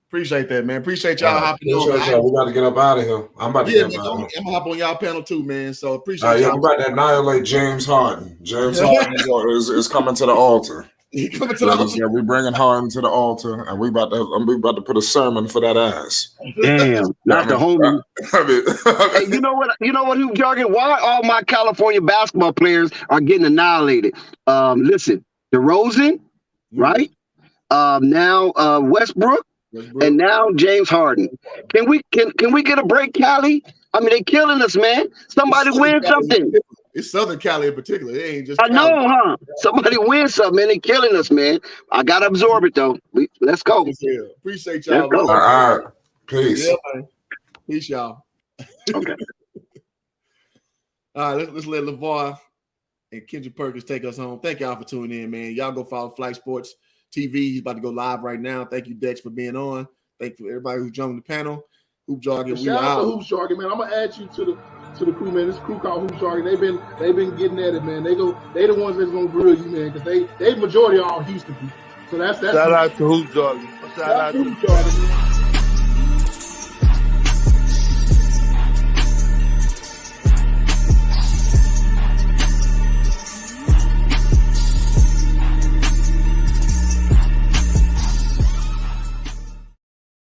Appreciate that, man. Appreciate y'all hopping on. We got to get up out of here. I'm about to get up out of here. I'm gonna hop on y'all panel too, man. So appreciate y'all. y'all. I'm about to annihilate James Harden. James Harden is coming to the altar. He coming to the altar. Yeah, we bringing Harden to the altar, and we about to put a sermon for that ass. Damn, not the homie. Hey, you know what, Hoop Jargon? Why all my California basketball players are getting annihilated? Listen, DeRozan, right? Now Westbrook. And now James Harden. Can we get a break, Cali? I mean, they killing us, man. Somebody win something. It's Southern Cali in particular. It ain't just I Cali. know, huh? Somebody win something, man. They killing us, man. I gotta absorb it though. Let's go. Yeah. Appreciate y'all. Let's go. All right. Peace. Yeah, man. Peace, y'all. Okay. All right, let's let LeVar and Kendrick Perkins take us home. Thank y'all for tuning in, man. Y'all go follow Flight Sports TV. He's about to go live right now. Thank you, Dex, for being on. Thank you for everybody who joined the panel. Hoop Jargon, we Shout out out. to Hoop Jargon, man. I'm gonna add you to the crew, man. This crew called Hoop Jargon. They've been getting at it, man. They the ones that's gonna grill you, man, because they majority are all Houston people. So that's shout out to Hoop Jargon. Shout out to Hoop Jargon.